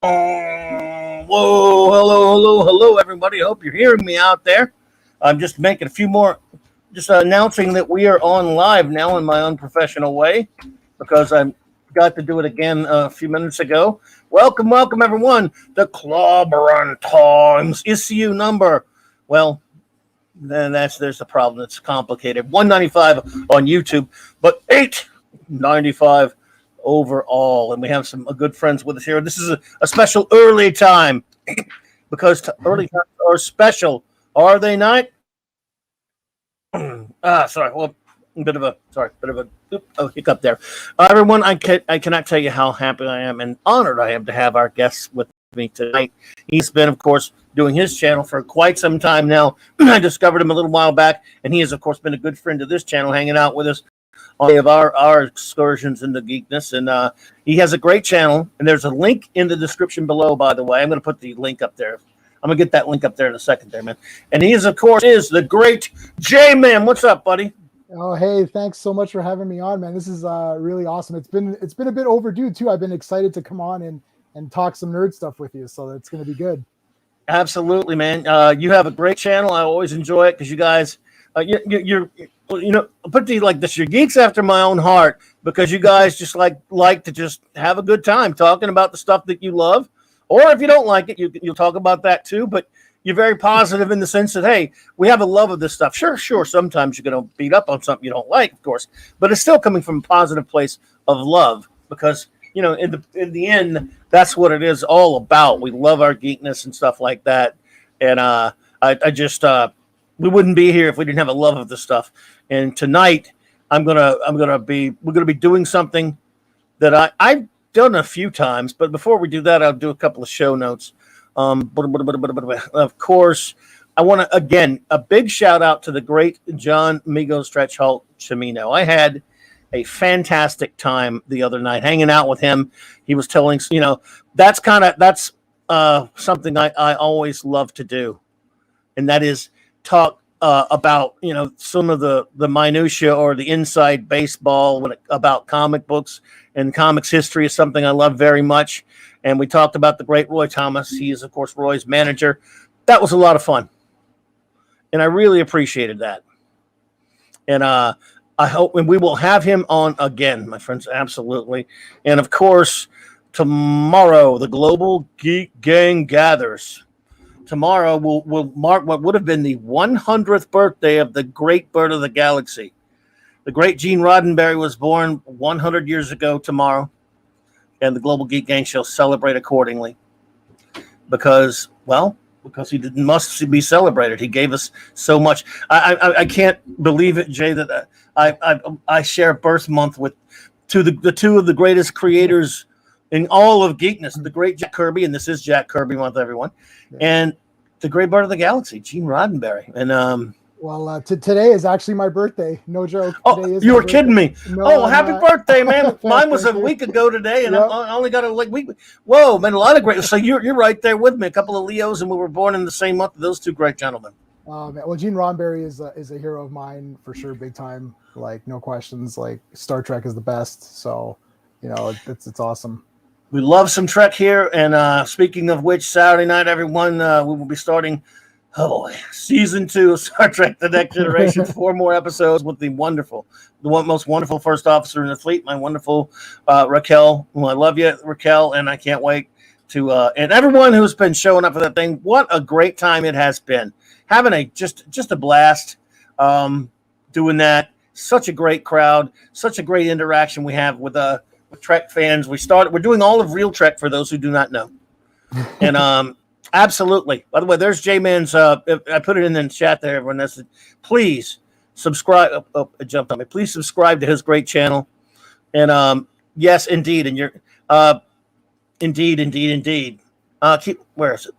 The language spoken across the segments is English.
Whoa, hello, everybody. I hope you're hearing me out there. I'm just making a few more, just announcing that we are on live now in my unprofessional way because I got to do it again a few minutes ago. Welcome, everyone. The CLOBBERIN Times issue number. Well, then there's the problem. It's complicated. 195 on YouTube, but 895 overall, and we have some good friends with us here. This is a special early time because early times are special, are they not? Sorry, well, bit of a hiccup there. Everyone, I cannot tell you how happy I am and honored I am to have our guest with me tonight. He's been, of course, doing his channel for quite some time now. I discovered him a little while back, and he has, of course, been a good friend of this channel, hanging out with us of our excursions into geekness, and he has a great channel, and there's a link in the description below, by the way. I'm going to put the link up there. I'm going to get that link up there in a second there, man. And he is, of course, the great J-Man. What's up, buddy? Oh, hey, thanks so much for having me on, man. This is really awesome. It's been a bit overdue, too. I've been excited to come on and talk some nerd stuff with you, so it's going to be good. Absolutely, man. You have a great channel. I always enjoy it because you guys, you're put it like this: you're geeks after my own heart because you guys just like to just have a good time talking about the stuff that you love, or if you don't like it, you'll talk about that too. But you're very positive in the sense that, hey, we have a love of this stuff. Sure. Sometimes you're going to beat up on something you don't like, of course, but it's still coming from a positive place of love because in the end, that's what it is all about. We love our geekness and stuff like that, and I just. We wouldn't be here if we didn't have a love of this stuff. And tonight, we're gonna be doing something that I've done a few times. But before we do that, I'll do a couple of show notes. Of course, I want to again a big shout out to the great John Migo Stretch Halt Chimino. I had a fantastic time the other night hanging out with him. He was telling that's something I always love to do, and that is talk about some of the minutia or the inside baseball about comic books and comics history is something I love very much. And we talked about the great Roy Thomas. He is, of course, Roy's manager. That was a lot of fun, and I really appreciated that. And I hope we will have him on again, my friends. Absolutely. And of course, tomorrow the Global Geek Gang gathers. Tomorrow will mark what would have been the 100th birthday of the great bird of the galaxy. The great Gene Roddenberry was born 100 years ago tomorrow, and the Global Geek Gang shall celebrate accordingly because he must be celebrated. He gave us so much. I can't believe it, Jay, that I share birth month with the two of the greatest creators in all of geekness, the great Jack Kirby, and this is Jack Kirby month, everyone, and the great bird of the galaxy, Gene Roddenberry. And today is actually my birthday. No joke. Oh, you were kidding me. No, happy birthday, man. Mine was a week ago today, and I only got a week. Whoa, man, a lot of great. So you're right there with me. A couple of Leos, and we were born in the same month. Those two great gentlemen. Well, Gene Roddenberry is a hero of mine for sure, big time. Like, no questions. Like, Star Trek is the best. So, it's awesome. We love some Trek here, and speaking of which, Saturday night, everyone, we will be starting season 2 of Star Trek: The Next Generation. 4 more episodes with the most wonderful first officer in the fleet, my wonderful Raquel. Well, I love you, Raquel, and I can't wait to and everyone who's been showing up for that thing. What a great time it has been. Having just a blast doing that. Such a great crowd, such a great interaction we have with Trek fans. We're doing all of Real Trek for those who do not know. And absolutely. By the way, there's J-Man's I put it in the chat there, everyone. That's please subscribe. It jumped on me. Please subscribe to his great channel. And yes, indeed. And you're indeed. Where is it?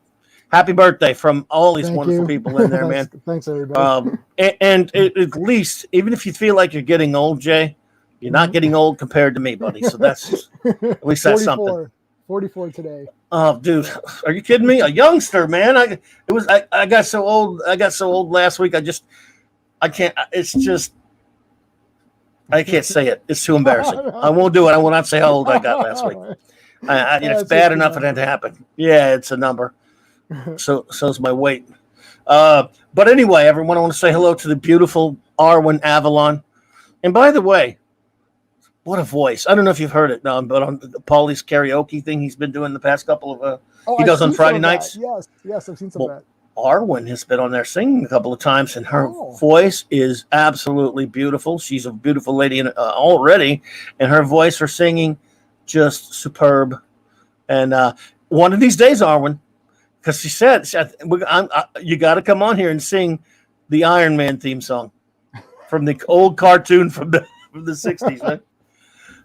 Happy birthday from all these wonderful people in there, man. Thanks, everybody. And at least, even if you feel like you're getting old, Jay, you're not getting old compared to me, buddy. So that's at least that's 44, something. 44 today. Oh, dude, are you kidding me? A youngster, man. I got so old. I got so old last week. I can't. It's just I can't say it. It's too embarrassing. I won't do it. I will not say how old I got last week. It's it's bad just a enough it had number. to happen. Yeah, it's a number. So's my weight. But anyway, everyone, I want to say hello to the beautiful Arwen Avalon. And by the way, what a voice! I don't know if you've heard it, but on Paulie's karaoke thing he's been doing the past couple of Oh, he I've does on seen some Friday of that. nights. Yes, I've seen some of Well, that. Arwen has been on there singing a couple of times, and her Oh. voice is absolutely beautiful. She's a beautiful lady already, and her voice for singing just superb. And one of these days, Arwen, because she said, you got to come on here and sing the Iron Man theme song from the old cartoon from the 60s, man.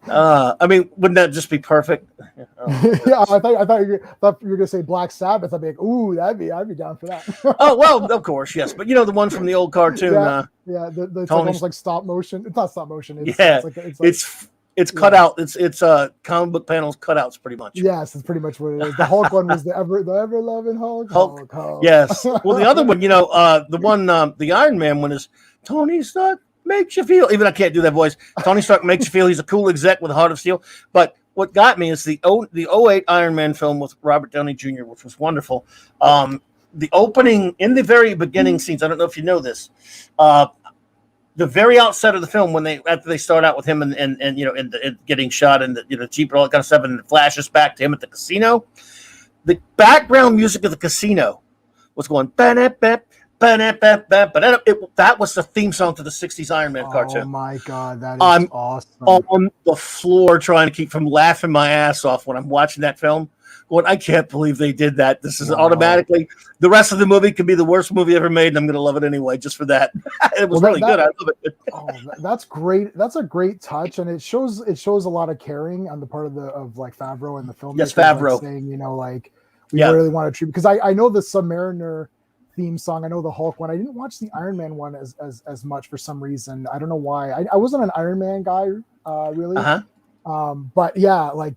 I mean, wouldn't that just be perfect? Yeah, I thought you were gonna say Black Sabbath. I'd be like, ooh, I'd be down for that. Oh well, of course, yes, but you know the one from the old cartoon. Yeah, it's like almost like stop motion. It's not stop motion. It's cut out. It's comic book panels cutouts, pretty much. Yes, it's pretty much what it is. The Hulk one was the ever loving Hulk. Yes. Well, the other one, the Iron Man one is Tony Stark makes you feel. Even I can't do that voice. Tony Stark makes you feel he's a cool exec with a heart of steel. But what got me is the '08 Iron Man film with Robert Downey Jr., which was wonderful. The opening in the very beginning scenes. I don't know if you know this. The very outset of the film, after they start out with him and getting shot and the Jeep and all that kind of stuff, and it flashes back to him at the casino. The background music of the casino was going. That was the theme song to the '60s Iron Man cartoon. Oh my god, that is I'm awesome! On the floor trying to keep from laughing my ass off when I'm watching that film. Going, I can't believe they did that. This is automatically the rest of the movie could be the worst movie ever made, and I'm going to love it anyway just for that. It was really good. I love it. That's great. That's a great touch, and it shows a lot of caring on the part of Favreau and the film. Yes, Favreau saying we really want to treat, because I know the Submariner theme song. I know the Hulk one. I didn't watch the Iron Man one as much for some reason. I don't know why. I wasn't an Iron Man guy really. But yeah, I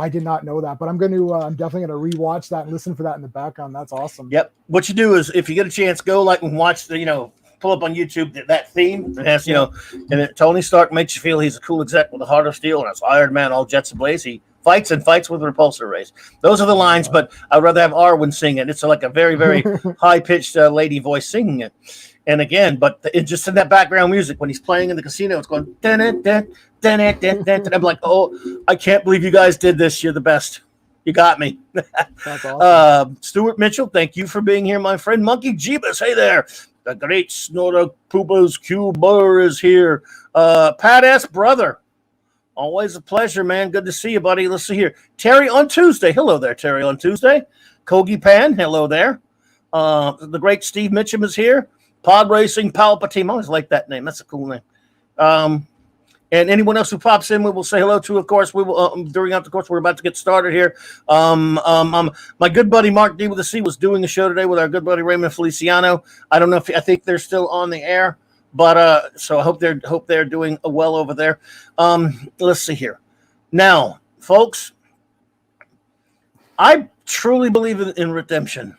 did not know that. But I'm definitely gonna rewatch that and listen for that in the background. That's awesome. Yep. What you do is, if you get a chance, go and watch pull up on YouTube that theme. It has and Tony Stark makes you feel he's a cool exec with a heart of steel, and it's Iron Man all jets ablaze. He fights with repulsor rays. Those are the lines, but I'd rather have Arwen sing it. It's like a very, very high-pitched lady voice singing it. And again, but it's just in that background music when he's playing in the casino, it's going and I'm like, oh, I can't believe you guys did this. You're the best. You got me. That's awesome. Stuart Mitchell, thank you for being here, my friend. Monkey Jeebus, hey there. The great Snorter Poopa's Cuber is here. Pat S. Brother. Always a pleasure, man. Good to see you, buddy. Let's see here. Terry on Tuesday. Hello there, Terry on Tuesday. Kogi Pan. Hello there. The great Steve Mitchum is here. Pod Racing Palpatine. I always like that name. That's a cool name. And anyone else who pops in, we will say hello to. Of course, we will during the course. We're about to get started here. My good buddy Mark D with a C was doing a show today with our good buddy Raymond Feliciano. I don't know I think they're still on the air. But so I hope they're doing well over there. Let's see here. Now, folks, I truly believe in redemption.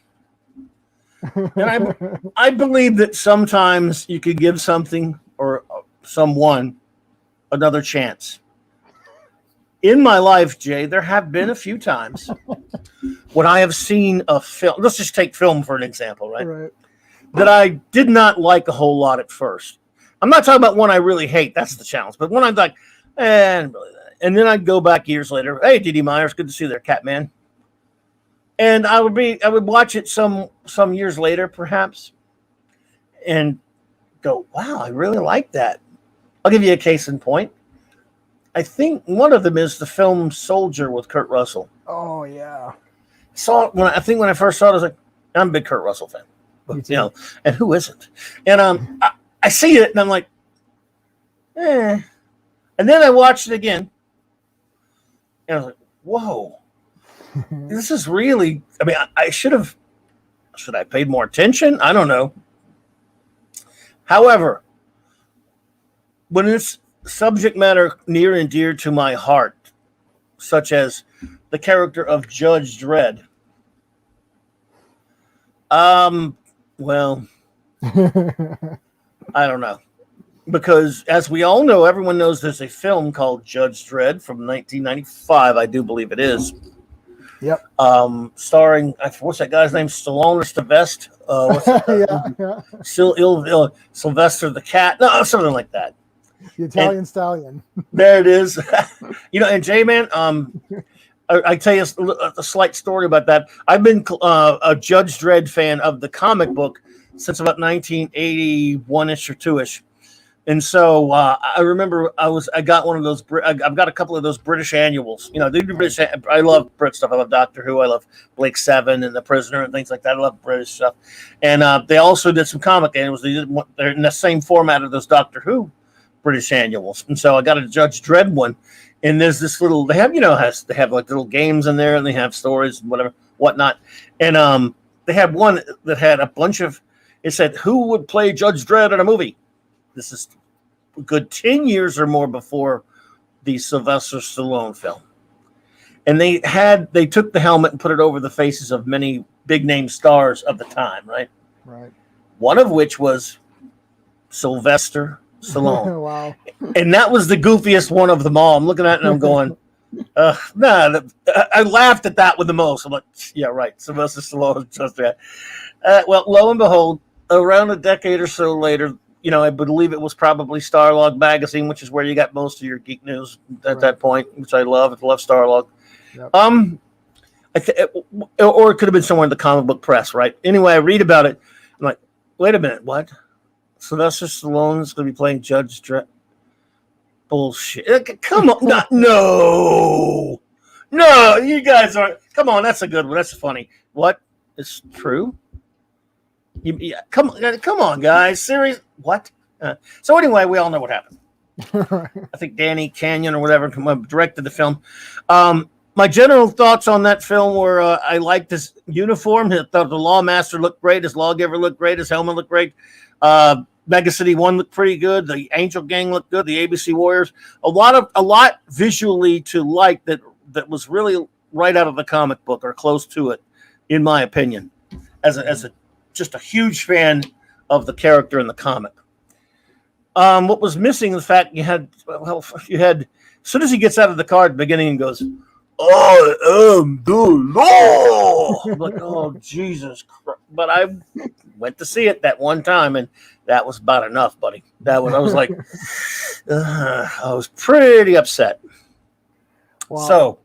And I believe that sometimes you could give something or someone another chance. In my life, Jay, there have been a few times when I have seen a film. Let's just take film for an example, right? That I did not like a whole lot at first. I'm not talking about one I really hate. That's the challenge. But one I'm like, and then I'd go back years later. Hey, D.D. Myers, good to see you there, Catman. And I would watch it some years later, perhaps, and go, wow, I really like that. I'll give you a case in point. I think one of them is the film Soldier with Kurt Russell. Oh yeah. Saw it when I first saw it, I was like, I'm a big Kurt Russell fan. But, and who isn't? And I see it and I'm like, eh. And then I watched it again. And I was like, whoa. This is really, should I paid more attention? I don't know. However, when it's subject matter near and dear to my heart, such as the character of Judge Dredd, well, I don't know. Because as we all know, everyone knows there's a film called Judge Dredd from 1995, I do believe it is. Yep. Starring, what's that guy's name? Stallone or Sylvester? What's that? Yeah. Sylvester the Cat? No, something like that. The Italian Stallion. There it is. And J-Man, I tell you a slight story about that. I've been a Judge Dredd fan of the comic book since about 1981-ish or 2-ish. And so I remember I got one of those. I've got a couple of those British annuals. British. I love Brit stuff. I love Doctor Who. I love Blake Seven and The Prisoner and things like that. I love British stuff. And they also did some comic annuals. They're in the same format of those Doctor Who British annuals. And so I got a Judge Dredd one. And there's this little. They have they have like little games in there, and they have stories and whatnot. And they had one that had a bunch of. It said, "Who would play Judge Dredd in a movie?" This is a good 10 years or more before the Sylvester Stallone film. And they took the helmet and put it over the faces of many big name stars of the time, right? Right. One of which was Sylvester Stallone. Wow. And that was the goofiest one of them all. I'm looking at it and I'm going, I laughed at that with the most. I'm like, yeah, right. Sylvester Stallone is just that. Well, lo and behold, around a decade or so later, I believe it was probably Starlog magazine, which is where you got most of your geek news at that point, which I love. I love Starlog. Yep. Or it could have been somewhere in the comic book press, right? Anyway, I read about it. I'm like, wait a minute, what? Sylvester Stallone's going to be playing Judge Dredd? Bullshit! Come on, no, you guys are. Come on, that's a good one. That's funny. What? It's true. Come on, guys. Serious? What? So anyway, we all know what happened. I think Danny Canyon or whatever directed the film. My general thoughts on that film were I liked his uniform. I thought the Lawmaster looked great. His Lawgiver looked great. His helmet looked great. Mega City 1 looked pretty good. The Angel Gang looked good. The ABC Warriors. A lot visually to like that was really right out of the comic book or close to it, in my opinion, as a just a huge fan of the character in the comic. What was missing, the fact you had, as soon as he gets out of the car at the beginning and goes, "I am the law." I'm like, oh, Jesus Christ. But I went to see it that one time, and that was about enough, buddy. I was like, I was pretty upset. Wow. So,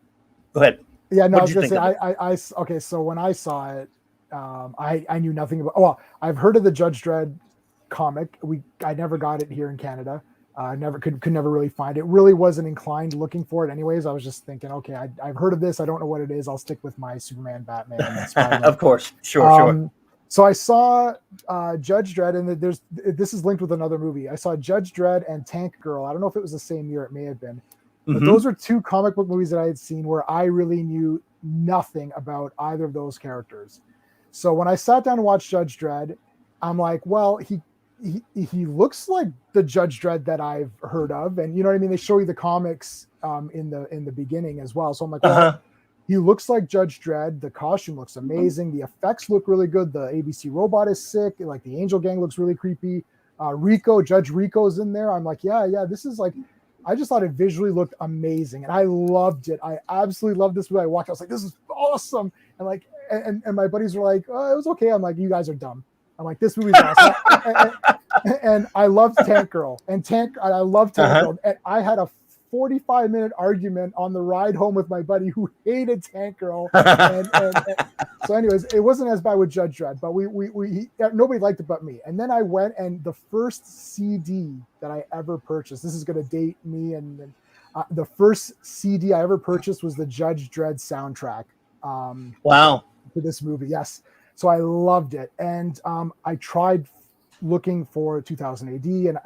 go ahead. Yeah, no, I was going to say, okay, so when I saw it, I knew nothing about. Well, I've heard of the Judge Dredd comic. I never got it here in Canada. Never could never really find it. Really wasn't inclined looking for it. Anyways, I was just thinking, okay, I've heard of this. I don't know what it is. I'll stick with my Superman, Batman, and Spider-Man. Of course, sure. So I saw Judge Dredd, and this is linked with another movie. I saw Judge Dredd and Tank Girl. I don't know if it was the same year. It may have been. But those were two comic book movies that I had seen where I really knew nothing about either of those characters. So when I sat down to watch Judge Dredd, I'm like, well, he looks like the Judge Dredd that I've heard of, and you know what I mean. They show you the comics in the beginning as well. So I'm like, well, he looks like Judge Dredd. The costume looks amazing. The effects look really good. The ABC robot is sick. Like the Angel Gang looks really creepy. Judge Rico's in there. I'm like, yeah, this is like. I just thought it visually looked amazing, and I loved it. I absolutely loved this movie. I watched. I was like, this is awesome, and like. And my buddies were like, oh, it was okay. I'm like, you guys are dumb. I'm like, this movie's awesome. and I loved Tank Girl. I love Tank Girl. And I had a 45-minute argument on the ride home with my buddy who hated Tank Girl. And so anyways, it wasn't as bad with Judge Dredd, but nobody liked it but me. And then I went, and the first CD that I ever purchased, this is going to date me, and the first CD I ever purchased was the Judge Dredd soundtrack. Wow. To this movie, yes. So I loved it, and I tried looking for 2000 AD, and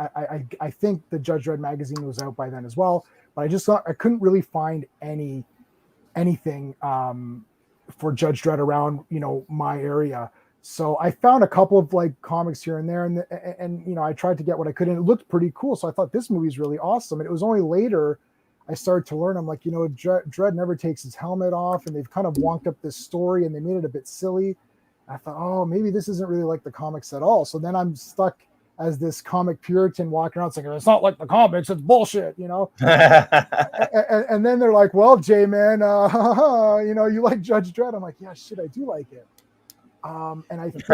I think the Judge Dredd magazine was out by then as well, but I just thought I couldn't really find anything for Judge Dredd around my area. So I found a couple of like comics here and there, and I tried to get what I could, and it looked pretty cool. So I thought this movie is really awesome, and it was only later I started to learn. I'm like, Dredd never takes his helmet off, and they've kind of wonked up this story, and they made it a bit silly. I thought, oh, maybe this isn't really like the comics at all. So then I'm stuck as this comic Puritan walking around saying, it's not like the comics, it's bullshit, you know? and then they're like, well, Jay, man, you know, you like Judge Dredd. I'm like, yeah, shit, I do like it. And I think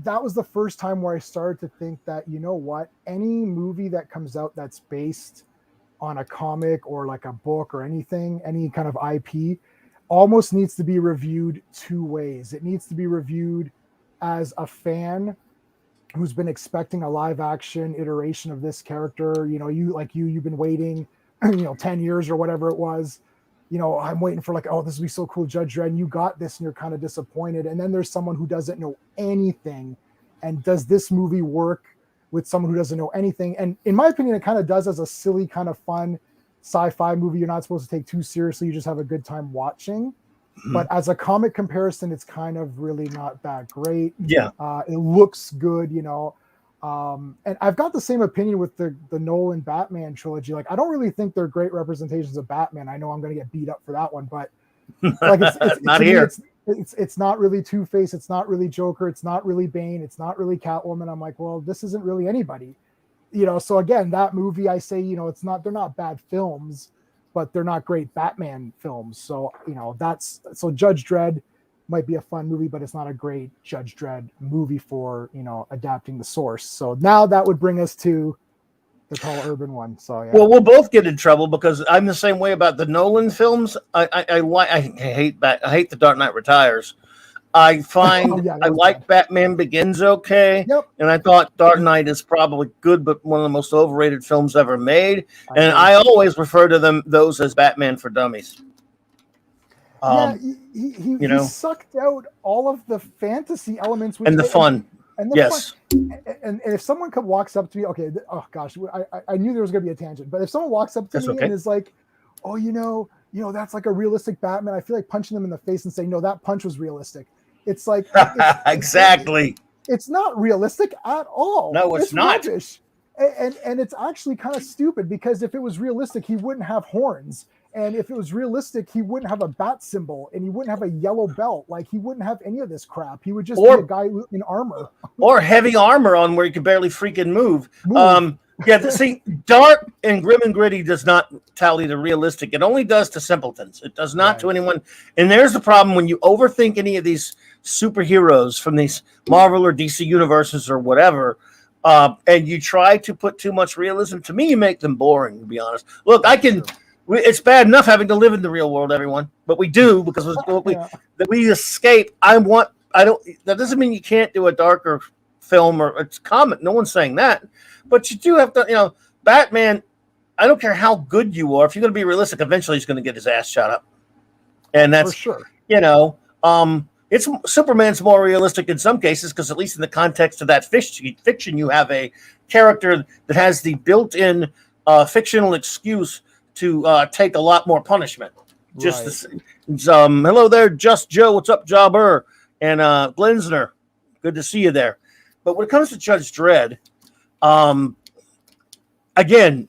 that was the first time where I started to think that, you know what, any movie that comes out that's based on a comic or like a book or anything, any kind of IP, almost needs to be reviewed two ways. It needs to be reviewed as a fan who's been expecting a live action iteration of this character. You know, you've been waiting, 10 years or whatever it was. You know, I'm waiting for like, oh, this will be so cool, Judge Dredd. And you got this and you're kind of disappointed. And then there's someone who doesn't know anything. And does this movie work with someone who doesn't know anything? And in my opinion, it kind of does as a silly, kind of fun sci-fi movie you're not supposed to take too seriously. You just have a good time watching. But as a comic comparison, it's kind of really not that great. Yeah. It looks good, you know. And I've got the same opinion with the Nolan Batman trilogy. Like, I don't really think they're great representations of Batman. I know I'm going to get beat up for that one, but like it's not here. It's not really Two-Face. It's not really Joker. It's not really Bane. It's not really Catwoman. I'm like, well, this isn't really anybody, you know? So again, that movie, I say, you know, they're not bad films, but they're not great Batman films. So, you know, so Judge Dredd might be a fun movie, but it's not a great Judge Dredd movie for, you know, adapting the source. So now that would bring us to the Carl Urban one. So yeah. Well, we'll both get in trouble because I'm the same way about the Nolan films. I hate The Dark Knight Retires. I find I like Batman Begins okay, and I thought Dark Knight is probably good, but one of the most overrated films ever made. I always refer to those as Batman for Dummies. He sucked out all of the fantasy elements and the fun. And if someone walks up to me, okay, oh gosh, I knew there was going to be a tangent, but if someone walks up to me and is like, oh, you know, that's like a realistic Batman, I feel like punching them in the face and saying, no, that punch was realistic. It's like exactly. It's not realistic at all. No, it's not. Rubbish. And it's actually kind of stupid because if it was realistic, he wouldn't have horns. And if it was realistic, he wouldn't have a bat symbol and he wouldn't have a yellow belt. Like, he wouldn't have any of this crap. He would just be a guy in armor. Or heavy armor on where he could barely freaking move. See, dark and grim and gritty does not tally to realistic. It only does to simpletons. It does not to anyone. And there's the problem when you overthink any of these superheroes from these Marvel or DC universes or whatever, and you try to put too much realism. To me, you make them boring, to be honest. Look, it's bad enough having to live in the real world, everyone, but we do because we escape. That doesn't mean you can't do a darker film or it's comic. No one's saying that, but you do have to, you know, Batman. I don't care how good you are. If you're going to be realistic, eventually he's going to get his ass shot up, and that's for sure. You know, Superman's more realistic in some cases because at least in the context of that fiction, you have a character that has the built-in fictional excuse to take a lot more punishment. Hello there, Just Joe. What's up, Jobber? And Glensner. Good to see you there. But when it comes to Judge Dredd, again,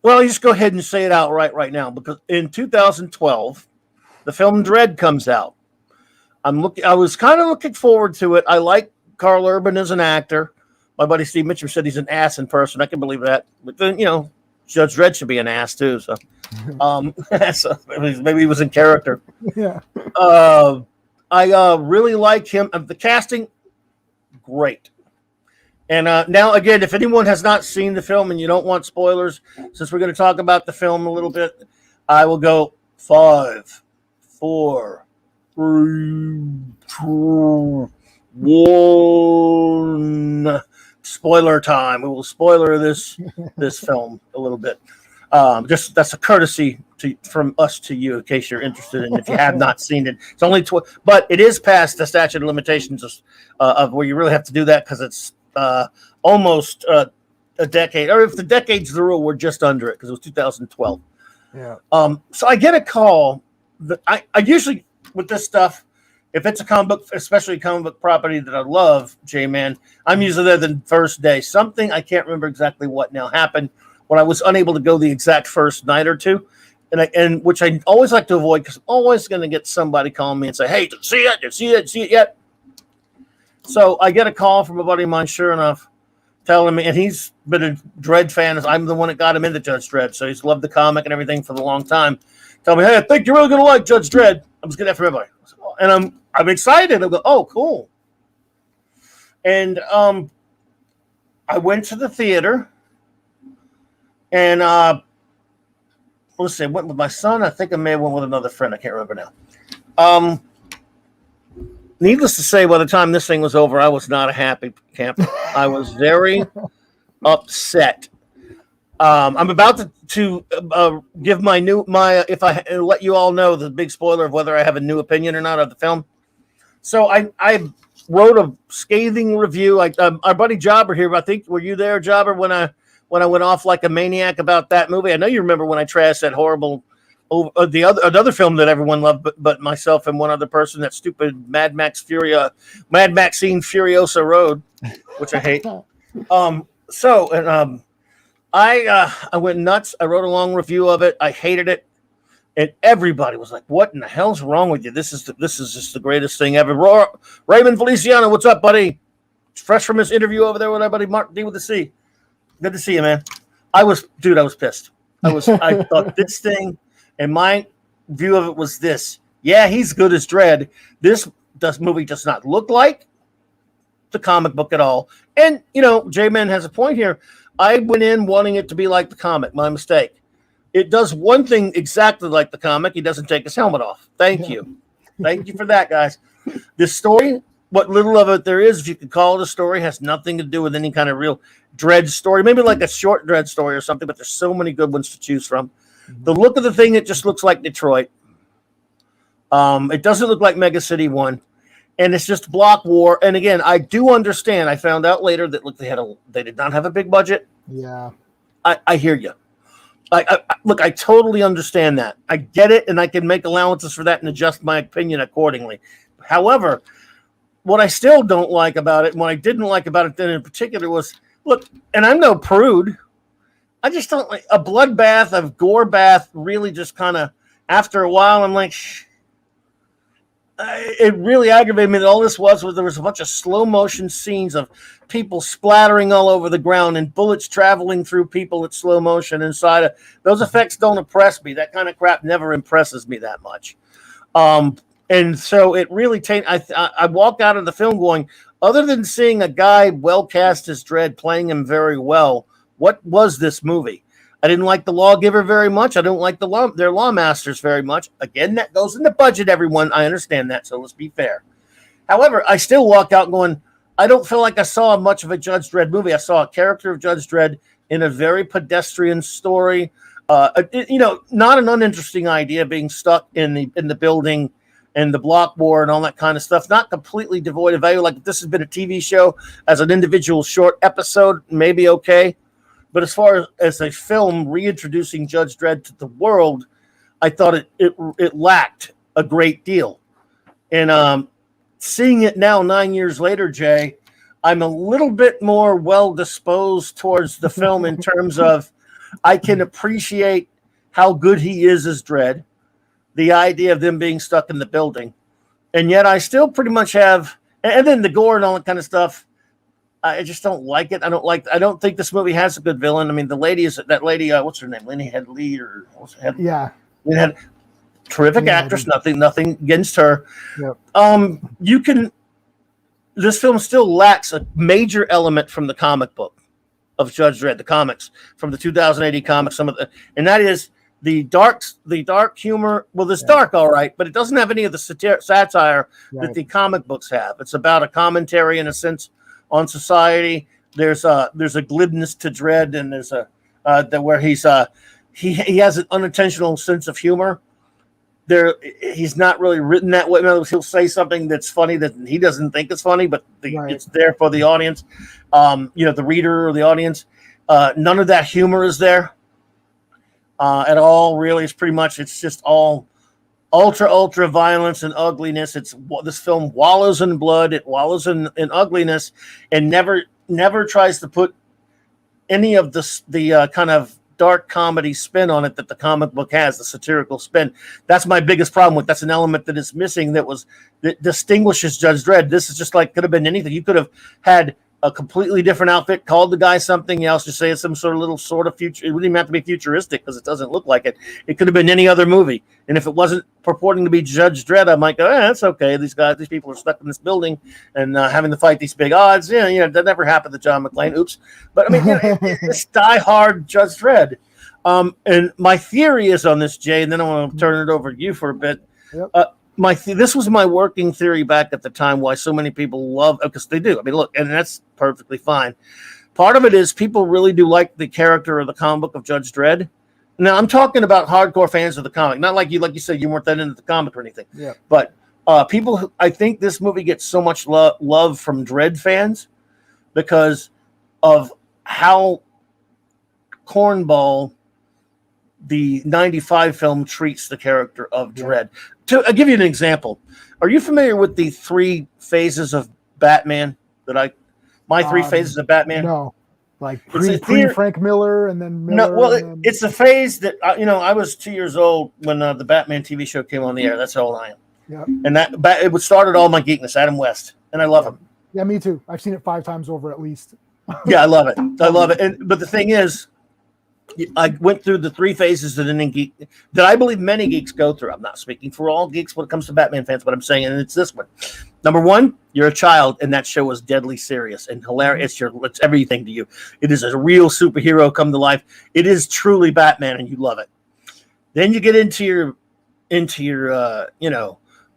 well, you just go ahead and say it outright right now because in 2012, the film Dredd comes out. I was kind of looking forward to it. I like Karl Urban as an actor. My buddy Steve Mitchum said he's an ass in person. I can believe that. But then, you know, Judge Dredd should be an ass too. So, so maybe he was in character. Yeah. I really like him. The casting, great. And now, again, if anyone has not seen the film and you don't want spoilers, since we're going to talk about the film a little bit, I will go 5, 4, 3, 2, 1. Spoiler time. We will spoiler this film a little bit. Just that's a courtesy from us to you in case you're interested in if you have not seen it. It's only but it is past the statute of limitations of where you really have to do that because it's almost a decade, or if the decade's the rule, we're just under it because it was 2012. Yeah. So I get a call that I usually with this stuff, if it's a comic book, especially a comic book property that I love, J-Man, I'm usually there the first day. Something, I can't remember exactly what now happened when I was unable to go the exact first night or two, and which I always like to avoid because I'm always going to get somebody calling me and say, hey, did you see it? Did you see it yet? So I get a call from a buddy of mine, sure enough, telling me, and he's been a Dredd fan. I'm the one that got him into Judge Dredd, so he's loved the comic and everything for a long time. Tell me, hey, I think you're really gonna like Judge Dredd. I'm just getting that for everybody, and I'm excited. I go, oh, cool. And I went to the theater, and let's see, I went with my son. I think I may have went with another friend. I can't remember now. Needless to say, by the time this thing was over, I was not a happy camper. I was very upset. I'm about to give my if I let you all know the big spoiler of whether I have a new opinion or not of the film. So I wrote a scathing review. Our buddy Jobber here, I think, were you there, Jobber, when I went off like a maniac about that movie? I know you remember when I trashed that horrible another film that everyone loved, but myself and one other person, that stupid Mad Maxine Furiosa Road, which I hate. I went nuts. I wrote a long review of it. I hated it, and everybody was like, "What in the hell's wrong with you? This is just the greatest thing ever." Raymond Feliciano, what's up, buddy? Fresh from his interview over there with our buddy Mark D with the C. Good to see you, man. I was pissed. I thought this thing. And my view of it was this. Yeah, he's good as Dredd. This movie does not look like the comic book at all. And, J-Man has a point here. I went in wanting it to be like the comic. My mistake. It does one thing exactly like the comic. He doesn't take his helmet off. Thank you. Thank you for that, guys. This story, what little of it there is, if you could call it a story, has nothing to do with any kind of real Dredd story. Maybe like a short Dredd story or something, but there's so many good ones to choose from. The look of the thing, it just looks like Detroit. It doesn't look like Mega City 1. And it's just block war. And again, I do understand. I found out later that they did not have a big budget. Yeah. I hear you. I totally understand that. I get it, and I can make allowances for that and adjust my opinion accordingly. However, what I still don't like about it, and what I didn't like about it then in particular was, look, and I'm no prude, I just don't like a bloodbath, a gore bath. Really, just kind of after a while, I'm like, it really aggravated me that all this was there was a bunch of slow motion scenes of people splattering all over the ground and bullets traveling through people at slow motion inside of those effects. Don't impress me. That kind of crap never impresses me that much. And so it really I walk out of the film going, other than seeing a guy well cast as Dredd, playing him very well, what was this movie? I didn't like the Lawgiver very much. I don't like their Lawmasters very much. Again, that goes in the budget, everyone. I understand that, so let's be fair. However, I still walked out going, I don't feel like I saw much of a Judge Dredd movie. I saw a character of Judge Dredd in a very pedestrian story. Not an uninteresting idea, being stuck in the building and the block war and all that kind of stuff. Not completely devoid of value. Like if this has been a TV show as an individual short episode, maybe okay. But as far as a film reintroducing Judge Dredd to the world, I thought it lacked a great deal. And seeing it now 9 years later, Jay, I'm a little bit more well-disposed towards the film in terms of I can appreciate how good he is as Dredd, the idea of them being stuck in the building. And yet I still pretty much have, and then the gore and all that kind of stuff, I just don't like it. I don't think this movie has a good villain. I mean, that lady, what's her name? Lenny Headley or yeah. Terrific actress. Nothing against her. Yep. This film still lacks a major element from the comic book of Judge Dredd, the comics from the 2080 comics. And that is the dark humor. Well, it's dark, all right, but it doesn't have any of the satire that the comic books have. It's about a commentary in a sense on society. There's a glibness to Dredd, and there's where he has an unintentional sense of humor. He's not really written that way. In other words, he'll say something that's funny that he doesn't think is funny, but it's there for the audience, the reader or the audience. None of that humor is there at all. Really, it's just all ultra violence and ugliness. This film wallows in blood. It wallows in ugliness, and never tries to put any of the kind of dark comedy spin on it that the comic book has, the satirical spin. That's my biggest problem with. That's an element that is missing that distinguishes Judge Dredd. This is just like, could have been anything. You could have had a completely different outfit, called the guy something else, just say it's some sort of future. It wouldn't even have to be futuristic because it doesn't look like it. It could have been any other movie. And if it wasn't purporting to be Judge Dredd, I might go, that's okay. These people are stuck in this building and having to fight these big odds. That never happened to John McClane. Oops. But I mean, it's die-hard Judge Dredd. And my theory is on this, Jay, and then I want to turn it over to you for a bit. Yep. This was my working theory back at the time why so many people love, because they do. I mean, look, and that's perfectly fine. Part of it is people really do like the character of the comic book of Judge Dredd. Now, I'm talking about hardcore fans of the comic, not like you said, you weren't that into the comic or anything. Yeah. But people, I think this movie gets so much love from Dredd fans because of how cornball the 95 film treats the character of Dredd. I'll give you an example. Are you familiar with the 3 phases of Batman my 3 phases of Batman? No, like pre Frank Miller and then Miller. No, well, it's a phase that I was 2 years old when the Batman TV show came on the air. That's how old I am. Yeah, and it started all my geekness. Adam West, and I love him. Yeah, me too. I've seen it 5 times over at least. Yeah, I love it. I love it. But the thing is, I went through the 3 phases that I believe many geeks go through. I'm not speaking for all geeks when it comes to Batman fans, but I'm saying, and it's this one. Number 1, you're a child, and that show was deadly serious and hilarious. It's everything to you. It is a real superhero come to life. It is truly Batman, and you love it. Then you get into your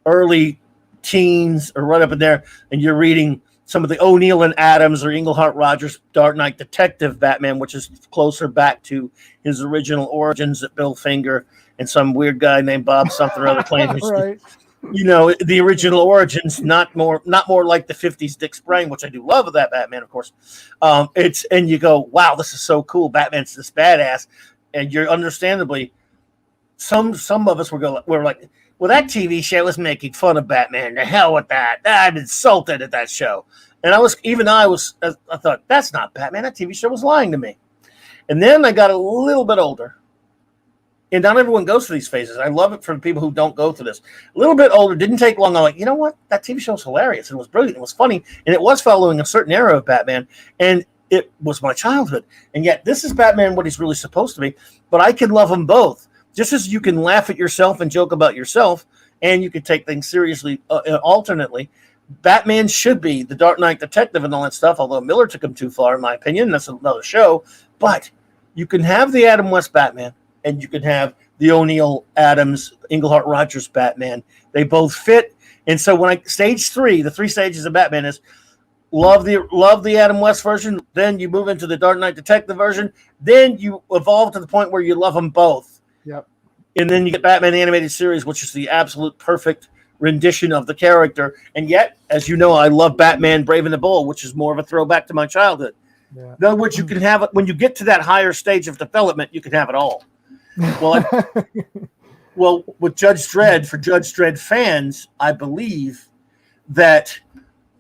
early teens or right up in there, and you're reading some of the O'Neill and Adams or Englehart Rogers Dark Knight Detective Batman, which is closer back to his original origins that Bill Finger and some weird guy named Bob something or other claims. Right. The original origins, not more like the 50s Dick Sprang, which I do love of that Batman, of course. And you go, wow, this is so cool. Batman's this badass. And you're understandably, some of us we're like, well, that TV show was making fun of Batman. The hell with that. I'm insulted at that show. And I thought, that's not Batman. That TV show was lying to me. And then I got a little bit older. And not everyone goes through these phases. I love it for the people who don't go through this. A little bit older, didn't take long. I'm like, you know what? That TV show was hilarious. It was brilliant. It was funny. And it was following a certain era of Batman. And it was my childhood. And yet this is Batman, what he's really supposed to be. But I can love them both. Just as you can laugh at yourself and joke about yourself, and you can take things seriously alternately, Batman should be the Dark Knight Detective and all that stuff, although Miller took him too far, in my opinion. That's another show. But you can have the Adam West Batman, and you can have the O'Neill Adams, Englehart Rogers Batman. They both fit. And so stage 3, the 3 stages of Batman is love the Adam West version, then you move into the Dark Knight Detective version, then you evolve to the point where you love them both. Yep. And then you get Batman the Animated Series, which is the absolute perfect rendition of the character. And yet, as you know, I love Batman Brave and the Bold, which is more of a throwback to my childhood. Yeah. In other words, you can have it when you get to that higher stage of development, you can have it all. Well, with Judge Dredd, for Judge Dredd fans, I believe that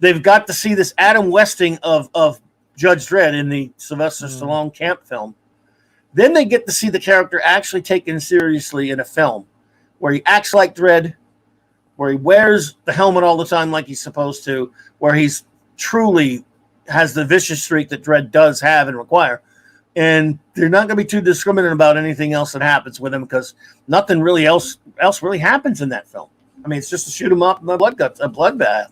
they've got to see this Adam Westing of Judge Dredd in the Sylvester Stallone camp film. Then they get to see the character actually taken seriously in a film where he acts like Dredd, where he wears the helmet all the time like he's supposed to, where he's truly has the vicious streak that Dredd does have and require. And they're not going to be too discriminate about anything else that happens with him because nothing really else really happens in that film. I mean, it's just to shoot him up in a bloodbath.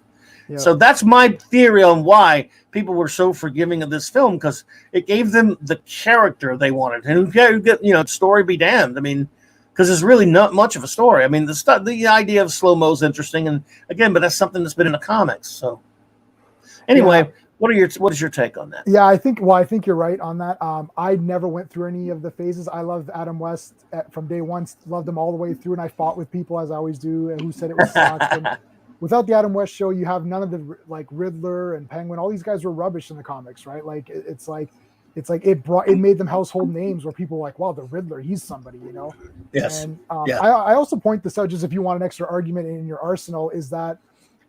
Yeah. So that's my theory on why people were so forgiving of this film, because it gave them the character they wanted. And story be damned. I mean, because there's really not much of a story. I mean, the idea of slow-mo is interesting, and again, but that's something that's been in the comics. So anyway, what is your take on that? Yeah, I think you're right on that. I never went through any of the phases. I loved Adam West from day one, loved him all the way through, and I fought with people, as I always do, who said it was sucked. Without the Adam West show, you have none of the Riddler and Penguin. All these guys were rubbish in the comics, right? Like it made them household names where people were like, wow, the Riddler, he's somebody, you know? Yes. And I also point this out, just if you want an extra argument in your arsenal, is that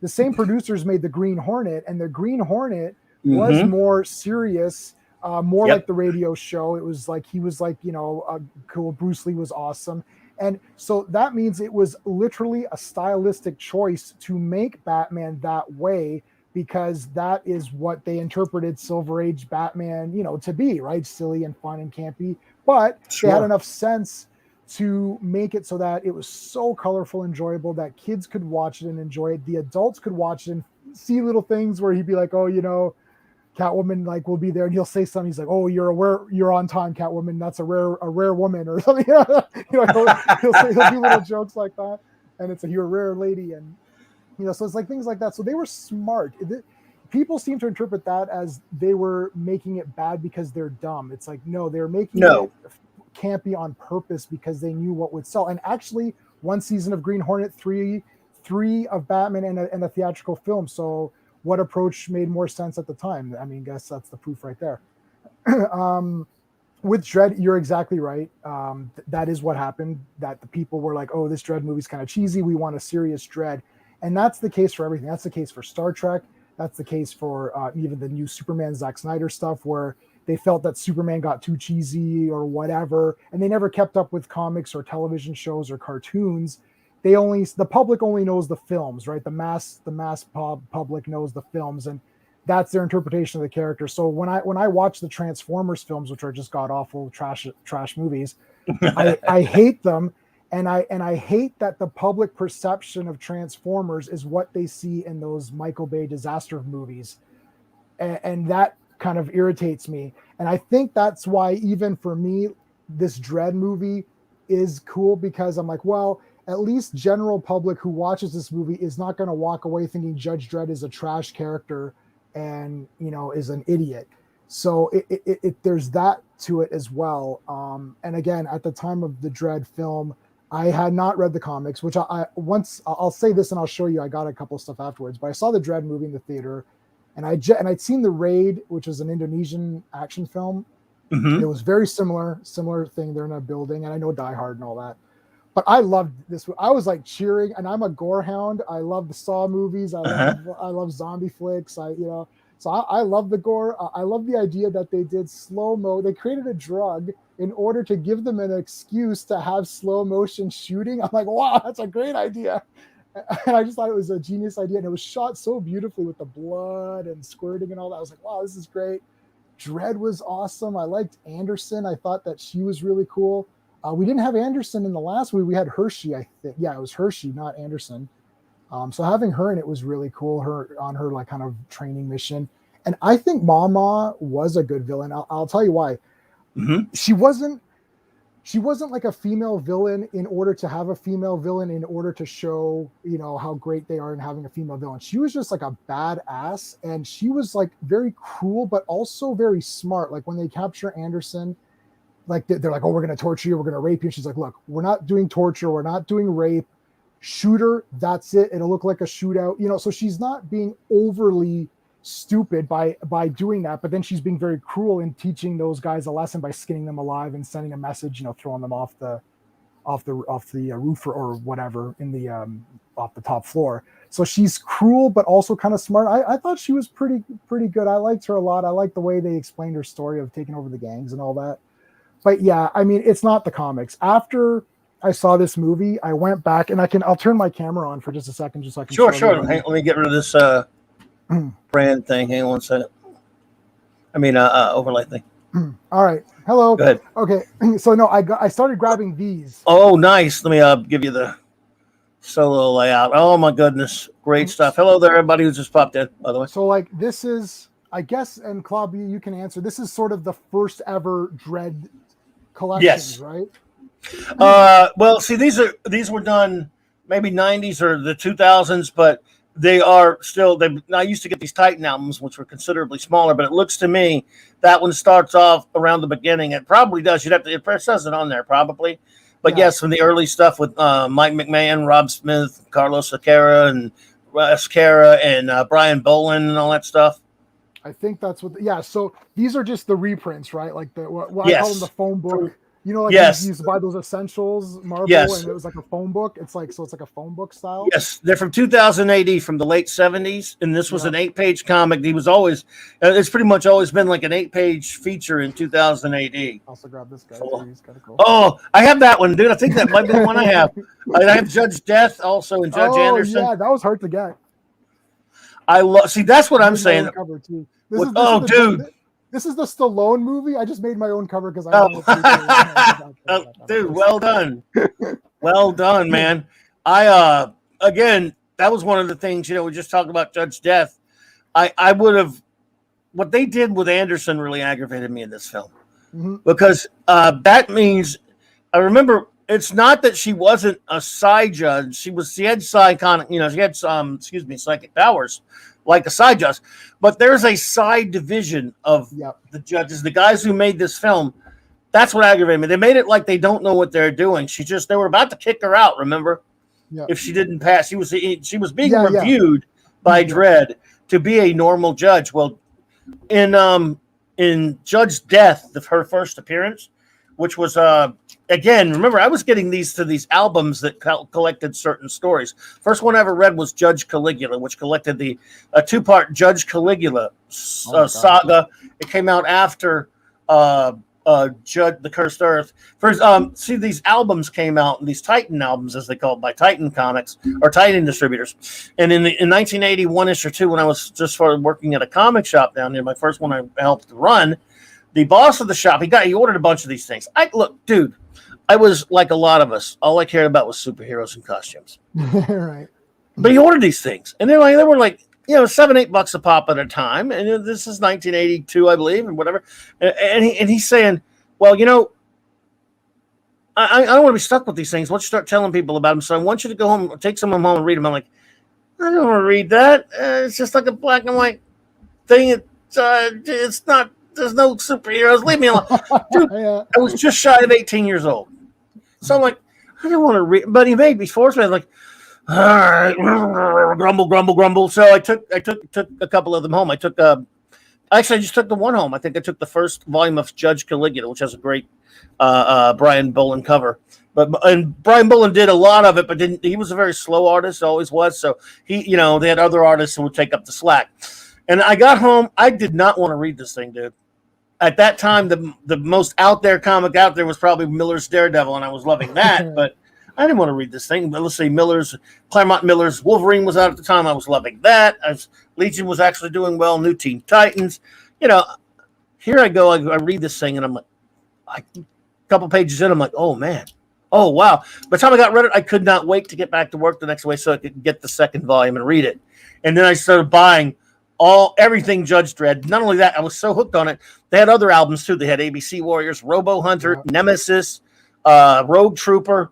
the same producers made the Green Hornet, and the Green Hornet was more serious more like the radio show. It was like he was like, you know, cool. Bruce Lee was awesome. And so that means it was literally a stylistic choice to make Batman that way, because that is what they interpreted Silver Age Batman, you know, to be, right? Silly and fun and campy. But they had enough sense to make it so that it was so colorful, enjoyable, that kids could watch it and enjoy it. The adults could watch it and see little things where he'd be like, oh, you know, Catwoman like will be there and he'll say something. He's like, "Oh, you're on time, Catwoman. That's a rare woman," or something. You know, he'll do little jokes like that, and it's you're a rare lady, and you know, so it's like things like that. So they were smart. People seem to interpret that as they were making it bad because they're dumb. It's like, no, they're making it campy on purpose because they knew what would sell. And actually, one season of Green Hornet, three of Batman, and a theatrical film. So what approach made more sense at the time? I mean, I guess that's the proof right there. With DREDD, you're exactly right. That is what happened, that the people were like, oh, this DREDD movie's kind of cheesy. We want a serious DREDD. And that's the case for everything. That's the case for Star Trek. That's the case for even the new Superman, Zack Snyder stuff, where they felt that Superman got too cheesy or whatever. And they never kept up with comics or television shows or cartoons. The public only knows the films, right? The mass public knows the films, and that's their interpretation of the character. So when I watch the Transformers films, which are just god awful trash movies, I hate them, and I hate that the public perception of Transformers is what they see in those Michael Bay disaster movies, and that kind of irritates me. And I think that's why even for me, this DREDD movie is cool, because I'm like, well, at least general public who watches this movie is not going to walk away thinking Judge Dredd is a trash character and, you know, is an idiot. So there's that to it as well. And again, at the time of the DREDD film, I had not read the comics, which I'll say this and I'll show you. I got a couple of stuff afterwards, but I saw the DREDD movie in the theater, and I'd seen the Raid, which is an Indonesian action film. Mm-hmm. It was very similar thing. They're in a building, and I know Die Hard and all that. But I loved this. I was like cheering, and I'm a gore hound. I love the Saw movies. I love zombie flicks. So I love the gore. I love the idea that they did slow-mo. They created a drug in order to give them an excuse to have slow motion shooting. I'm like, wow, that's a great idea. And I just thought it was a genius idea. And it was shot so beautifully with the blood and squirting and all that. I was like, wow, this is great. DREDD was awesome. I liked Anderson. I thought that she was really cool. We didn't have Anderson in the last movie. We had Hershey, I think. Yeah, it was Hershey, not Anderson. So having her in it was really cool. Her on her like kind of training mission, and I think Mama was a good villain. I'll tell you why. Mm-hmm. She wasn't like a female villain in order to have a female villain, in order to show, you know, how great they are in having a female villain. She was just like a badass, and she was like very cruel, but also very smart. Like when they capture Anderson, like they're like, oh, we're going to torture you, we're going to rape you. And she's like, look, we're not doing torture, we're not doing rape. Shoot her, that's it. It'll look like a shootout, you know. So she's not being overly stupid by doing that, but then she's being very cruel in teaching those guys a lesson by skinning them alive and sending a message, you know, throwing them off the roof or whatever in the off the top floor. So she's cruel but also kind of smart. I thought she was pretty good. I liked her a lot. I liked the way they explained her story of taking over the gangs and all that. But yeah, I mean, it's not the comics. After I saw this movie, I went back, and I'll turn my camera on for just a second, just so I can. Sure. Let me get rid of this brand thing. Hang on one second. I mean, overlay thing. All right. Hello. Go ahead. Okay. So no, I started grabbing these. Oh, nice. Let me give you the solo layout. Oh my goodness, great stuff. Hello there, everybody who just popped in. By the way. So like this is, I guess, and Klobb, you can answer. This is sort of the first ever DREDD collection, yes. Right? Well, see, these were done maybe 90s or the 2000s, but they are still. I used to get these Titan albums, which were considerably smaller, but it looks to me that one starts off around the beginning. It probably does. It says it on there probably, but yeah. Yes, from the early stuff with Mike McMahon, Rob Smith, Carlos Escara, and Brian Boland and all that stuff. I think that's what. So these are just the reprints, right? Like what yes. I call them the phone book. You know, like Yes. you used to buy those essentials Marvel, Yes. and it was like a phone book. It's like a phone book style. Yes, they're from 2000 AD, from the late 70s, and this was an 8-page comic. He was always, it's pretty much always been like an 8-page feature in 2000 AD. Also grab this guy So, too. He's kind of cool. oh, I have that one, dude. I think that might be the one I have. I have Judge Death also, and Judge Anderson. Yeah, that was hard to get. I love. See, that's what I'm saying. Cover too. Dude. This is the Stallone movie. I just made my own cover because dude, well done. Well done, man. I again, that was one of the things, we just talked about Judge Death. I would have, what they did with Anderson really aggravated me in this film. Because that means, I remember, it's not that she wasn't a side judge. She had psychic powers like a side judge, but there's a side division of the judges, the guys who made this film. That's what aggravated me. They made it like they don't know what they're doing. They were about to kick her out. Remember, if she didn't pass, she was being reviewed by DREDD to be a normal judge. Well, in Judge Death, her first appearance, which was again, remember, I was getting these albums that collected certain stories. First one I ever read was Judge Caligula, which collected the 2-part Judge Caligula saga. It came out after Judge the Cursed Earth. First, these albums came out, these Titan albums, as they call it, by Titan Comics or Titan distributors. And in 1981 issue 2, when I was just started working at a comic shop down there, my first one I helped run, the boss of the shop, he ordered a bunch of these things. Look, dude, I was like a lot of us. All I cared about was superheroes and costumes. Right. But he ordered these things, and they were like $7-8 a pop at a time. And this is 1982, I believe, and whatever. And he's saying, well, I don't want to be stuck with these things. Let's start telling people about them. So I want you to go home, take some of them home and read them. I'm like, I don't want to read that. It's just like a black and white thing. It's not. There's no superheroes. Leave me alone. Dude, I was just shy of 18 years old. So I'm like, I don't want to read. But he made me force me. I was like, all right, grumble, grumble, grumble. So I took a couple of them home. I just took the one home. I think I took the first volume of Judge Caligula, which has a great Brian Bolland cover. And Brian Bolland did a lot of it, but he was a very slow artist, always was. So they had other artists who would take up the slack. And I got home. I did not want to read this thing, dude. At that time, the most out there comic out there was probably Miller's Daredevil, and I was loving that. But I didn't want to read this thing. But let's say Claremont Miller's Wolverine was out at the time. I was loving that. Legion was actually doing well. New Teen Titans. Here I go. I read this thing, and I'm like, a couple pages in, I'm like, oh man, oh wow. By the time I got read it, I could not wait to get back to work the next way so I could get the second volume and read it. And then I started buying everything Judge Dredd. Not only that, I was so hooked on it. They had other albums too. They had ABC Warriors, Robo Hunter, Nemesis, Rogue Trooper,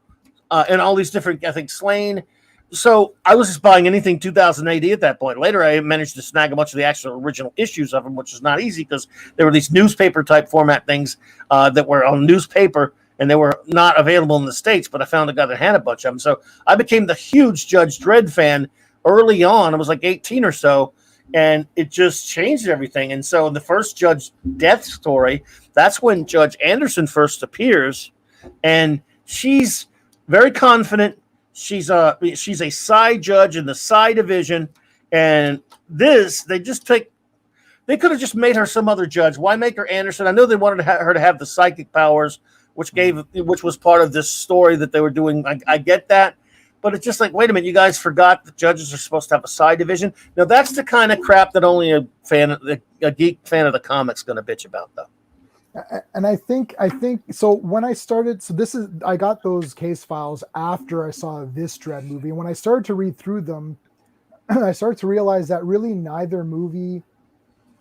and all these different, I think, Slain. So I was just buying anything 2000 AD at that point. Later, I managed to snag a bunch of the actual original issues of them, which is not easy because there were these newspaper type format things that were on newspaper, and they were not available in the States, but I found a guy that had a bunch of them. So I became the huge Judge Dredd fan early on. I was like 18 or so. And it just changed everything. And so in the first Judge Death story, that's when Judge Anderson first appears. And she's very confident. She's a side judge in the side division. And they could have just made her some other judge. Why make her Anderson? I know they wanted her to have the psychic powers, which was part of this story that they were doing. I get that. But it's just like, wait a minute, you guys forgot that judges are supposed to have a side division. Now, that's the kind of crap that only a geek fan of the comics going to bitch about, though. And I think so. When I started, I got those case files after I saw this Dredd movie. And when I started to read through them, I started to realize that really neither movie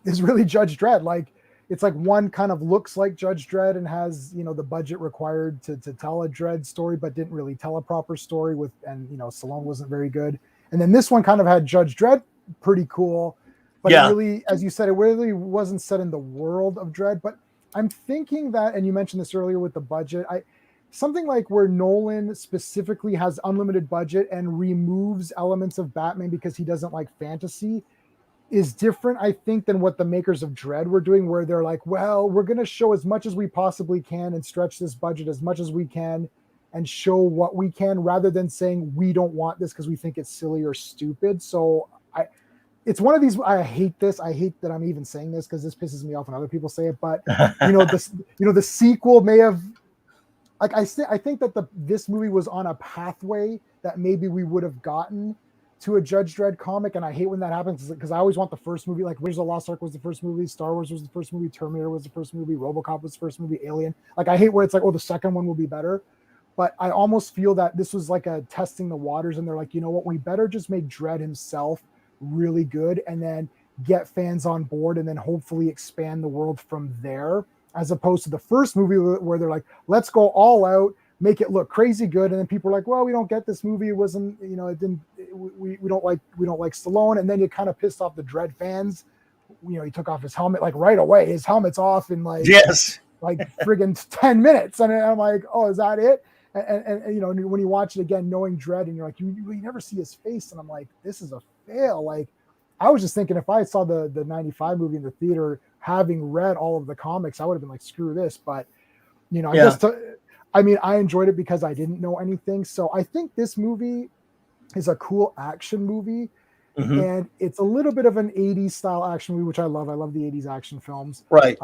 is really Judge Dredd. Like, it's like one kind of looks like Judge Dredd and has, the budget required to tell a Dredd story, but didn't really tell a proper story and Stallone wasn't very good. And then this one kind of had Judge Dredd, pretty cool. But it really, as you said, it really wasn't set in the world of Dredd. But I'm thinking that, and you mentioned this earlier with the budget, something like where Nolan specifically has unlimited budget and removes elements of Batman because he doesn't like fantasy. is different, I think, than what the makers of DREDD were doing, where they're like, well, we're going to show as much as we possibly can and stretch this budget as much as we can and show what we can, rather than saying we don't want this because we think it's silly or stupid. So it's one of these, I hate this. I hate that I'm even saying this because this pisses me off when other people say it. But the sequel may have, like I think that this movie was on a pathway that maybe we would have gotten to a Judge Dredd comic, and I hate when that happens because I always want the first movie. Like Raiders of the Lost Ark was the first movie, Star Wars was the first movie, Terminator was the first movie, RoboCop was the first movie, Alien. Like I hate where it's like, oh, the second one will be better. But I almost feel that this was like a testing the waters, and they're like, you know what, we better just make Dredd himself really good and then get fans on board and then hopefully expand the world from there, as opposed to the first movie where they're like, let's go all out, make it look crazy good, and then people are like, well, we don't get this movie, it wasn't, it didn't, we don't like Stallone, and then you kind of pissed off the Dredd fans. He took off his helmet like right away, his helmet's off in like friggin' 10 minutes, and I'm like, oh, is that it? And when you watch it again, knowing Dredd, and you're like, you never see his face, and I'm like, this is a fail. Like, I was just thinking, if I saw the 95 movie in the theater, having read all of the comics, I would have been like, screw this. But I enjoyed it because I didn't know anything. So I think this movie is a cool action movie, and it's a little bit of an 80s style action movie, which I love. I love the 80s action films. Right.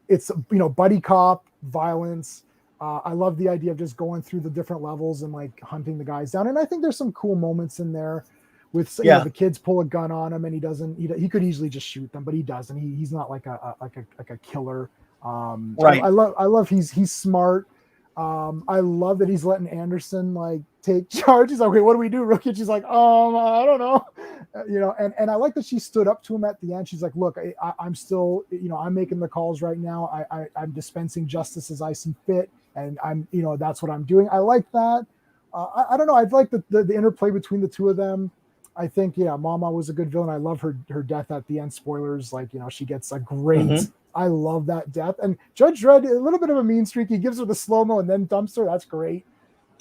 It's buddy cop violence. I love the idea of just going through the different levels and like hunting the guys down. And I think there's some cool moments in there with the kids pull a gun on him, and he could easily just shoot them, but he doesn't. He's not like a killer. Right. I love he's smart. I love that he's letting Anderson like take charge. He's like, okay, what do we do, Rookie? She's like, I don't know. And I like that she stood up to him at the end. She's like, look, I'm still, I'm making the calls right now. I'm dispensing justice as I see fit. And I'm, that's what I'm doing. I like that. I don't know. I'd like the interplay between the two of them. I think, Mama was a good villain. I love her death at the end. Spoilers, like, she gets a great, I love that death. And Judge Dredd, a little bit of a mean streak. He gives her the slow-mo and then dumps her. That's great.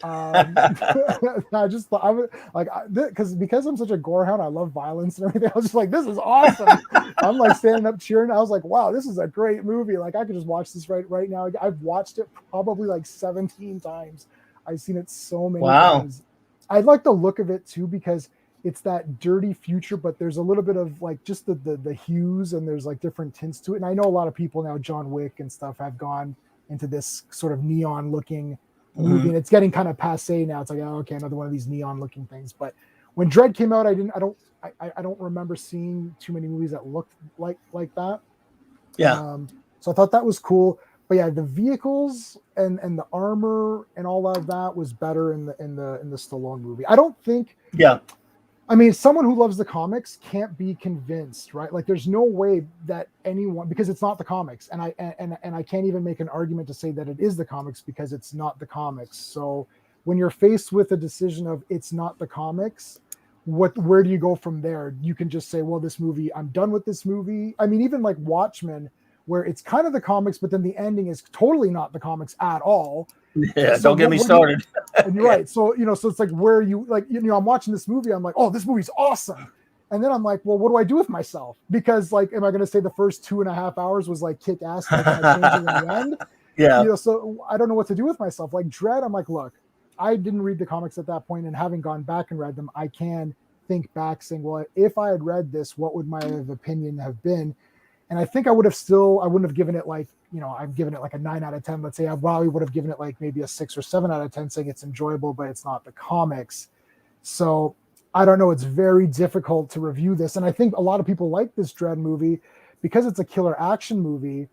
I just thought, I was like, because I'm such a gore hound, I love violence and everything. I was just like, this is awesome. I'm like standing up cheering. I was like, wow, this is a great movie. Like, I could just watch this right now. I've watched it probably like 17 times. I've seen it so many times. I like the look of it too, because it's that dirty future, but there's a little bit of like just the hues, and there's like different tints to it. And I know a lot of people now, John Wick and stuff, have gone into this sort of neon looking movie, and it's getting kind of passe now. It's like, oh, okay, another one of these neon looking things. But when Dredd came out, I don't remember seeing too many movies that looked like that. Yeah. So I thought that was cool. But yeah, the vehicles and the armor and all of that was better in the Stallone movie. I don't think. Yeah. I mean, someone who loves the comics can't be convinced, right? Like, there's no way that anyone, because it's not the comics, and I can't even make an argument to say that it is the comics because it's not the comics. So when you're faced with a decision of it's not the comics, where do you go from there? You can just say, well, this movie, I'm done with this movie. I mean, even like Watchmen, where it's kind of the comics, but then the ending is totally not the comics at all. Yeah, so don't get me started. You're right. So, so it's like, where you like, I'm watching this movie. I'm like, oh, this movie's awesome. And then I'm like, well, what do I do with myself? Because like, am I going to say the first 2.5 hours was like kick ass and changing in the end? Yeah. So I don't know what to do with myself. Like Dredd, I'm like, look, I didn't read the comics at that point, and having gone back and read them, I can think back saying, well, if I had read this, what would my opinion have been? And I think I wouldn't have given it like, I've given it like a 9 out of 10. Let's say I probably would have given it like maybe a 6 or 7 out of 10, saying it's enjoyable, but it's not the comics. So I don't know. It's very difficult to review this. And I think a lot of people like this Dredd movie because it's a killer action movie.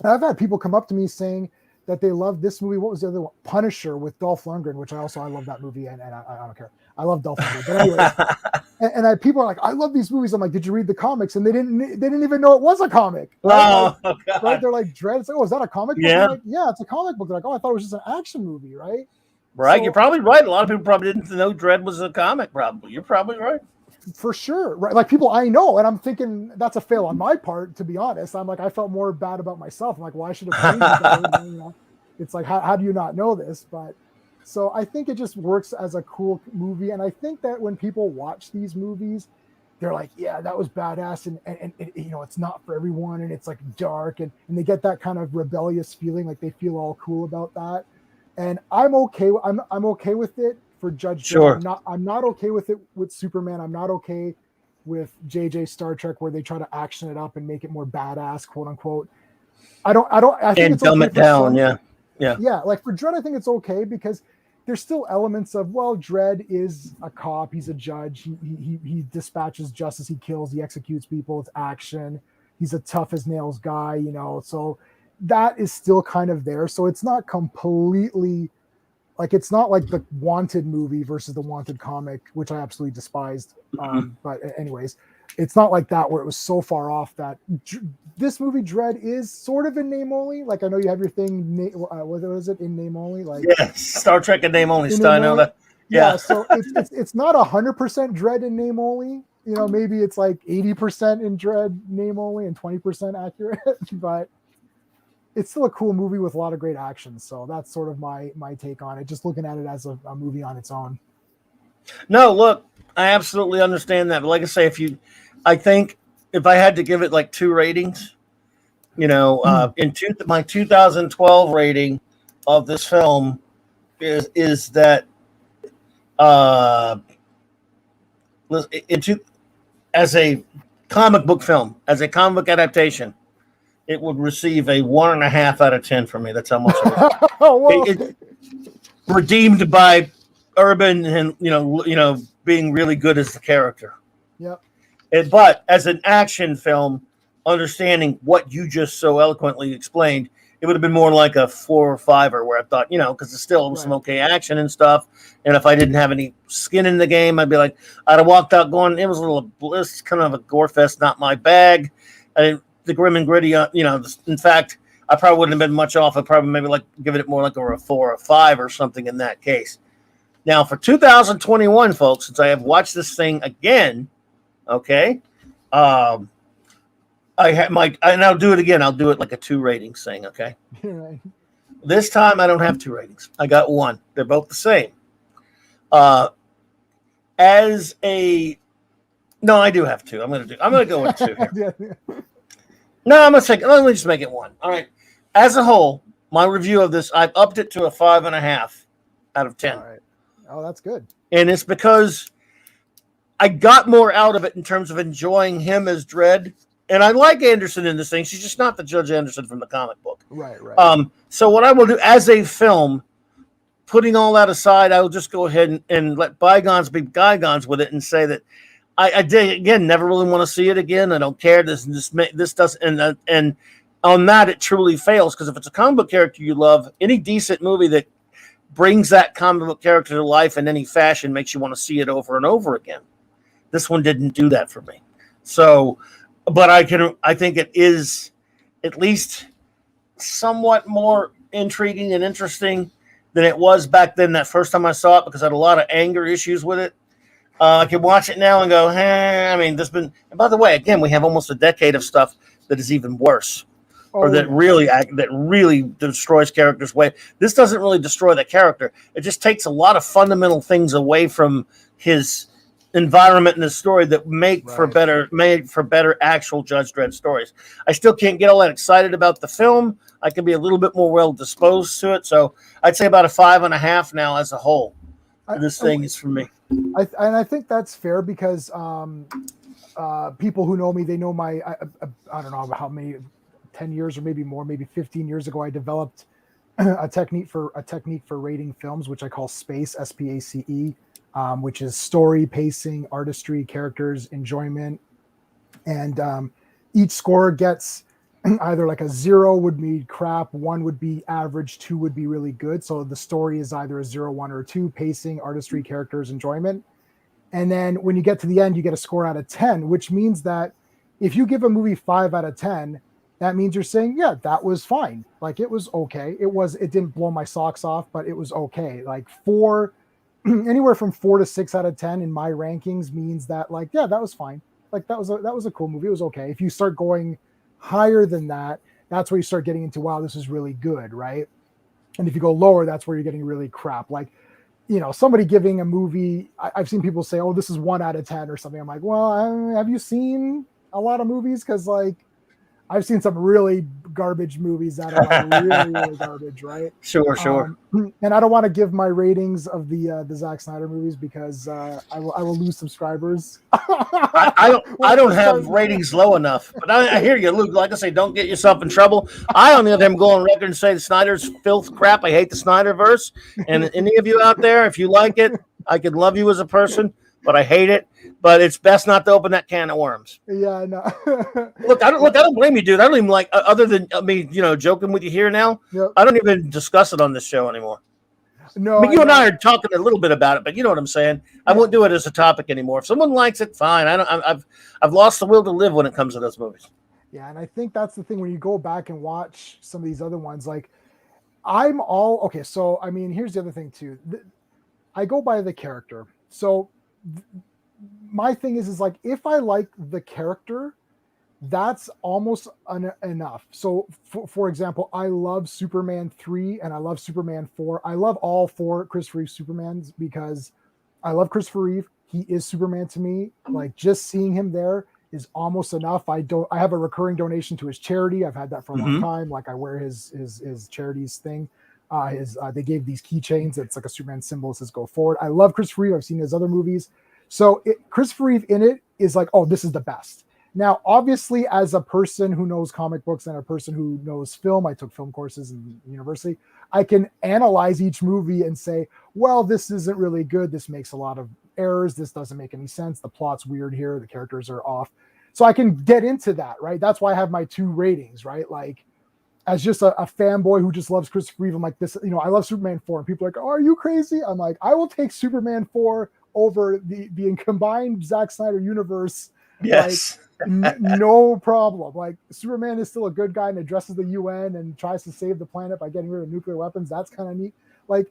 And I've had people come up to me saying that they love this movie. What was the other one? Punisher with Dolph Lundgren, which I love that movie. And I don't care. I love Dolph Lundgren. But anyways, people are like, I love these movies. I'm like, did you read the comics? And they didn't even know it was a comic. Right? Right? They're like, Dredd. It's like, oh, is that a comic book? Yeah. Like, yeah, it's a comic book. They're like, oh, I thought it was just an action movie, right? Right. So, you're probably right. A lot of people probably didn't know Dredd was a comic, probably. You're probably right. For sure. Right. Like people I know, and I'm thinking that's a fail on my part, to be honest. I'm like, I felt more bad about myself. I'm like, well, I should have changed that. It's like, how do you not know this? But so I think it just works as a cool movie. And I think that when people watch these movies, they're like, yeah, that was badass, and you know, it's not for everyone, and it's like dark, and they get that kind of rebellious feeling, like they feel all cool about that. And I'm okay. I'm okay with it for Judge Dredd. I'm not okay with it with Superman. I'm not okay with JJ Star Trek, where they try to action it up and make it more badass, quote unquote. I think it's dumb okay it down. Yeah. Like for Dredd, I think it's okay because there's still elements of, well, Dredd is a cop, he's a judge, he dispatches justice, he kills, he executes people, it's action, he's a tough as nails guy, you know, so that is still kind of there. So it's not completely like, it's not like the Wanted movie versus the Wanted comic, which I absolutely despised. But anyways, it's not like that where it was so far off that this movie Dredd is sort of in name only. Like, I know you have your thing, what was it, in name only? Like, yeah, Star Trek in name only. I know that. Yeah, so it's not 100% Dredd in name only. You know, maybe it's like 80% in Dredd name only and 20% accurate, but it's still a cool movie with a lot of great action. So that's sort of my take on it, just looking at it as a movie on its own. No, look, I absolutely understand that. But like I say, I think if I had to give it like 2 ratings, you know, my 2012 rating of this film is that as a comic book film, as a comic book adaptation, it would receive a 1.5 out of 10 from me. That's how much it redeemed by Urban and you know being really good as the character. Yep. But as an action film, understanding what you just so eloquently explained, it would have been more like a 4 or 5, where I thought, you know, because it's still some okay action and stuff. And if I didn't have any skin in the game, I'd have walked out going, it was a little bliss, kind of a gore fest, not my bag. The grim and gritty, you know, in fact, I probably wouldn't have been much off. I'd probably maybe give it more like a 4 or 5 or something in that case. Now for 2021, folks, since I have watched this thing again, okay, and I'll do it again. I'll do it like a 2 ratings thing, okay? Right. This time I don't have 2 ratings. I got 1. They're both the same. No, I do have 2. I'm gonna go with 2 here. No, let me just make it 1. All right. As a whole, my review of this, I've upped it to a 5.5 out of 10. All right. Oh, that's good. And it's because I got more out of it in terms of enjoying him as Dredd. And I like Anderson in this thing. She's just not the Judge Anderson from the comic book. Right. So what I will do as a film, putting all that aside, I will just go ahead and let bygones be bygones with it and say that I did, again, never really want to see it again. I don't care. This doesn't, and on that, it truly fails. Because if it's a comic book character you love, any decent movie that brings that comic book character to life in any fashion makes you want to see it over and over again. This one didn't do that for me. So, but I think it is at least somewhat more intriguing and interesting than it was back then, that first time I saw it, because I had a lot of anger issues with it. I can watch it now and go, I mean, and by the way, again, we have almost a decade of stuff that is even worse. Or that really destroys characters' way. This doesn't really destroy the character. It just takes a lot of fundamental things away from his environment in the story that made for better actual Judge Dredd stories. I still can't get all that excited about the film. I can be a little bit more well disposed to it. So I'd say about a 5.5 now as a whole. This thing is for me. I think that's fair because people who know me, they know I don't know how many, 10 years or maybe more, maybe 15 years ago, I developed a technique for rating films, which I call SPACE, SPACE, which is story, pacing, artistry, characters, enjoyment. And each score gets either like a 0 would be crap, 1 would be average, 2 would be really good. So the story is either a 0, 1, or 2, pacing, artistry, characters, enjoyment. And then when you get to the end, you get a score out of 10, which means that if you give a movie 5 out of 10, that means you're saying, yeah, that was fine. Like, it was okay. It didn't blow my socks off, but it was okay. Like anywhere from 4 to 6 out of 10 in my rankings means that, like, yeah, that was fine. Like, that was a cool movie. It was okay. If you start going higher than that, that's where you start getting into, wow, this is really good, right? And if you go lower, that's where you're getting really crap. Like, somebody giving a movie, I've seen people say, oh, this is 1 out of 10 or something. I'm like, well, have you seen a lot of movies? Because like I've seen some really garbage movies that are like really, really garbage, right? Sure. And I don't want to give my ratings of the Zack Snyder movies because I will lose subscribers. I don't have ratings low enough, but I hear you, Luke. Like I say, don't get yourself in trouble. I, on the other hand, go on record and say the Snyder's filth crap. I hate the Snyderverse. And any of you out there, if you like it, I could love you as a person, but I hate it. But it's best not to open that can of worms. Yeah, I know. Look, I don't blame you, dude. I don't even like, other than me, joking with you here now. Yep. I don't even discuss it on this show anymore. No, I mean, you and I are talking a little bit about it, but you know what I'm saying. I won't do it as a topic anymore. If someone likes it, fine. I've lost the will to live when it comes to those movies. Yeah, and I think that's the thing when you go back and watch some of these other ones. Like, I'm all okay. So, I mean, here's the other thing too. I go by the character. So, my thing is like if I like the character, that's almost enough. So, for example, I love Superman 3 and I love Superman 4. I love all 4 Christopher Reeve Supermans because I love Christopher Reeve. He is Superman to me. Like just seeing him there is almost enough. I have a recurring donation to his charity. I've had that for a long time. Like I wear his charities thing. They gave these keychains. It's like a Superman symbol. It says "Go Forward." I love Christopher Reeve. I've seen his other movies. So Christopher Reeve in it is like, oh, this is the best. Now, obviously, as a person who knows comic books and a person who knows film, I took film courses in university. I can analyze each movie and say, well, this isn't really good. This makes a lot of errors. This doesn't make any sense. The plot's weird here. The characters are off. So I can get into that, right? That's why I have my 2 ratings, right? Like, as just a fanboy who just loves Christopher Reeve, I'm like, this, I love Superman 4. And people are like, oh, are you crazy? I'm like, I will take Superman 4 over the combined Zack Snyder universe. Yes. Like, no problem. Like Superman is still a good guy and addresses the UN and tries to save the planet by getting rid of nuclear weapons. That's kind of neat. Like,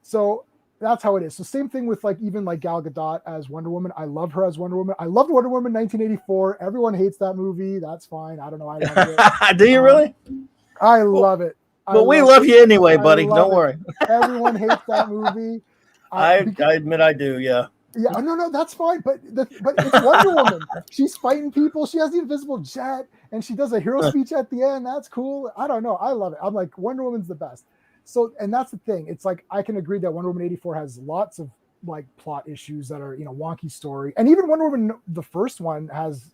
so that's how it is. So same thing with like even like Gal Gadot as Wonder Woman. I love her as Wonder Woman. I loved Wonder Woman 1984. Everyone hates that movie. That's fine. I don't know. I love it. Do you really? I love it. But we love you anyway, buddy. Don't worry. Everyone hates that movie. I admit I do. Yeah. Yeah, no, that's fine. But it's Wonder Woman. She's fighting people. She has the invisible jet, and she does a hero speech at the end. That's cool. I don't know. I love it. I'm like, Wonder Woman's the best. So, and that's the thing. It's like I can agree that Wonder Woman 84 has lots of like plot issues that are wonky story, and even Wonder Woman the first one has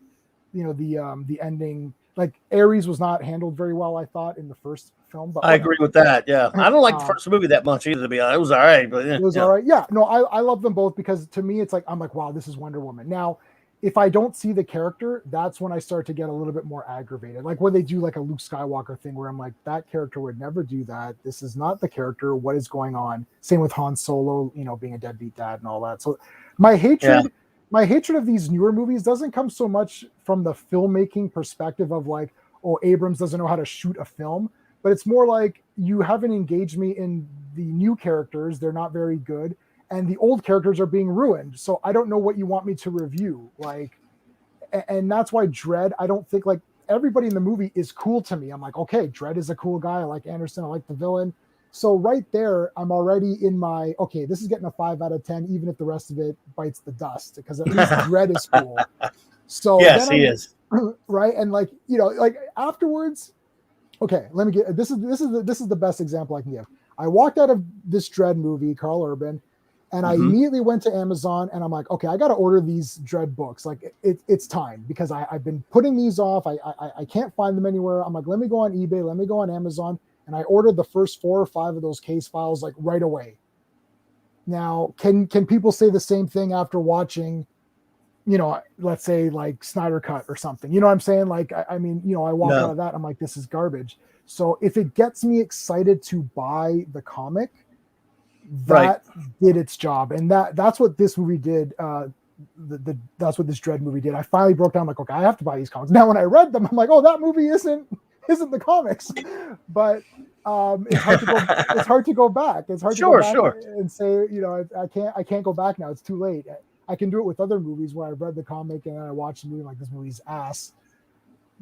the ending. Like Ares was not handled very well, I thought, in the first film. But I agree with that. Yeah, I don't like the first movie that much either. To be honest, it was all right, but it was all right. Yeah, no, I love them both because to me, it's like I'm like, wow, this is Wonder Woman. Now, if I don't see the character, that's when I start to get a little bit more aggravated. Like when they do like a Luke Skywalker thing, where I'm like, that character would never do that. This is not the character. What is going on? Same with Han Solo, being a deadbeat dad and all that. So my hatred. Yeah. My hatred of these newer movies doesn't come so much from the filmmaking perspective of like, oh, Abrams doesn't know how to shoot a film, but it's more like you haven't engaged me in the new characters. They're not very good. And the old characters are being ruined. So I don't know what you want me to review. Like, and that's why DREDD, I don't think like everybody in the movie is cool to me. I'm like, okay, DREDD is a cool guy. I like Anderson. I like the villain. So right there, I'm already in my, okay, this is getting a 5 out of 10, even if the rest of it bites the dust, because at least DREDD is cool. So yes, he is. Right. And like, like afterwards, okay, let me get, this is the best example I can give. I walked out of this DREDD movie, Karl Urban, and I immediately went to Amazon and I'm like, okay, I got to order these DREDD books. Like it's time because I've been putting these off. I can't find them anywhere. I'm like, let me go on eBay. Let me go on Amazon. And I ordered the first 4 or 5 of those case files like right away. Now, can people say the same thing after watching, let's say like Snyder Cut or something? You know what I'm saying? Like, I mean, I walk out of that, I'm like, this is garbage. So if it gets me excited to buy the comic, that did its job. And that's what this movie did. That's what this DREDD movie did. I finally broke down like, okay, I have to buy these comics. Now, when I read them, I'm like, oh, that movie isn't the comics, but it's hard to go back. It's hard to go back and say, I can't go back now. It's too late. I can do it with other movies where I've read the comic and then I watch the movie like this movie's ass,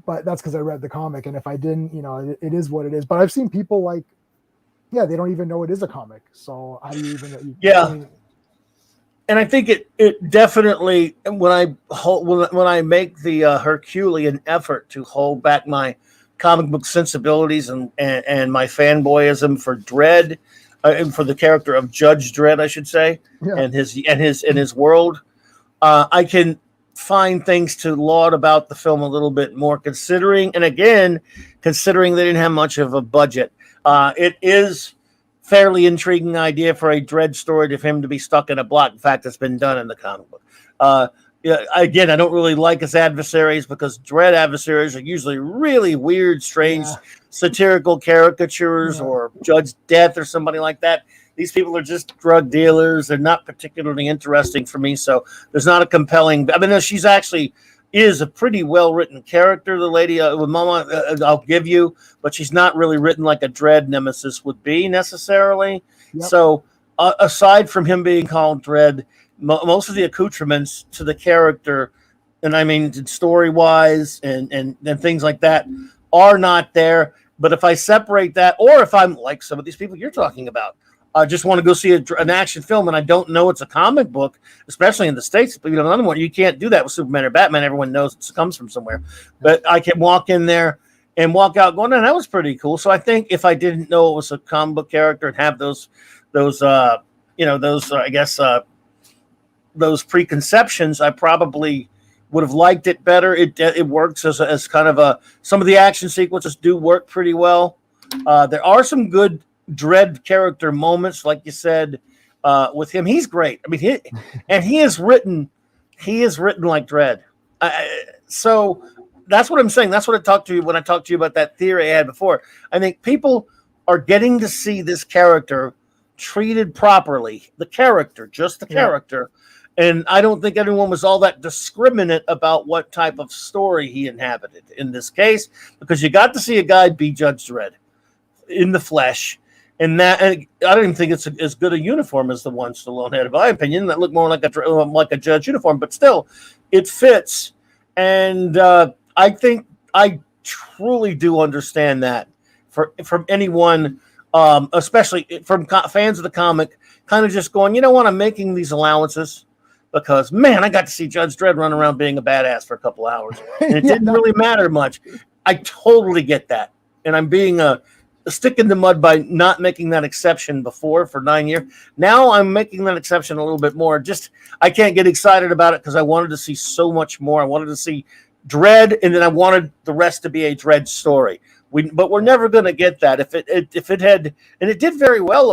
but that's because I read the comic. And if I didn't, it is what it is. But I've seen people like Yeah, they don't even know it is a comic. So how do you even? Yeah. And I think it definitely, when I make the Herculean effort to hold back my comic book sensibilities and my fanboyism for Dredd, and for the character of Judge Dredd, I should say, Yeah. and his world, I can find things to laud about the film a little bit more, considering they didn't have much of a budget. It is fairly intriguing idea for a Dredd story of him to be stuck in a block. In fact, it's been done in the comic book. Yeah, again, I don't really like his adversaries because Dredd adversaries are usually really weird, strange, satirical caricatures or Judge Death or somebody like that. These people are just drug dealers. They're not particularly interesting for me. So there's not a compelling. I mean, she's actually is a pretty well-written character, the lady with Mama, I'll give you, but she's not really written like a Dredd nemesis would be necessarily. Yep. So aside from him being called Dredd, most of the accoutrements to the character, and I mean story-wise and things like that, are not there. But if I separate that, or if I'm like some of these people you're talking about, I just want to go see an action film, and I don't know it's a comic book, especially in the States. But another one, you can't do that with Superman or Batman. Everyone knows it comes from somewhere. But I can walk in there and walk out going, "Oh, that was pretty cool." So I think if I didn't know it was a comic book character and have those preconceptions, I probably would have liked it better. It works as kind of some of the action sequences do work pretty well. There are some good Dredd character moments, like you said, with him. He's great. I mean, he is written like Dredd. So that's what I'm saying. That's what I talked to you when I talked to you about that theory I had before. I think people are getting to see this character treated properly. The character, just the character. And I don't think anyone was all that discriminate about what type of story he inhabited in this case, because you got to see a guy be Judge Dredd in the flesh. And I don't even think it's as good a uniform as the one Stallone had, in my opinion. That looked more like a judge uniform, but still, it fits. And I think I truly do understand that from anyone, especially from fans of the comic, kind of just going, you know what, I'm making these allowances because, man, I got to see Judge Dredd run around being a badass for a couple hours, and it didn't really matter much. I totally get that, and I'm being a stick in the mud by not making that exception before for 9 years. Now I'm making that exception a little bit more. Just I can't get excited about it because I wanted to see so much more. I wanted to see Dredd, and then I wanted the rest to be a Dredd story. But we're never going to get that. If it had, and it did very well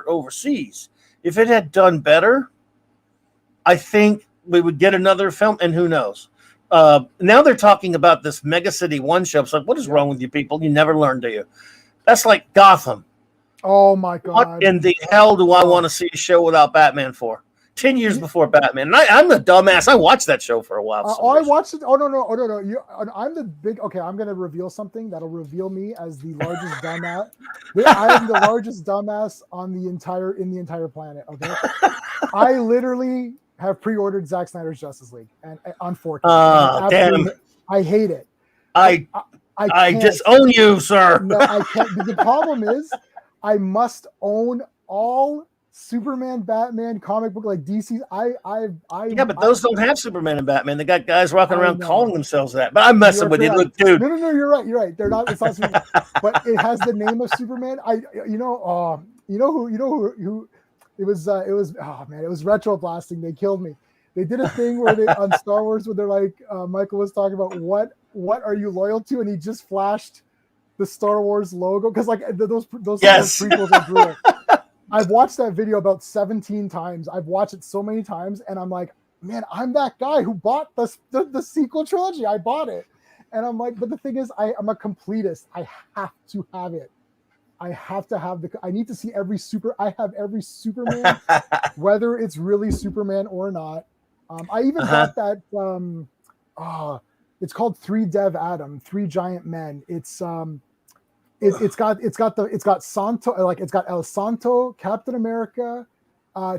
overseas. If it had done better, I think we would get another film. And who knows? Now they're talking about this Mega City 1 show. So what is wrong with you people? You never learn, do you? That's like Gotham. Oh my God! What in the hell do I want to see a show without Batman for? 10 years before Batman. And I'm a dumbass. I watched that show for a while. I watched it. Oh no! I'm the big. Okay, I'm gonna reveal something that'll reveal me as the largest dumbass. I am the largest dumbass in the entire planet. Okay, I literally have pre-ordered Zack Snyder's Justice League and on 4K. Damn! I hate it. I disown you, sir. No, I can't. The problem is, I must own all Superman, Batman comic book like DC's. Yeah, but those don't have Superman and Batman. They got guys walking around calling themselves that. But I'm messing with you. Look, dude. No, you're right. They're not. It's not Superman, but it has the name of Superman. You know who it was. Oh man, it was Retro Blasting. They killed me. They did a thing where on Star Wars where they're like, Michael was talking about what are you loyal to, and he just flashed the Star Wars logo because like those prequels are brutal. I've watched that video about 17 times. I've watched it so many times, and I'm like, man, I'm that guy who bought the sequel trilogy. I bought it, and I'm like, but the thing is, I'm a completist. I have to have it. I have to have I need to see I have every Superman, whether it's really Superman or not. I even got that. It's called 3 Dev Adam, 3 Giant Men. It's got Santo, like it's got El Santo, Captain America,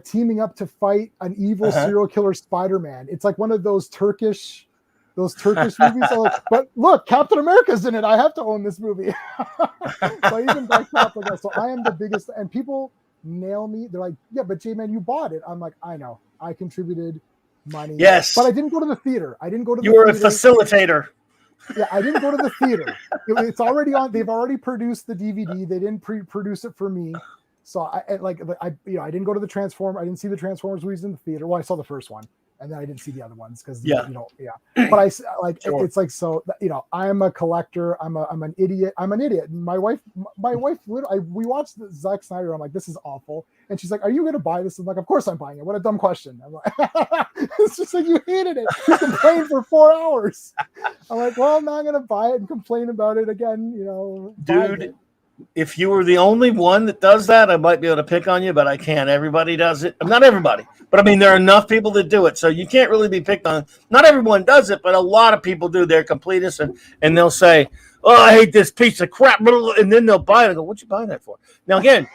teaming up to fight an evil serial killer Spider-Man. It's like one of those Turkish those Turkish movies. I'm like, but look, Captain America's in it. I have to own this movie. So I even buy crap like that. So I am the biggest, and people nail me. They're like, yeah, but J-Man, you bought it. I'm like, I know. I contributed money. Yes. But I didn't go to the theater. You were a facilitator. Yeah, I didn't go to the theater. It's already on. They've already produced the DVD. They didn't produce it for me. So I didn't go to the Transform. I didn't see the Transformers movies in the theater. Well, I saw the first one, and then I didn't see the other ones because But I like sure. It's like, so I'm a collector. I'm an idiot. I'm an idiot. My wife. We watched the Zack Snyder. I'm like, this is awful. And she's like, are you going to buy this? I'm like, of course I'm buying it. What a dumb question. I'm like, it's just like, you hated it. You complained for 4 hours. I'm like, well, I'm not going to buy it and complain about it again. Dude, if you were the only one that does that, I might be able to pick on you, but I can't. Everybody does it. Not everybody, but I mean, there are enough people that do it. So you can't really be picked on. Not everyone does it, but a lot of people do. They're completists, and they'll say, oh, I hate this piece of crap. And then they'll buy it and go, what you buying that for? Now, again,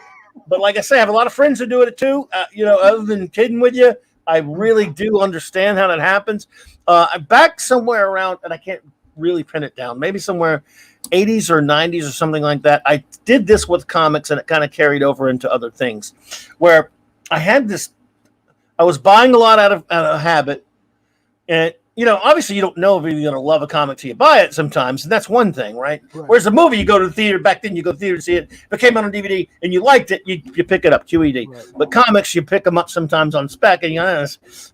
but like I say, I have a lot of friends who do it too. Other than kidding with you, I really do understand how that happens. I'm back somewhere around, and I can't really pin it down, maybe somewhere 80s or 90s or something like that. I did this with comics, and it kind of carried over into other things where I was buying a lot out of habit. And, obviously you don't know if you're going to love a comic till you buy it sometimes. And that's one thing, right? Whereas a movie, you go to the theater. Back then, you go to the theater to see it. If it came out on DVD and you liked it, you pick it up, QED. Right. But comics, you pick them up sometimes on spec. And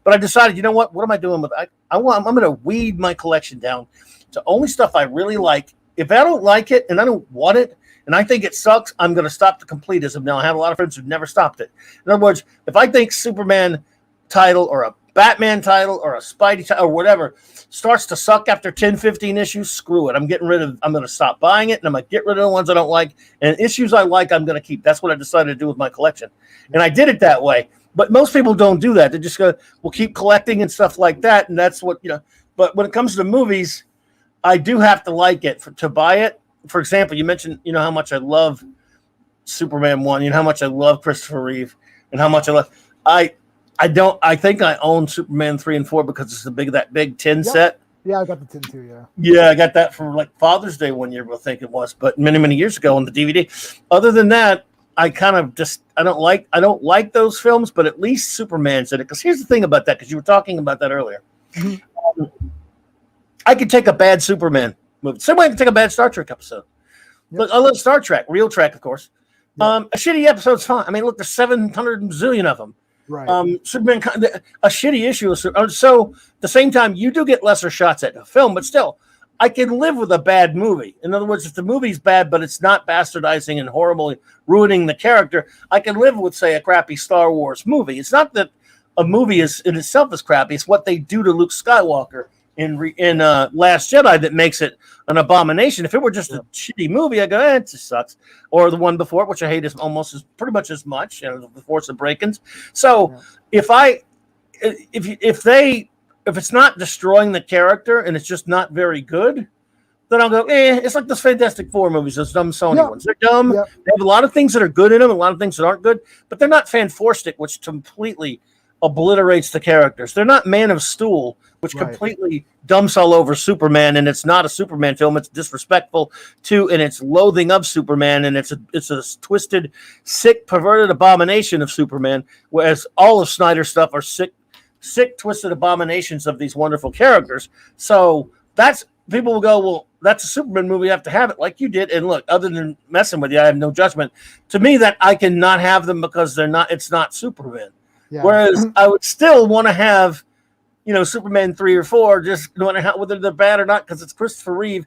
but I decided, you know what? What am I doing with it? I'm going to weed my collection down to only stuff I really like. If I don't like it and I don't want it and I think it sucks, I'm going to stop the completism. Now, I have a lot of friends who've never stopped it. In other words, if I think Superman title or a Batman title or a Spidey title or whatever starts to suck after 10, 15 issues, screw it. I'm going to stop buying it, and I'm going to get rid of the ones I don't like. And issues I like, I'm going to keep. That's what I decided to do with my collection. And I did it that way. But most people don't do that. They just go, we'll keep collecting and stuff like that. And that's what, But when it comes to movies, I do have to like it to buy it. For example, you mentioned, how much I love Superman 1, how much I love Christopher Reeve, and how much I love. I think I own Superman 3 and 4 because it's that big tin set. Yeah, I got the tin too, yeah. Yeah, I got that for like Father's Day one year, I think it was, but many, many years ago on the DVD. Other than that, I kind of I don't like those films, but at least Superman's in it. Because here's the thing about that, because you were talking about that earlier. Mm-hmm. I could take a bad Superman movie. Somebody can take a bad Star Trek episode. Yep. Look, I love Star Trek, real Trek, of course. Yep. A shitty episode's fine. I mean, look, there's 700 zillion of them. Right. Superman, a shitty issue. So at the same time, you do get lesser shots at the film, but still, I can live with a bad movie. In other words, if the movie's bad, but it's not bastardizing and horribly ruining the character, I can live with, say, a crappy Star Wars movie. It's not that a movie in itself is crappy. It's what they do to Luke Skywalker in Last Jedi that makes it an abomination. If it were just a shitty movie, I go, it just sucks. Or the one before, which I hate pretty much as much, The Force Awakens. So if it's not destroying the character and it's just not very good, then I'll go, it's like those Fantastic Four movies, those dumb Sony ones. They're dumb. Yep. They have a lot of things that are good in them, a lot of things that aren't good, but they're not Fan-Forstic, which completely obliterates the characters. They're not Man of Steel, which completely dumps all over Superman, and it's not a Superman film. It's disrespectful to, and it's loathing of Superman, and it's a twisted, sick, perverted abomination of Superman, whereas all of Snyder's stuff are sick, twisted abominations of these wonderful characters. So people will go, well, that's a Superman movie. You have to have it like you did. And look, other than messing with you, I have no judgment. To me, that I cannot have them because it's not Superman. Yeah. Whereas I would still want to have, Superman 3 or 4, just no matter whether they're bad or not, because it's Christopher Reeve.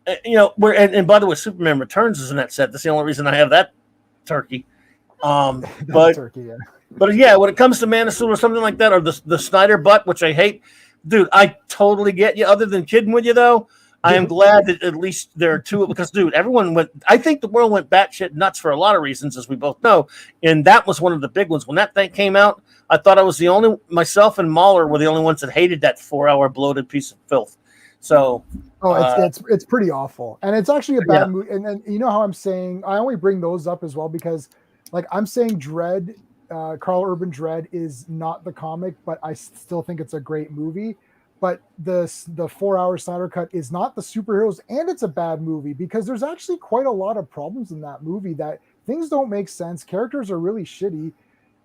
And by the way, Superman Returns is in that set. That's the only reason I have that turkey. Turkey, yeah. But yeah, when it comes to Man of Steel or something like that, or the Snyder butt, which I hate, dude, I totally get you. Other than kidding with you, though, I am glad that at least there are two, because, dude, I think the world went batshit nuts for a lot of reasons, as we both know, and that was one of the big ones. When that thing came out, I thought myself and Mahler were the only ones that hated that 4-hour bloated piece of filth. So, it's pretty awful, and it's actually a bad movie. And then you know how I'm saying I only bring those up as well because, like, I'm saying Karl Urban DREDD is not the comic, but I still think it's a great movie. but the 4-hour Snyder cut is not the superheroes, and it's a bad movie because there's actually quite a lot of problems in that movie. That things don't make sense. Characters are really shitty.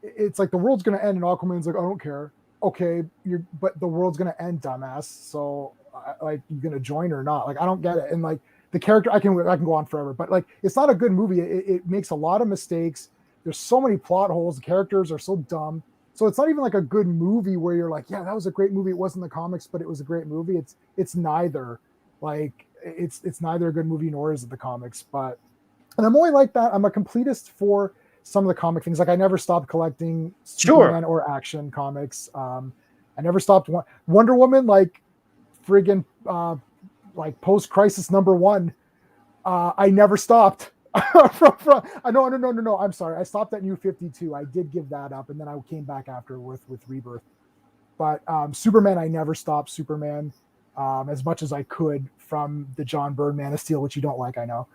It's like the world's gonna end, and Aquaman's like, I don't care. Okay, but the world's gonna end, dumbass. So like, you gonna join or not? Like, I don't get it. And like the character, I can go on forever, but like, it's not a good movie. It makes a lot of mistakes. There's so many plot holes. The characters are so dumb. So it's not even like a good movie where you're like, yeah, that was a great movie. It wasn't the comics, but it was a great movie. It's neither. Like, it's neither a good movie nor is it the comics. But, and I'm only like that. I'm a completist for some of the comic things. Like, I never stopped collecting Superman or action comics. I never stopped. Wonder Woman, like friggin' like post-crisis #1. I never stopped. No. I'm sorry. I stopped at New 52. I did give that up, and then I came back after with Rebirth. But Superman, I never stopped Superman as much as I could from the John Byrne Man of Steel, which you don't like, I know.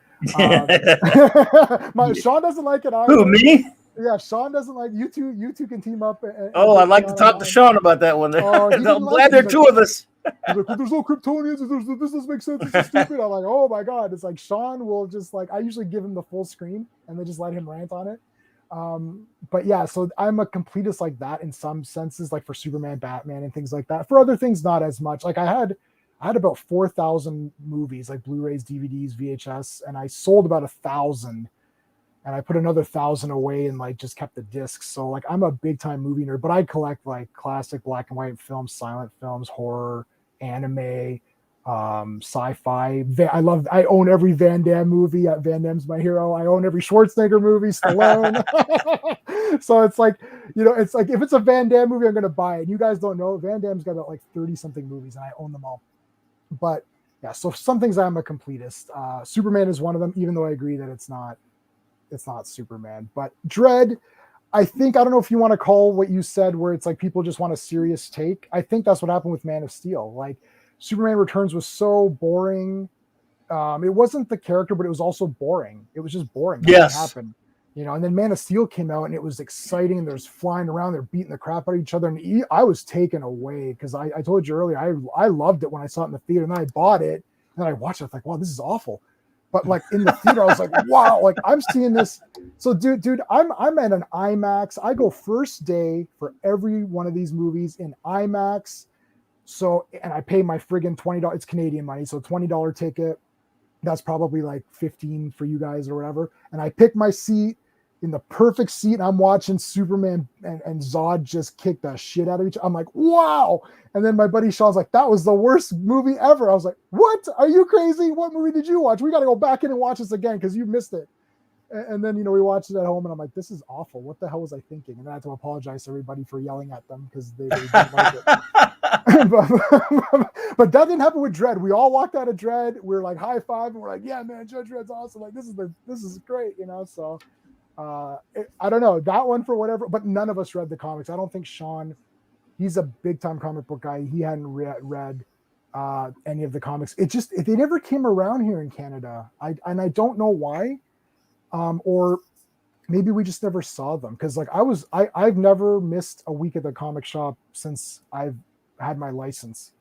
Sean doesn't like it either. Who, me? Yeah, Sean doesn't like you two. You two can team up. I'd like to talk to Sean about that one. I'm glad there are two of us. He's like, there's no Kryptonians. This doesn't make sense. This is stupid. I'm like, oh my god. It's like Sean will just like, I usually give him the full screen and then just let him rant on it. But yeah, so I'm a completist like that in some senses, like for Superman, Batman, and things like that. For other things, not as much. Like I had about 4,000 movies, like Blu-rays, DVDs, VHS, and I sold about 1,000. And I put another 1,000 away and like just kept the discs. So like, I'm a big time movie nerd, but I collect like classic black and white films, silent films, horror, anime, sci-fi. I own every Van Damme movie. Van Damme's my hero. I own every Schwarzenegger movie, Stallone. So it's like, it's like, if it's a Van Damme movie, I'm going to buy it. And you guys don't know, Van Damme's got about like 30 something movies and I own them all. But yeah, so some things I'm a completist. Superman is one of them, even though I agree that it's not Superman. But DREDD, I don't know if you want to call what you said where it's like people just want a serious take. I think that's what happened with Man of Steel. Like, Superman Returns was so boring. It wasn't the character, but it was also boring. It was just boring. Yes. Happened. And then Man of Steel came out and it was exciting and there's flying around, they're beating the crap out of each other. And I was taken away because I told you earlier, I loved it when I saw it in the theater, and then I bought it and then I watched it. I was like, wow, this is awful. But like in the theater, I was like, wow, like I'm seeing this. So dude, I'm at an IMAX. I go first day for every one of these movies in IMAX. So, and I pay my friggin' $20, it's Canadian money. So $20 ticket, that's probably like 15 for you guys or whatever. And I pick my seat in the perfect seat. And I'm watching Superman and Zod just kick the shit out of each other. I'm like, wow. And then my buddy Sean's like, that was the worst movie ever. I was like, what? Are you crazy? What movie did you watch? We got to go back in and watch this again because you missed it. And then, we watched it at home and I'm like, this is awful. What the hell was I thinking? And I had to apologize to everybody for yelling at them because they didn't like it. But that didn't happen with DREDD. We all walked out of DREDD. We were like high five and we're like, yeah, man, Judge DREDD's awesome. Like, this is great, So I don't know that one for whatever, but none of us read the comics. I don't think Sean, he's a big time comic book guy. He hadn't read any of the comics. They never came around here in Canada. I don't know why. Or maybe we just never saw them. Cause like I've never missed a week at the comic shop since I've had my license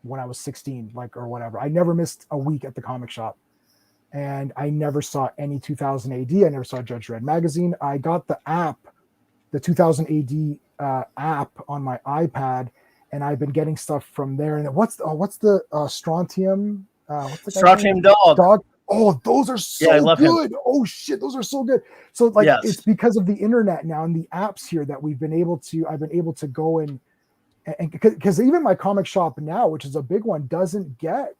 when I was 16, like, or whatever. I never missed a week at the comic shop. And I never saw any 2000 AD. I never saw Judge Dredd magazine. I got the app, the 2000 AD app on my iPad, and I've been getting stuff from there. And what's the Strontium? Strontium Dog. Oh, those are so good. Him. Oh shit, those are so good. So like, It's because of the internet now and the apps here that I've been able to go and because even my comic shop now, which is a big one, doesn't get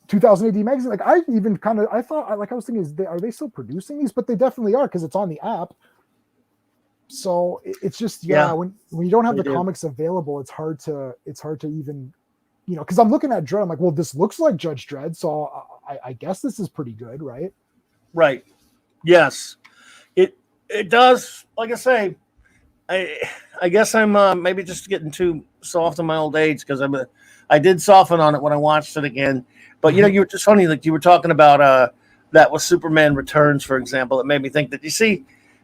2000 AD magazine. Like I was thinking, are they still producing these? But they definitely are because it's on the app. So it's just when you don't have the comics available, it's hard to even, because I'm looking at DREDD, I'm like, well, this looks like Judge Dredd, so I guess this is pretty good, right? Right. Yes, it does. Like I say, I guess I'm maybe just getting too soft in my old age because I did soften on it when I watched it again. But you were just funny, like you were talking about that was Superman Returns, for example. It made me think that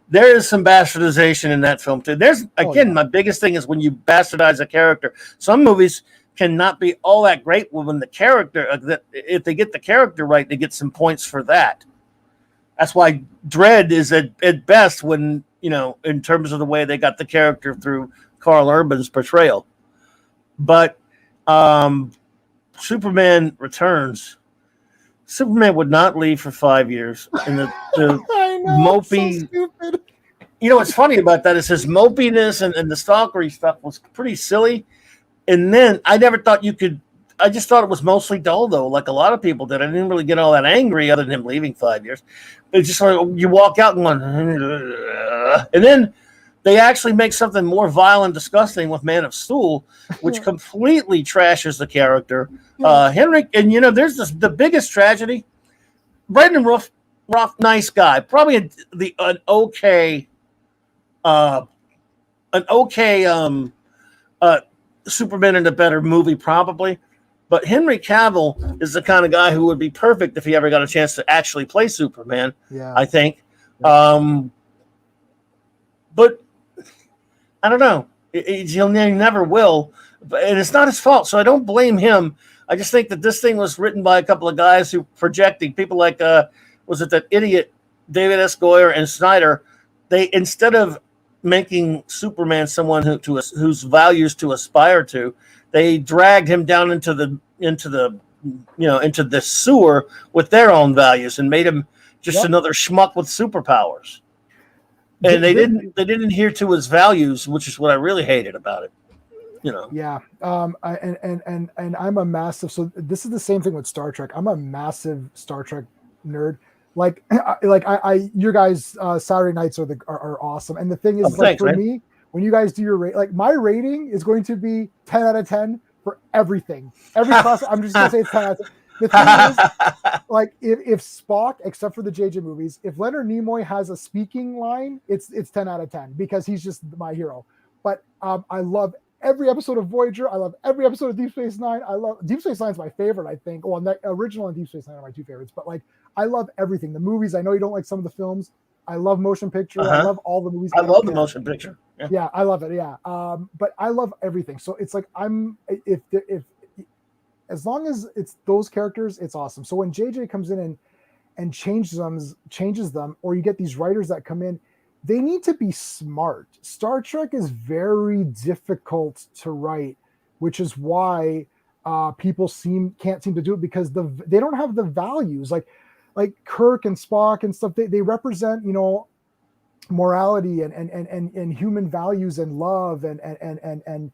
there is some bastardization in that film too. My biggest thing is when you bastardize a character. Some movies cannot be all that great when the character, that if they get the character right, they get some points for that. That's why DREDD is at best when, in terms of the way they got the character through Karl Urban's portrayal. But Superman Returns, Superman would not leave for 5 years. And the I know, mopey, so stupid. What's funny about that is his mopiness and the stalkery stuff was pretty silly. And then I never thought I just thought it was mostly dull, though, like a lot of people did. I didn't really get all that angry other than him leaving 5 years. It's just like you walk out and going, and then they actually make something more vile and disgusting with Man of Steel, which completely trashes the character. Henry, and there's the biggest tragedy. Brendan Roth, nice guy, probably an okay Superman in a better movie, probably. But Henry Cavill is the kind of guy who would be perfect if he ever got a chance to actually play Superman. Yeah, I think. Yeah. But I don't know. He never will. And it's not his fault, so I don't blame him. I just think that this thing was written by a couple of guys who projecting people like, was it that idiot David S. Goyer and Snyder? They, instead of making Superman someone whose values to aspire to, they dragged him down into the sewer with their own values and made him just another schmuck with superpowers. And they didn't adhere to his values, which is what I really hated about it. Yeah. And I'm a massive. So this is the same thing with Star Trek. I'm a massive Star Trek nerd. Like your guys' Saturday nights are awesome. And the thing is, thanks, for me, when you guys do your rate, like my rating is going to be 10 out of 10 for everything. Every class, I'm just gonna say it's 10 out of 10. The thing is, like if Spock, except for the JJ movies, if Leonard Nimoy has a speaking line, it's 10 out of 10 because he's just my hero. But I love every episode of Voyager. I love every episode of Deep Space Nine. I love Deep Space Nine is my favorite, I think. Well, original and Deep Space Nine are my two favorites. But like, I love everything. The movies. I know you don't like some of the films. I love motion picture. I love all the movies. I love the motion picture. Yeah, I love it. Yeah. But I love everything. So it's like if as long as it's those characters, it's awesome. So when JJ comes in and changes them, or you get these writers that come in, they need to be smart. Star Trek is very difficult to write, which is why people can't seem to do it because they don't have the values like Kirk and Spock and stuff. They represent, morality and human values and love and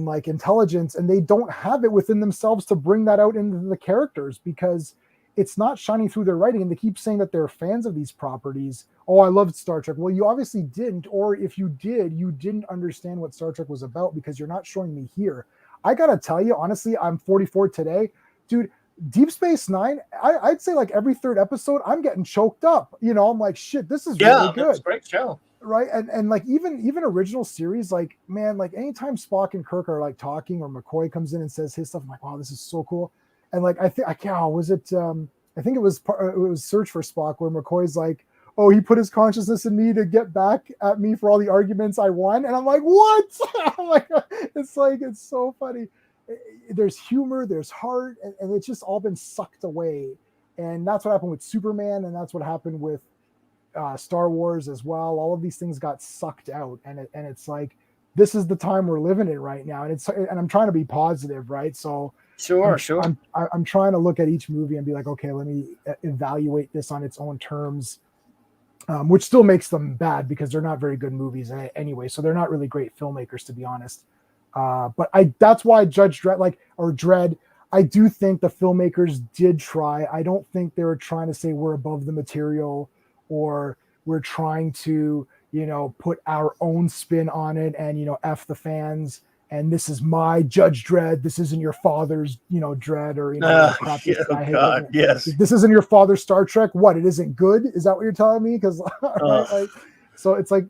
like intelligence, and they don't have it within themselves to bring that out into the characters because it's not shining through their writing. And they keep saying that they're fans of these properties. Oh, I loved Star Trek. Well, you obviously didn't, or if you did, you didn't understand what Star Trek was about because you're not showing me here. I gotta tell you, honestly, I'm 44 today, dude. Deep Space Nine, I'd say like every third episode, I'm getting choked up. I'm like, shit, this is really good. It's a great show. Right. And like even original series, like, man, like anytime Spock and Kirk are like talking or McCoy comes in and says his stuff, I'm like, wow, this is so cool. And like, I think it was Search for Spock where McCoy's like, oh, he put his consciousness in me to get back at me for all the arguments I won. And I'm like, what? I'm like, it's so funny. There's humor, there's heart, and it's just all been sucked away. And that's what happened with Superman, and that's what happened with Star Wars as well. All of these things got sucked out, and it's like, this is the time we're living in right now. And I'm trying to be positive, right? So sure. I'm trying to look at each movie and be like, okay, let me evaluate this on its own terms, which still makes them bad because they're not very good movies anyway. So they're not really great filmmakers, to be honest. But that's why Judge Dredd, DREDD, I do think the filmmakers did try. I don't think they were trying to say we're above the material or we're trying to, put our own spin on it and, F the fans. And this is my Judge Dredd. This isn't your father's, Dredd or, God, yes. This isn't your father's Star Trek. What? It isn't good? Is that what you're telling me? Because so it's like,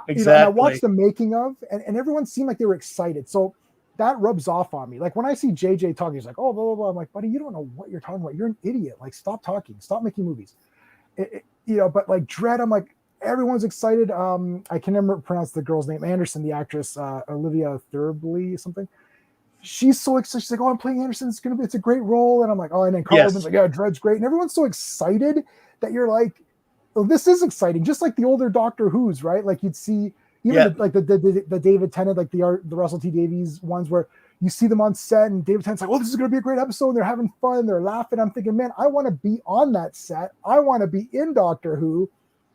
exactly. And I watched the making of, and everyone seemed like they were excited. So that rubs off on me. Like when I see JJ talking, he's like, oh, blah, blah, blah. I'm like, buddy, you don't know what you're talking about. You're an idiot. Like, stop talking. Stop making movies. But like DREDD, I'm like, everyone's excited. I can never pronounce the girl's name. Anderson, the actress, Olivia Thirlby, something. she's so excited. She's like, "Oh, I'm playing Anderson. It's a great role." And I'm like, "Oh," and then Karl Urban's like, "Yeah, Dredd's great." And everyone's so excited that you're like, "Oh, this is exciting." Just like the older Doctor Who's, right? Like you'd see even the David Tennant, like the Russell T Davies ones where you see them on set and David Tennant's like, "Oh, this is going to be a great episode." And they're having fun. They're laughing. I'm thinking, man, I want to be on that set. I want to be in Doctor Who,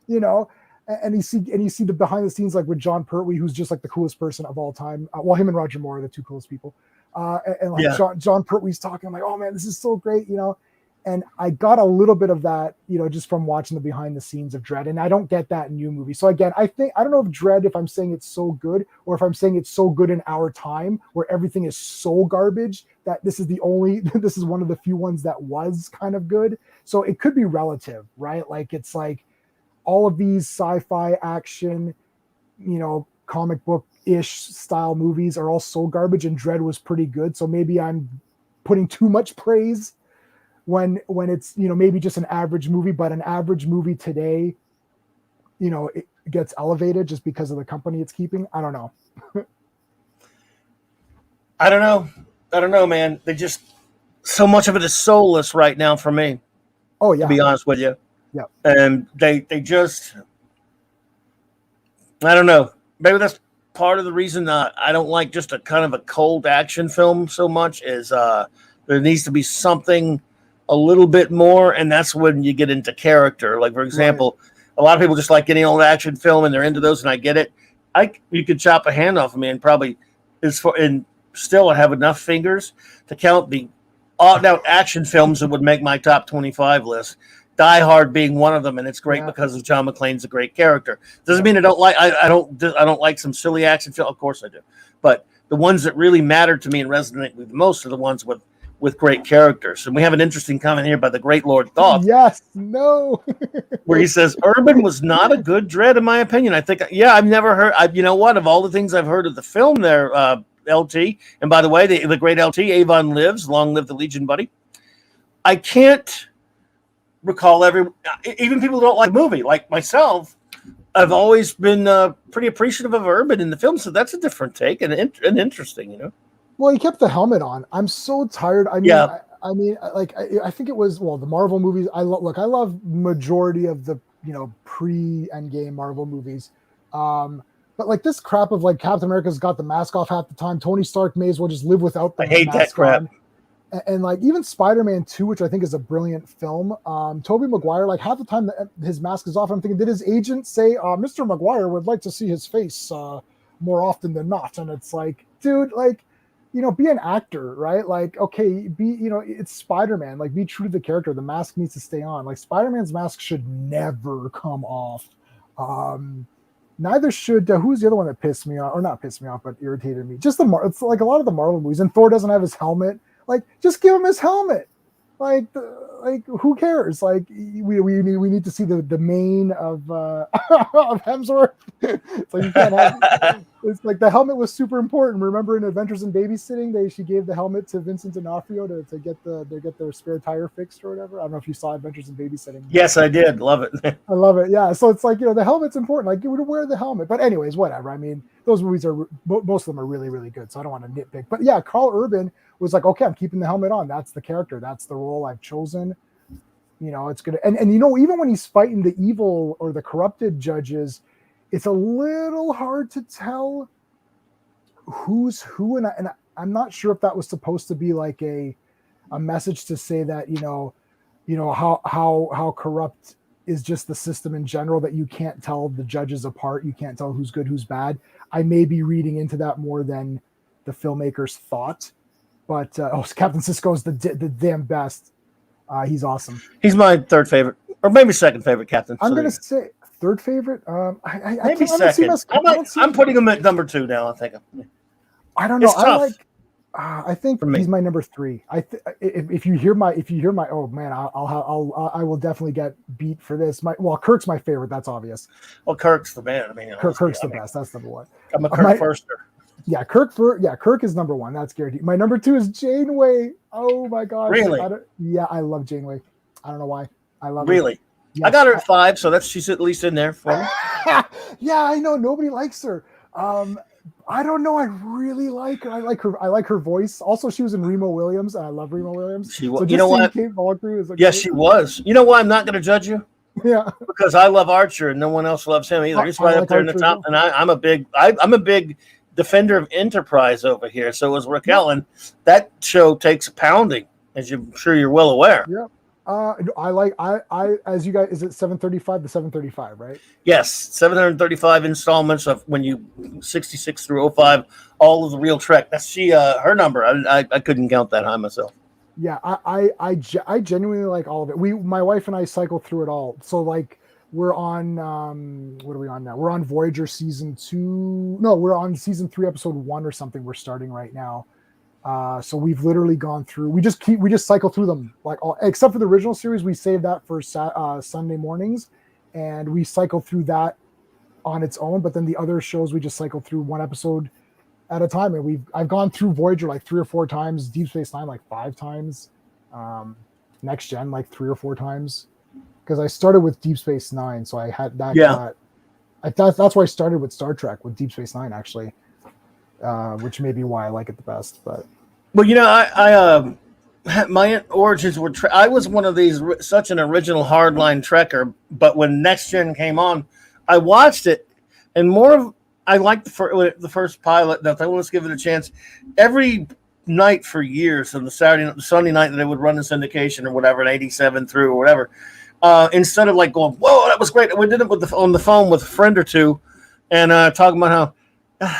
you know. And you see the behind the scenes, like with John Pertwee, who's just like the coolest person of all time. Well, him and Roger Moore are the two coolest people. And like John Pertwee's talking, I'm like, "Oh man, this is so great," you know. And I got a little bit of that, you know, just from watching the behind the scenes of DREDD, and I don't get that in new movies. So again, I don't know if DREDD, if I'm saying it's so good, or if I'm saying it's so good in our time where everything is so garbage that this is one of the few ones that was kind of good. So it could be relative, right? Like it's like all of these sci-fi action, you know, comic book-ish style movies are all so garbage, and DREDD was pretty good. So maybe I'm putting too much praise when it's, you know, maybe just an average movie, but an average movie today, you know, it gets elevated just because of the company it's keeping. I don't know. I don't know, man. They just, so much of it is soulless right now for me. Oh yeah. To be honest with you. Yeah. And they just, I don't know. Maybe that's part of the reason I don't like just a kind of a cold action film so much is there needs to be something a little bit more, and that's when you get into character. Like, for example, a lot of people just like any old action film, and they're into those, and I get it. You could chop a hand off of me and probably and still have enough fingers to count the out action films that would make my top 25 list. Die Hard being one of them, and it's great because of John McClane's a great character. Doesn't mean I don't like I don't like some silly action film. Of course I do, but the ones that really matter to me and resonate with the most are the ones with great characters. And we have an interesting comment here by the great Lord Thoth. Yes, no. Where he says, Urban was not a good DREDD, in my opinion. I think, I've never heard, you know what, of all the things I've heard of the film there, LT, and by the way, the great LT, Avon lives, long live the Legion buddy. I can't recall even people who don't like the movie, like myself, I've always been pretty appreciative of Urban in the film, so that's a different take and interesting, you know. Well, he kept the helmet on. I'm so tired. I mean, I think it was, well, the Marvel movies. I love majority of the, you know, pre-Endgame Marvel movies. But like this crap of like Captain America's got the mask off half the time. Tony Stark may as well just live without the mask. I hate that crap. And like even Spider-Man 2, which I think is a brilliant film. Tobey Maguire, like half the time his mask is off, I'm thinking, did his agent say, Mr. Maguire would like to see his face more often than not? And it's like, dude, like, you know, be an actor, right? Like, okay, you know, it's Spider-Man. Like, be true to the character. The mask needs to stay on. Like, Spider-Man's mask should never come off. Neither should, who's the other one that pissed me off? Or not pissed me off, but irritated me. Just it's like a lot of the Marvel movies. And Thor doesn't have his helmet. Like, just give him his helmet. Like who cares? Like, we need to see the mane of Hemsworth. It's like you can't have. It's like the helmet was super important. Remember in Adventures in Babysitting, she gave the helmet to Vincent D'Onofrio to get their spare tire fixed or whatever. I don't know if you saw Adventures in Babysitting. Yes, I did. Love it. I love it. Yeah. So it's like, you know, the helmet's important. Like, you would wear the helmet. But anyways, whatever. I mean, those movies most of them are really, really good. So I don't want to nitpick. But yeah, Karl Urban was like, okay, I'm keeping the helmet on. That's the character. That's the role I've chosen. You know, it's good. And you know, even when he's fighting the evil or the corrupted judges, it's a little hard to tell who's who. And I'm not sure if that was supposed to be like a message to say that, you know, how corrupt is just the system in general, that you can't tell the judges apart. You can't tell who's good, who's bad. I may be reading into that more than the filmmakers thought. But Captain Sisko's the damn best. He's awesome. He's my third favorite, or maybe second favorite captain. I'm going to say third favorite. Maybe second. I'm putting him at number 2 now. I think. I don't know. I think he's my number 3. If you hear my, oh man, I will definitely get beat for this. Kirk's my favorite. That's obvious. Well, Kirk's the man. I mean, Kirk's the best. That's number 1. I'm a Kirk firster. Yeah, Kirk is number 1. That's guaranteed. My number 2 is Janeway. Oh my gosh. Really? I love Janeway. I don't know why. I love her. Really? Yes. I got her at 5, so she's at least in there for me. Yeah, I know. Nobody likes her. I don't know. I really like her. I like her voice. Also, she was in Remo Williams, and I love Remo Williams. She was. So just You know what? Kate Mulgrew is Yes, she was. You know why I'm not going to judge you? Yeah, because I love Archer and no one else loves him either. He's right up there in the top, and I'm a big defender of Enterprise over here. So is Raquel, and that show takes a pounding, as I'm sure you're well aware. Yeah. I as you guys, is it 735? The 735, right? Yes, 735 installments of when you 66 through 05, all of the real Trek. That's her number. I couldn't count that high myself. Yeah, I genuinely like all of it. My wife and I cycle through it all. So like we're on what are we on now? We're on Voyager season 2. No, we're on season 3, episode 1 or something. We're starting right now. So we've literally gone through. We just cycle through them like all except for the original series. We save that for Sunday mornings, and we cycle through that on its own. But then the other shows we just cycle through one episode at a time, and I've gone through Voyager like 3 or 4 times, Deep Space Nine like 5 times, Next Gen like 3 or 4 times, because I started with Deep Space Nine, so I had that. Yeah, that's why I started with Star Trek with Deep Space Nine actually, which may be why I like it the best. But well, you know, I my origins were I was one of these such an original hardline Trekker, but when Next Gen came on, I watched it, and more of. I liked the first pilot. That I let's give it a chance. Every night for years, on the Sunday night that they would run in syndication or whatever, in '87 through or whatever, instead of like going, "Whoa, that was great," we did it on the phone with a friend or two, and talking about how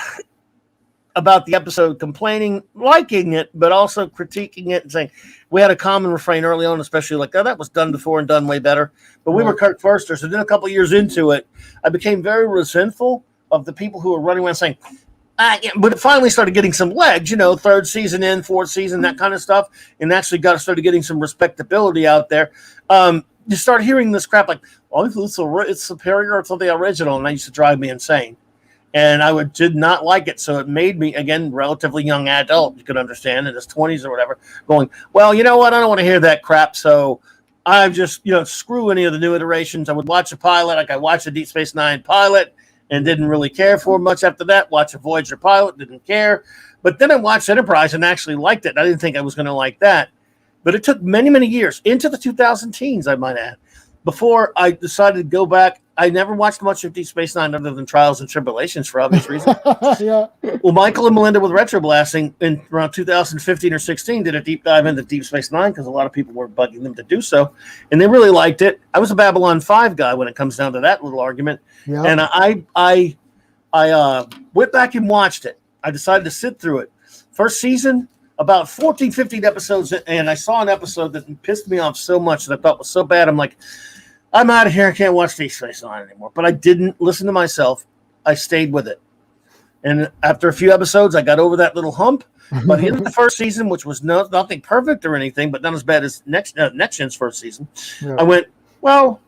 about the episode, complaining, liking it, but also critiquing it and saying we had a common refrain early on, especially like, "Oh, that was done before and done way better." But we were Kirk Forsters, so then a couple of years into it, I became very resentful of the people who were running around saying, but it finally started getting some legs, 3rd season in, 4th season, that kind of stuff, and actually started getting some respectability out there. You start hearing this crap like, "Oh, it's superior to the original," and that used to drive me insane. And I did not like it, so it made me, again, relatively young adult, you could understand, in his 20s or whatever, going, "Well, you know what? I don't want to hear that crap, so I just, screw any of the new iterations." I would watch a pilot, like I watched the Deep Space Nine pilot, and didn't really care for much after that. Watch a Voyager pilot, didn't care. But then I watched Enterprise and actually liked it. I didn't think I was going to like that. But it took many, many years, into the 2010s, I might add, before I decided to go back. I never watched much of Deep Space Nine other than Trials and Tribulations for obvious reasons. Yeah. Well, Michael and Melinda with Retroblasting in around 2015 or 16 did a deep dive into Deep Space Nine because a lot of people were bugging them to do so, and they really liked it. I was a Babylon 5 guy when it comes down to that little argument, and I went back and watched it. I decided to sit through it. First season, about 14, 15 episodes, and I saw an episode that pissed me off so much that I thought was so bad. I'm like, I'm out of here. I can't watch Deep Space Nine anymore. But I didn't listen to myself. I stayed with it. And after a few episodes, I got over that little hump. By the end of the first season, which was nothing perfect or anything, but not as bad as Next Gen's first season, I went, well,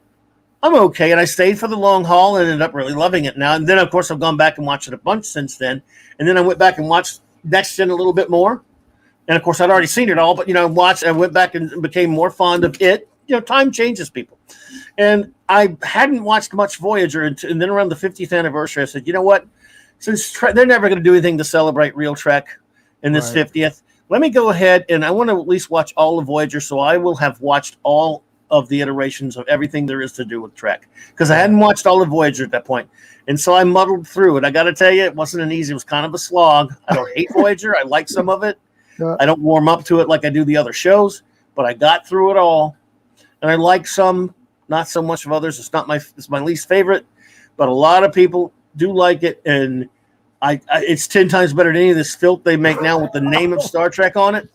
I'm okay. And I stayed for the long haul and ended up really loving it now. And then, of course, I've gone back and watched it a bunch since then. And then I went back and watched Next Gen a little bit more. And, of course, I'd already seen it all. But, I went back and became more fond of it. Time changes people. And I hadn't watched much Voyager. And then around the 50th anniversary, I said, you know what? Since they're never going to do anything to celebrate real Trek in this 50th, let me go ahead and I want to at least watch all of Voyager. So I will have watched all of the iterations of everything there is to do with Trek, because I hadn't watched all of Voyager at that point. And so I muddled through it. I got to tell you, it wasn't an easy, it was kind of a slog. I don't hate Voyager. I like some of it. I don't warm up to it like I do the other shows, but I got through it all. And I like some, not so much of others. It's my least favorite, but a lot of people do like it. And it's 10 times better than any of this filth they make now with the name of Star Trek on it.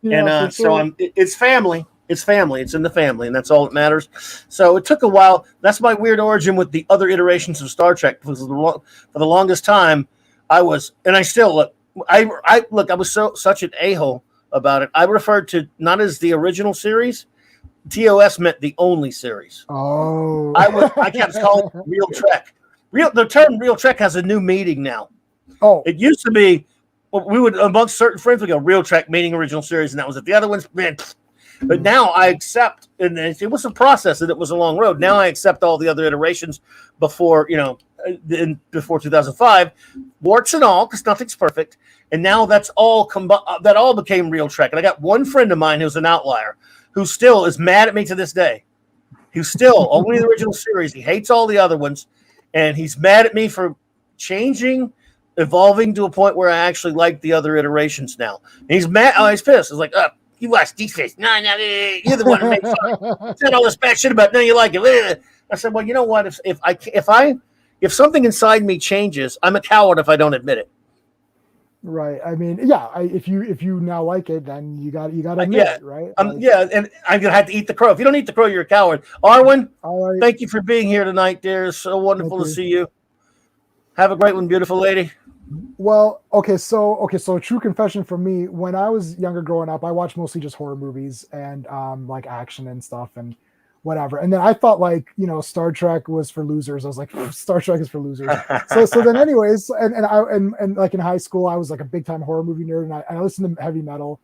And so it's family. It's family. It's in the family, and that's all that matters. So it took a while. That's my weird origin with the other iterations of Star Trek. Because for the longest time, I was, and I still look. I was such an a-hole about it. I referred to not as the original series. TOS meant the only series. Oh, I kept calling it Real Trek. The term Real Trek has a new meaning now. Oh, it used to be we would amongst certain friends we go Real Trek meaning original series, and that was it. The other ones, man. But now I accept, and it was a process, and it was a long road. Now I accept all the other iterations before before 2005, warts and all, because nothing's perfect. And now that's all that all became real Trek. And I got one friend of mine who's an outlier, who still is mad at me to this day. He's still only the original series. He hates all the other ones, and he's mad at me for changing, evolving to a point where I actually like the other iterations now. And he's mad. Oh, he's pissed. He's like, you watch Deep Space. No, you're the one who makes fun. Said all this bad shit about. No, you like it. I said, well, you know what? If something inside me changes, I'm a coward if I don't admit it. Right. I mean, yeah. If you now like it, then you got to admit it, right? Yeah, and I'm gonna have to eat the crow. If you don't eat the crow, you're a coward. Arwen, thank you for being here tonight, dear. It's so wonderful to see you. Have a great one, beautiful lady. Well, okay, so true confession from me. When I was younger, growing up, I watched mostly just horror movies and like action and stuff and whatever. And then I thought Star Trek was for losers. I was like, Star Trek is for losers. so then anyways, and like in high school, I was like a big time horror movie nerd, and I listened to heavy metal.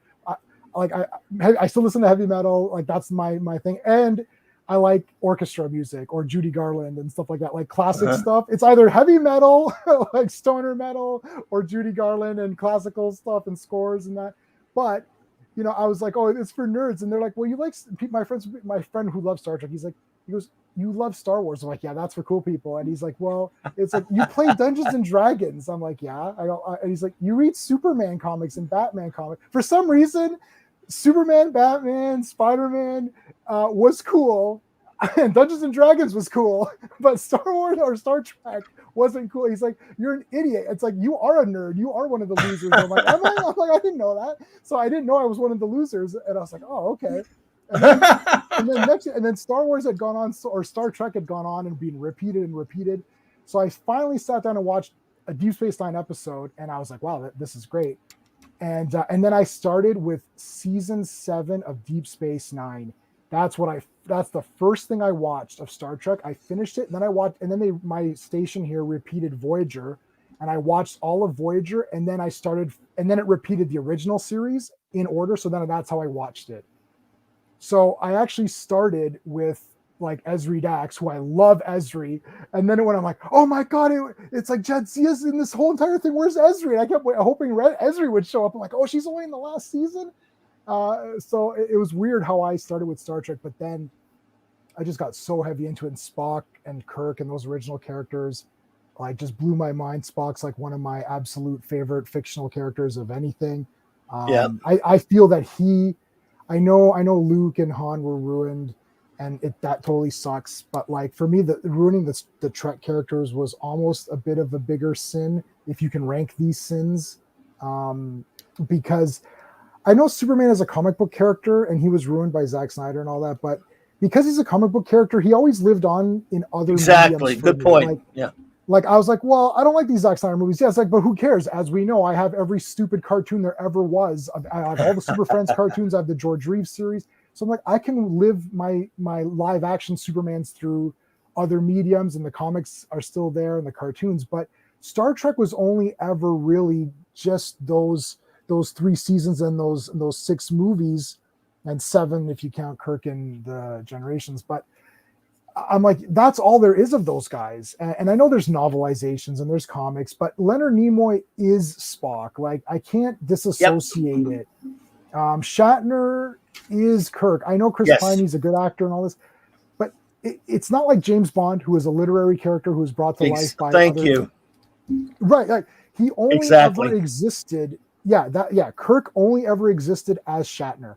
I still listen to heavy metal. Like that's my thing. And I like orchestra music or Judy Garland and stuff like that, like classic stuff. It's either heavy metal, like stoner metal, or Judy Garland and classical stuff and scores and that. But I was like, oh, it's for nerds, and they're like, well, you like my friend who loves Star Trek. He goes, you love Star Wars. I'm like, yeah, that's for cool people. And he's like, well, it's like you play Dungeons and Dragons. I'm like, yeah. And he's like, you read Superman comics and Batman comics. For some reason, Superman, Batman, Spider-Man was cool, and Dungeons and Dragons was cool, but Star Wars or Star Trek wasn't cool. He's like, you're an idiot. It's like, you are a nerd. You are one of the losers. I'm like, am I? I'm like, I didn't know that. So I didn't know I was one of the losers, and I was like, oh, okay. And then Star Wars had gone on, or Star Trek had gone on and been repeated and repeated. So I finally sat down and watched a Deep Space Nine episode, and I was like, wow, this is great. And then I started with season 7 of Deep Space Nine. That's the first thing I watched of Star Trek. I finished it, and then my station here repeated Voyager, and I watched all of Voyager, and then it repeated the original series in order. So then that's how I watched it. So I actually started with like Ezri Dax, who I love Ezri, and then when I'm like, oh my god, it's like Jadzia's in this whole entire thing. Where's Ezri? And I kept hoping Ezri would show up. I'm like, oh, she's only in the last season. So it was weird how I started with Star Trek, but then I just got so heavy into it. And Spock and Kirk and those original characters, like, just blew my mind. Spock's like one of my absolute favorite fictional characters of anything. I feel that I know Luke and Han were ruined, and that totally sucks. But like for me, ruining the Trek characters was almost a bit of a bigger sin, if you can rank these sins, because I know Superman is a comic book character and he was ruined by Zack Snyder and all that, but because he's a comic book character, he always lived on in other exactly. Good point. Like, yeah. Like I was like, well, I don't like these Zack Snyder movies. Yeah, it's like, but who cares? As we know, I have every stupid cartoon there ever was. I have all the Super Friends cartoons. I have the George Reeves series. So I'm like, I can live my live action Supermans through other mediums, and the comics are still there and the cartoons. But Star Trek was only ever really just those 3 seasons and those 6 movies, and 7 if you count Kirk and the Generations. But I'm like, that's all there is of those guys. And I know there's novelizations and there's comics, but Leonard Nimoy is Spock. Like, I can't disassociate it. Shatner is Kirk. I know Chris Pine's a good actor and all this, but it's not like James Bond, who is a literary character who was brought to life by Right. Like, he only ever existed. Kirk only ever existed as Shatner.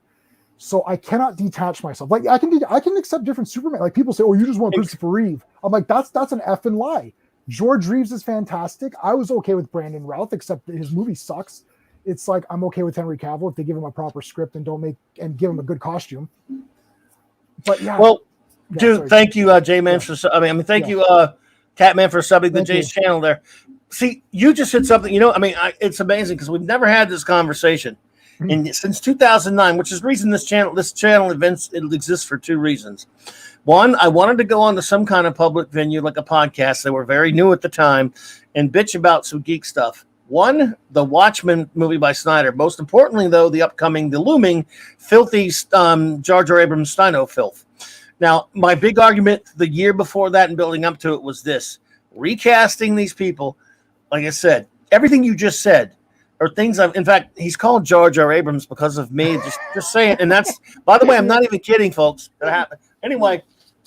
So I cannot detach myself. Like, I can accept different Superman. Like, people say, "Oh, you just want Christopher Reeve." I'm like, that's an effing lie. George Reeves is fantastic. I was okay with Brandon Routh, except that his movie sucks. It's like, I'm okay with Henry Cavill if they give him a proper script and give him a good costume. But yeah. Well, dude, thank you, J-Man, for thank you, Catman, for subbing the Jay's channel there. See, you just said something. It's amazing because we've never had this conversation. And since 2009, which is the reason this channel events, it exists for 2 reasons. One, I wanted to go on to some kind of public venue, like a podcast. They were very new at the time, and bitch about some geek stuff. One, the Watchmen movie by Snyder. Most importantly, though, the looming, filthy Jar Jar Abrams Steino filth. Now, my big argument the year before that and building up to it was this. recasting these people, like I said, everything you just said are things in fact, he's called Jar Jar Abrams because of me. Just saying. And that's, by the way, I'm not even kidding, folks. That happened. Anyway,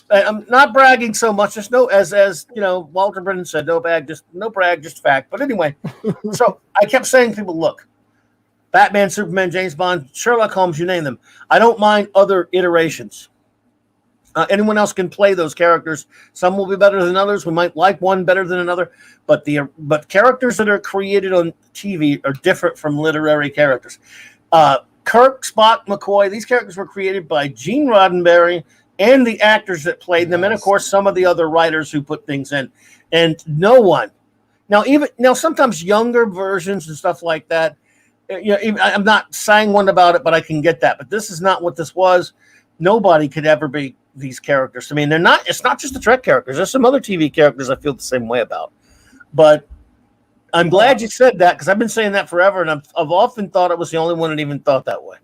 I'm not bragging so much. Just no, as Walter Brennan said, no brag, just fact. But anyway, so I kept saying to people, look, Batman, Superman, James Bond, Sherlock Holmes, you name them. I don't mind other iterations. Anyone else can play those characters. Some will be better than others. We might like one better than another. But characters that are created on TV are different from literary characters. Kirk, Spock, McCoy, these characters were created by Gene Roddenberry and the actors that played them, and of course some of the other writers who put things in. And no one. Now sometimes younger versions and stuff like that. I'm not saying one about it, but I can get that. But this is not what this was. Nobody could ever be these characters. I mean, it's not just the Trek characters. There's some other TV characters I feel the same way about. But I'm glad you said that, because I've been saying that forever, and I've often thought it was the only one that even thought that way.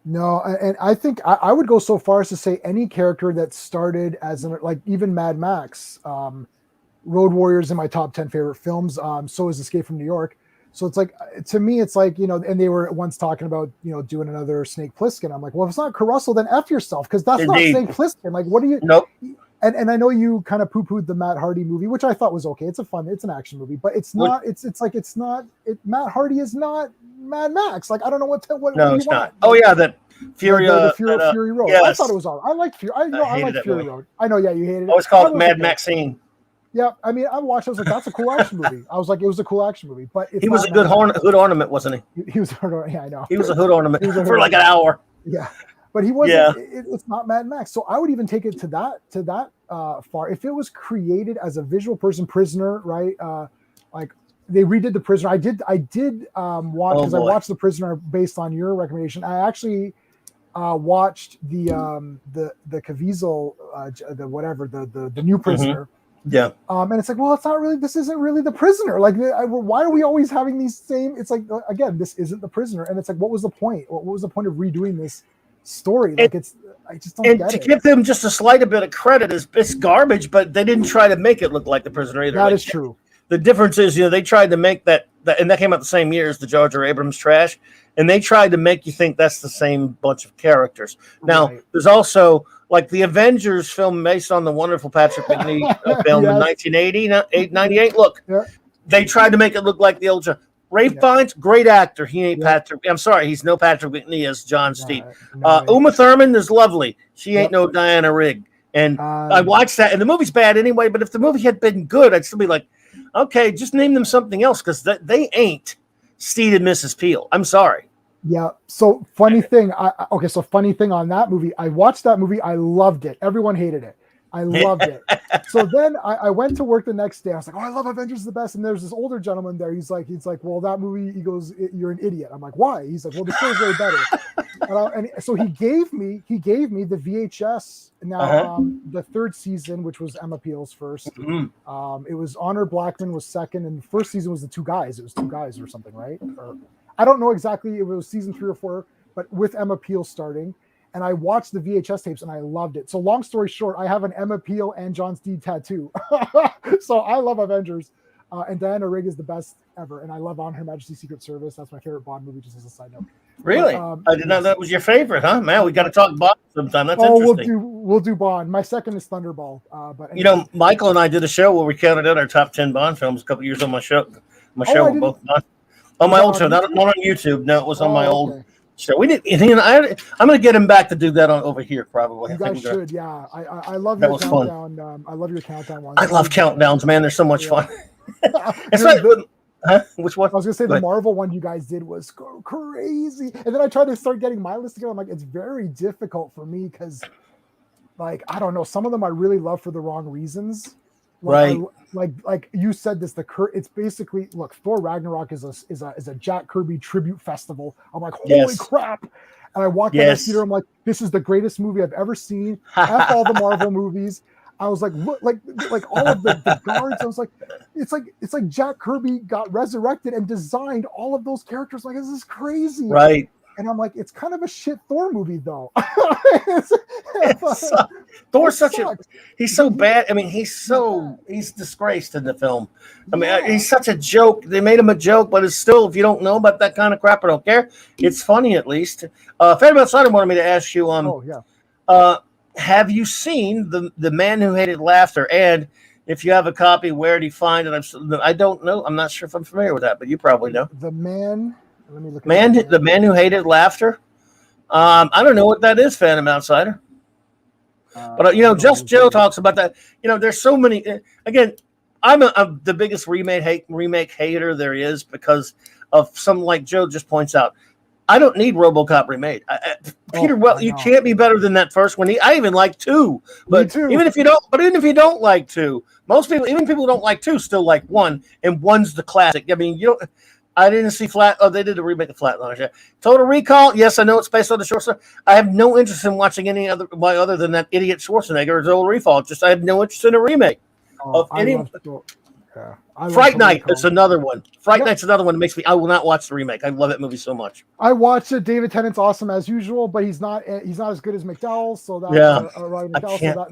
No, and I think I would go so far as to say any character that started as like even Mad Max, Road Warriors in my top 10 favorite films. So is Escape from New York. So it's like, to me, it's like, and they were once talking about, doing another Snake Plissken. I'm like, well, if it's not Kurt Russell, then F yourself, because that's Indeed. not Snake Plissken. Like, what do you? Nope. And I know you kind of poo-pooed the Matt Hardy movie, which I thought was okay. It's an action movie, but it's not. Matt Hardy is not Mad Max. Like, I don't know what no, it's not. Oh yeah, that Fury, Fury Road. Yes. I thought it was all right. I liked Fury. I liked Fury Road. I know. Yeah, you hated it. I always called it Mad Maxine. Yeah, I mean, I watched. I was like, "That's a cool action movie." I was like, "It was a cool action movie," but he was a good hood ornament, wasn't he? He was a hood ornament. Yeah, I know. He was a hood ornament for like an hour. Yeah, but he wasn't. Yeah. It's not Mad Max. So I would even take it to that far. If it was created as a visual person, Prisoner, right? Like they redid the Prisoner. I did watch, because I watched the Prisoner based on your recommendation. I actually watched the Caviezel, the new Prisoner. Mm-hmm. Yeah. And it's like, well, it's not really, this isn't really the Prisoner. Like, why are we always having these same, it's like, again, this isn't the Prisoner. And it's like, what was the point? What was the point of redoing this story? Like, I just don't get it. And to give them just a slight bit of credit, it's garbage, but they didn't try to make it look like the Prisoner either. That is true. The difference is, they tried to make that, and that came out the same year as the Jar Jar Abrams trash, and they tried to make you think that's the same bunch of characters. Now, there's also, like, the Avengers film based on the wonderful Patrick Whitney film in 1998. Look, they tried to make it look like the old John. Ray Fiennes, great actor. He ain't Patrick. I'm sorry, he's no Patrick Whitney as John Steed. Uma Thurman is lovely. She ain't no Diana Rigg. And I watched that, and the movie's bad anyway, but if the movie had been good, I'd still be like, okay, just name them something else, because they ain't Steed and Mrs. Peel. I'm sorry. Yeah. So funny thing on that movie. I watched that movie. I loved it. Everyone hated it. I loved it. So then I went to work the next day. I was like, oh, I love Avengers the best. And there's this older gentleman there. He's like, well, that movie, he goes, you're an idiot. I'm like, why? He's like, well, the show's way better. And so he gave me the VHS. Now, the third season, which was Emma Peel's first, it was Honor Blackman was second. And the first season was the two guys. It was two guys or something, right? Or, I don't know exactly if it was season 3 or 4, but with Emma Peel starting. And I watched the VHS tapes and I loved it. So long story short, I have an Emma Peel and John Steed tattoo. So I love Avengers. And Diana Rigg is the best ever. And I love On Her Majesty's Secret Service. That's my favorite Bond movie, just as a side note. Really? But, I didn't know that was your favorite, huh? Man, we got to talk Bond sometime. That's interesting. We'll do Bond. My second is Thunderball. But anyway. Michael and I did a show where we counted out our top 10 Bond films a couple years on my show. With both Bond. On my old show, not on YouTube. No, it was on my old show. We did. I'm going to get him back to do that over here, probably. You guys should, yeah. I love your countdown. I love your countdown ones. I love countdowns, man. They're so much fun. It's not good. Huh? Which one? I was going to say the Marvel one you guys did was crazy. And then I tried to start getting my list together. I'm like, it's very difficult for me because, like, I don't know. Some of them I really love for the wrong reasons. Right. Like you said this, it's basically, look, Thor Ragnarok is a Jack Kirby tribute festival. I'm like, holy crap. And I walked out of the theater, I'm like, this is the greatest movie I've ever seen. F all the Marvel movies. I was like, look, like all of the guards. I was like, it's like Jack Kirby got resurrected and designed all of those characters. Like, this is crazy. Right. And I'm like, it's kind of a shit Thor movie, though. Thor's he's so bad. I mean, he's disgraced in the film. I mean, he's such a joke. They made him a joke, but it's still, if you don't know about that kind of crap, I don't care. It's funny at least. Phantom Outsider wanted me to ask you, have you seen the Man Who Hated Laughter? And if you have a copy, where do you find it? I don't know. I'm not sure if I'm familiar with that, but you probably know. The Man. Let me look at the Man Who Hated Laughter. I don't know what that is, Phantom Outsider. But Just Joe talks about that. There's so many. Again, I'm the biggest remake hater there is because of some, like Joe just points out. I don't need RoboCop remade. Peter, you can't be better than that first one. I even like 2, but even if you don't like 2, most people, even people who don't like 2, still like 1, and 1's the classic. I mean, I didn't see they did a remake of Flatliners. Yeah. Total Recall, yes, I know it's based on the short story. I have no interest in watching any other than that idiot Schwarzenegger or Total Recall. I have no interest in a remake of any. Fright Night is another one. Fright Night's another one that makes me. I will not watch the remake. I love that movie so much. I watched it. David Tennant's awesome as usual, but he's not as good as McDowell. So that's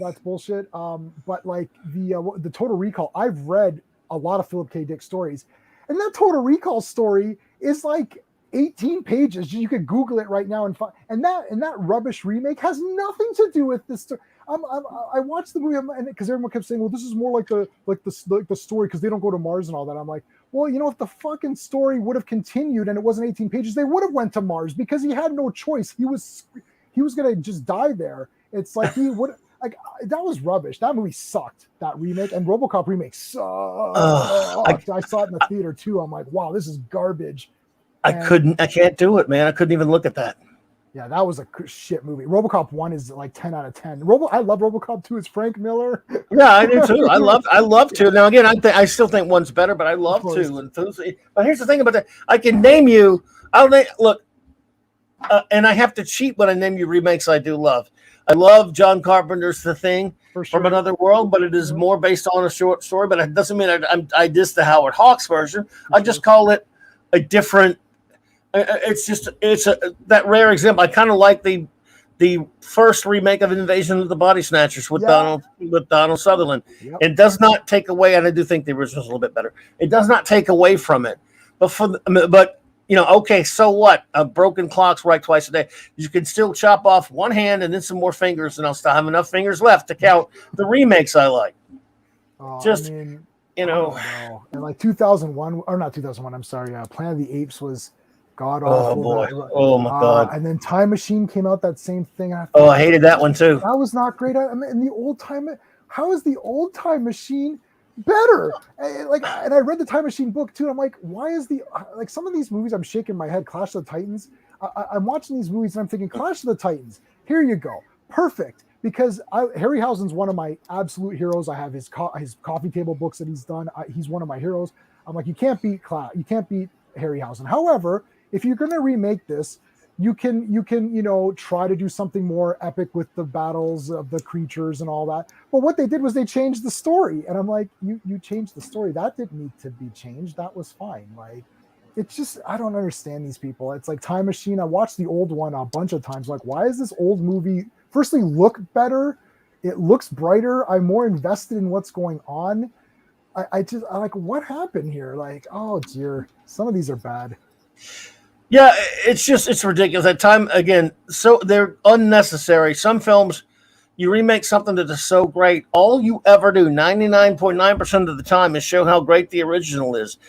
that's bullshit. But like the Total Recall, I've read a lot of Philip K. Dick stories, and that Total Recall story is like 18 pages. You could Google it right now and find. And that rubbish remake has nothing to do with this. I watched the movie because everyone kept saying, "Well, this is more like the story because they don't go to Mars and all that." I'm like, well, if the fucking story would have continued and it wasn't 18 pages, they would have went to Mars because he had no choice. He was gonna just die there. It's like he would. Like that was rubbish. That movie sucked. That remake and RoboCop remake sucked. I saw it in the theater too. I'm like, wow, this is garbage. I can't do it, man. I couldn't even look at that. Yeah, that was a shit movie. RoboCop 1 is like 10 out of 10. I love RoboCop 2. It's Frank Miller. Yeah, I do too. I love 2. Now again, I still think 1's better, but I love 2. And but here's the thing about that. I can name you. And I have to cheat when I name you remakes I do love. I love John Carpenter's The Thing from Another World, but it is more based on a short story. But it doesn't mean I diss the Howard Hawks version. I just call it a different. It's that rare example. I kind of like the first remake of Invasion of the Body Snatchers with Donald Sutherland. Yep. It does not take away, and I do think the original's a little bit better. It does not take away from it, but okay, so what? A broken clock's right twice a day. You can still chop off one hand and then some more fingers, and I'll still have enough fingers left to count the remakes I like. And like 2001 or not 2001. I'm sorry. Planet of the Apes was god awful. Oh boy! Oh my god! And then Time Machine came out. That same thing. I hated that one too. That was not great. I mean, in the old time, how is the old Time Machine better? And I read the Time Machine book too. I'm like, why is some of these movies? I'm shaking my head. Clash of the Titans. I'm watching these movies and I'm thinking, Clash of the Titans. Here you go, perfect. Because Harryhausen's one of my absolute heroes. I have his coffee table books that he's done. He's one of my heroes. I'm like, you can't beat Harryhausen. However, if you're going to remake this, you can try to do something more epic with the battles of the creatures and all that. But what they did was they changed the story, and I'm like, you changed the story. That didn't need to be changed. That was fine. Like, it's just, I don't understand these people. It's like Time Machine. I watched the old one a bunch of times. Like, why is this old movie firstly look better? It looks brighter. I'm more invested in what's going on. I'm like, what happened here? Like, oh dear, some of these are bad. Yeah, it's ridiculous. At time again, so they're unnecessary. Some films, you remake something that is so great, all you ever do 99.9% of the time is show how great the original is.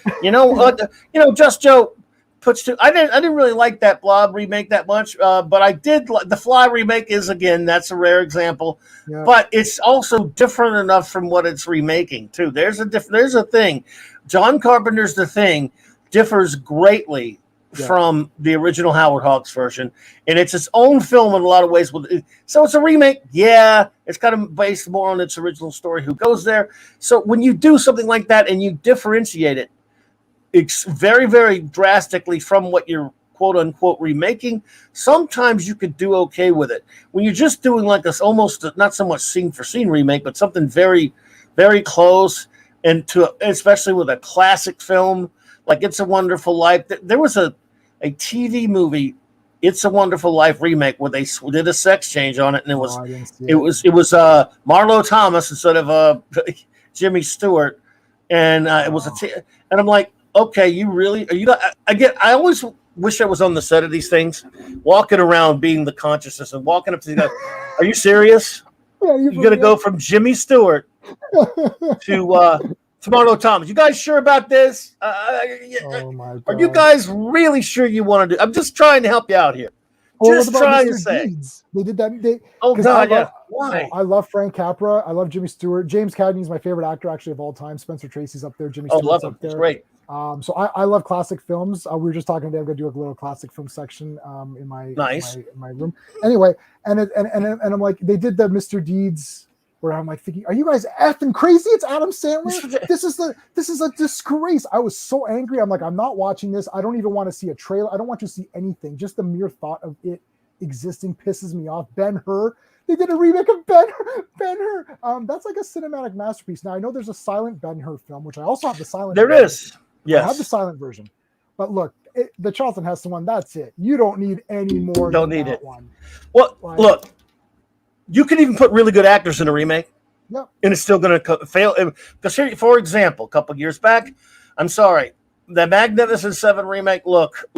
Just Joe puts two. I didn't really like that Blob remake that much, but I did. The Fly remake is, again, that's a rare example, but it's also different enough from what it's remaking too. There's a thing. John Carpenter's The Thing differs greatly from the original Howard Hawks version, and it's its own film in a lot of ways. So it's a remake. Yeah, it's kind of based more on its original story. Who goes there? So when you do something like that and you differentiate it, it's very, very drastically from what you're quote unquote remaking, sometimes you could do okay with it. When you're just doing like this, almost not so much scene for scene remake, but something very, very close, and especially with a classic film like It's a Wonderful Life. There was a TV movie It's a Wonderful Life remake where they did a sex change on it, and it was I didn't see it was it was Marlo Thomas instead of Jimmy Stewart, and it was and I'm like, okay, you really are you? I always wish I was on the set of these things, walking around being the consciousness and walking up to the guy. Are you serious? Yeah, You're gonna go from Jimmy Stewart to Marlo Thomas. You guys sure about this? Oh my God. Are you guys really sure you want to do? I'm just trying to help you out here. Just trying to say. Deeds? They did that. Oh God, yeah. Why? I love Frank Capra. I love Jimmy Stewart. James Cagney is my favorite actor actually of all time. Spencer Tracy's up there. Jimmy Stewart's up there. It's great. So I love classic films. We were just talking today. I'm going to do a little classic film section in my room. Anyway, and I'm like, they did the Mr. Deeds where I'm like thinking, are you guys effing crazy? It's Adam Sandler. This is a disgrace. I was so angry. I'm like, I'm not watching this. I don't even want to see a trailer. I don't want to see anything. Just the mere thought of it existing pisses me off. Ben-Hur. They did a remake of Ben-Hur. That's like a cinematic masterpiece. Now I know there's a silent Ben-Hur film, which I also have the silent. There version. is. Yes. I have the silent version. But look, the Charlton Heston one, that's it. You don't need any more. Don't need it. One. Well, look, you can even put really good actors in a remake, and it's still going to fail. Because here, for example, a couple of years back, I'm sorry, the Magnificent Seven remake. Look,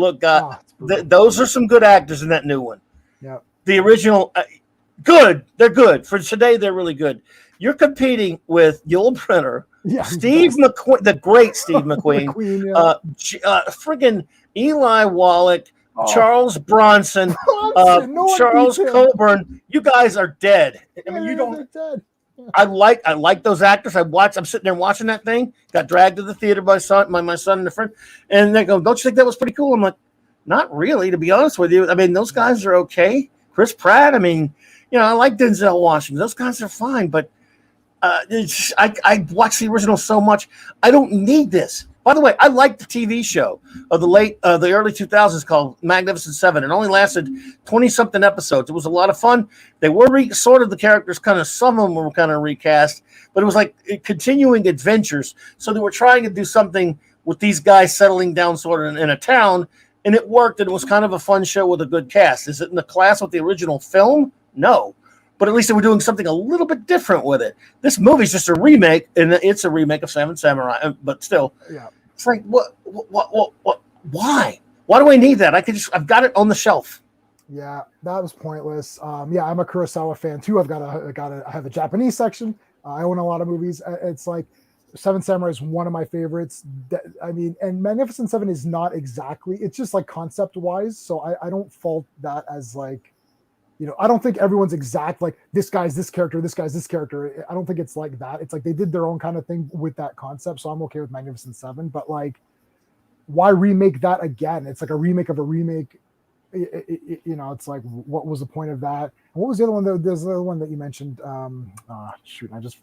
those are some good actors in that new one. Yeah, the original, good. They're good for today. They're really good. You're competing with Yul Brynner, Steve McQueen, the great Steve McQueen, friggin' Eli Wallach, Charles Bronson, Charles Coburn. You guys are dead. I mean, you don't. Dead. I like those actors. I'm sitting there watching that thing. Got dragged to the theater by my son and a friend, and they go, "Don't you think that was pretty cool?" I'm like, "Not really, to be honest with you. I mean, those guys are okay. Chris Pratt. I mean, I like Denzel Washington. Those guys are fine, but." I watched the original so much. I don't need this. By the way, I liked the TV show of the early 2000s called Magnificent Seven. It only lasted 20-something episodes. It was a lot of fun. They were sort of the characters, some of them were kind of recast, but it was like continuing adventures. So they were trying to do something with these guys settling down sort of in a town, and it worked. And it was kind of a fun show with a good cast. Is it in the class with the original film? No. But at least they were doing something a little bit different with it. This movie's just a remake, and it's a remake of Seven Samurai. But still, it's like, what? Why? Why do I need that? I've got it on the shelf. Yeah, that was pointless. I'm a Kurosawa fan too. I have a Japanese section. I own a lot of movies. It's like Seven Samurai is one of my favorites. I mean, and Magnificent Seven is not exactly. It's just like concept wise. So I don't fault that as like. I don't think everyone's exact, like this guy's this character, this guy's this character. I don't think it's like that. It's like they did their own kind of thing with that concept. So I'm okay with Magnificent Seven, but like, why remake that again? It's like a remake of a remake. It's like, what was the point of that? And what was the other one? There's the other one that you mentioned. Shoot, I just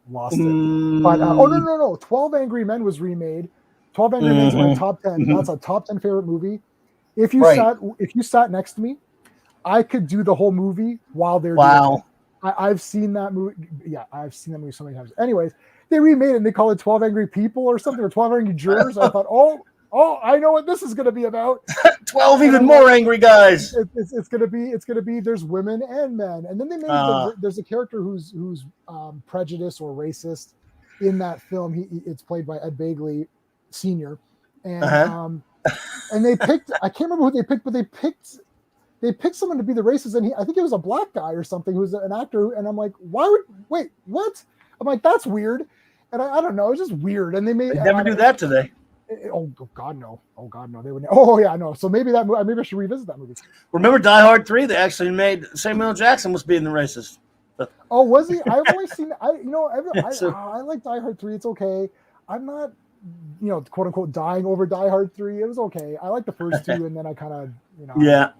lost it. But no. 12 Angry Men was remade. 12 Angry Men's in my top 10. That's a top 10 favorite movie. If you sat next to me, I could do the whole movie while they're doing it. I've seen that movie. Yeah, I've seen that movie so many times. Anyways, they remade it and they call it 12 Angry People or something, or 12 Angry Jurors. I thought, I know what this is going to be about. 12 even more angry guys. It's going to be there's women and men. And then they made there's a character who's prejudiced or racist in that film. It's played by Ed Begley Sr. And and they picked, I can't remember who they picked, but they picked someone to be the racist, and I think it was a black guy or something who was an actor, and I'm like, what? I'm like, that's weird, and I don't know, it's just weird, and they never do that today. Oh God, no! They would. Oh yeah, no. So maybe maybe I should revisit that movie. Remember Die Hard 3? They actually made Samuel L. Jackson was being the racist. Oh, was he? I've always seen. I like Die Hard 3. It's okay. I'm not, quote unquote, dying over Die Hard 3. It was okay. I like the first two, and then I kind of, Yeah.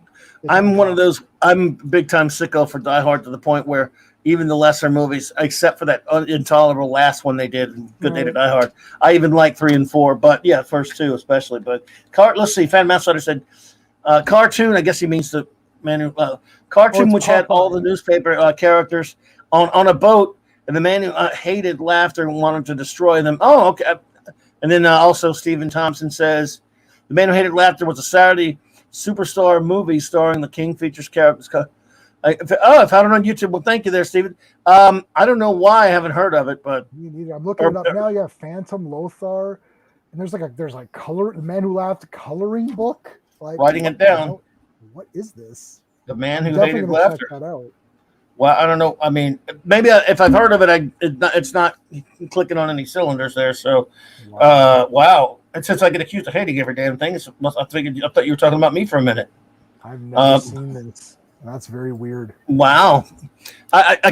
I'm one of those. I'm big time sicko for Die Hard to the point where even the lesser movies, except for that intolerable last one they did, Good Day to Die Hard, I even like 3 and 4. But yeah, first two especially. But let's see. Fan Master said cartoon. I guess he means the man who cartoon, which had all the newspaper characters on a boat, and the man who hated laughter and wanted to destroy them. Oh, okay. And then also Stephen Thompson says the man who hated laughter was a Saturday superstar movie starring the King features characters. I found it on YouTube. Well, thank you there, Steven. I don't know why I haven't heard of it, but me neither. I'm looking it up now. Yeah, Phantom Lothar, and there's color. The Man Who Laughed coloring book. Like writing it down. What is this? The Man Who Hated Laughter. Check that out. Well, I don't know. I mean, maybe if I've heard of it, it's not clicking on any cylinders there. So, wow. And since I get accused of hating every damn thing, I thought you were talking about me for a minute. I've never seen this. That's very weird. Wow. I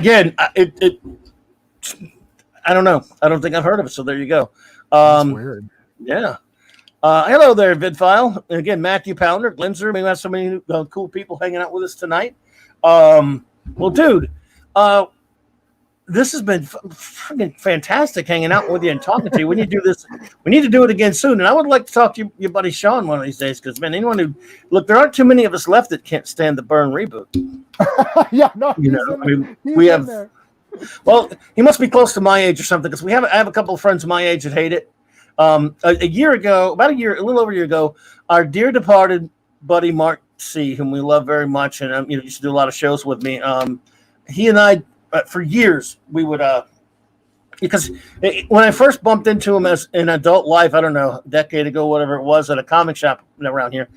don't know. I don't think I've heard of it. So there you go. That's weird. Yeah. Hello there, VidFile. And again, Matthew Pounder, Glinzer. We have so many cool people hanging out with us tonight. Well, dude, this has been freaking fantastic hanging out with you and talking to you. We need to do this. We need to do it again soon. And I would like to talk to your buddy Sean one of these days because, man, anyone who look, there aren't too many of us left that can't stand the Burn reboot. Yeah, no, we have. There. Well, he must be close to my age or something because I have a couple of friends my age that hate it. A year ago, a little over a year ago, our dear departed buddy Mark C, whom we love very much, and used to do a lot of shows with me. He and I, for years, we would because when I first bumped into him as in adult life, I don't know, a decade ago, whatever it was, at a comic shop around here,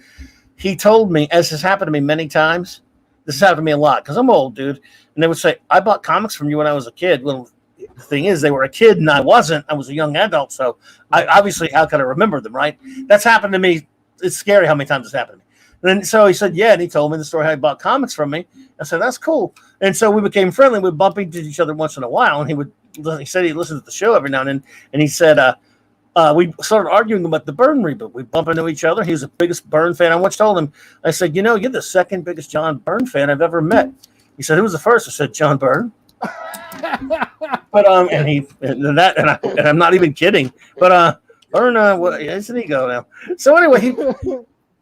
he told me, as has happened to me many times, this has happened to me a lot because I'm old, dude, and they would say, "I bought comics from you when I was a kid." Well, the thing is, they were a kid and I wasn't. I was a young adult, so I obviously, how could I remember them, right? That's happened to me. It's scary how many times it's happened to me. And so he said, yeah, and he told me the story how he bought comics from me. I said, that's cool. And so we became friendly. We'd bump into each other once in a while, and he said he'd listen to the show every now and then. And he said, we started arguing about the Byrne reboot. We bump into each other. He was the biggest Byrne fan. I once told him, I said, you're the second biggest John Byrne fan I've ever met. He said, who was the first? I said, John Byrne. But and I'm not even kidding. But Byrne, isn't he go now? So anyway,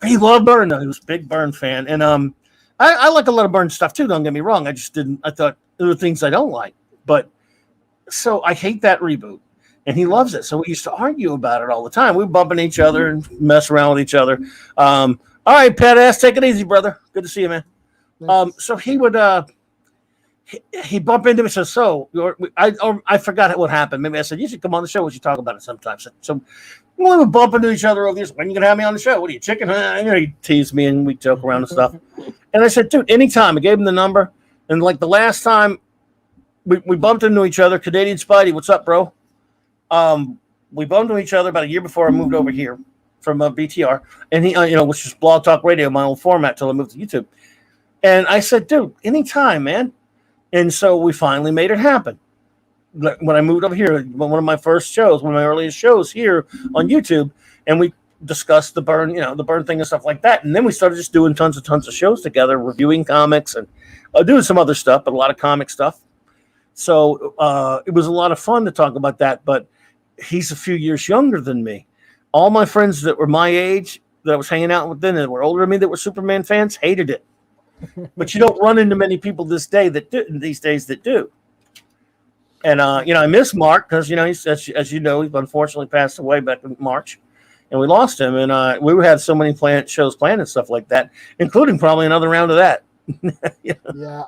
he loved Byrne, though. He was a big Byrne fan. And I like a lot of Byrne stuff, too. Don't get me wrong. I thought there were things I don't like. But so I hate that reboot. And he loves it. So we used to argue about it all the time. We'd bump into each other and mess around with each other. All right, Pat Ass, take it easy, brother. Good to see you, man. So he would he bumped into me and said, so I forgot what happened. Maybe I said, you should come on the show. We should talk about it sometime. So we would bump into each other over this. When are you going to have me on the show? What are you, chicken? He teased me and we joke around and stuff. And I said, dude, anytime. I gave him the number. And like the last time we bumped into each other, Canadian Spidey, what's up, bro? We bumped into each other about a year before I moved over here from BTR. And he, which is Blog Talk Radio, my old format till I moved to YouTube. And I said, dude, anytime, man. And so we finally made it happen. When I moved over here, one of my first shows, one of my earliest shows here on YouTube, and we discussed the Byrne, the Byrne thing and stuff like that. And then we started just doing tons of shows together, reviewing comics and doing some other stuff, but a lot of comic stuff. So it was a lot of fun to talk about that. But he's a few years younger than me. All my friends that were my age, that I was hanging out with then, that were older than me, that were Superman fans, hated it. But you don't run into many people these days that do. And I miss Mark because he's, as you know, he unfortunately passed away back in March, and we lost him. And we had so many shows planned and stuff like that, including probably another round of that. Yeah,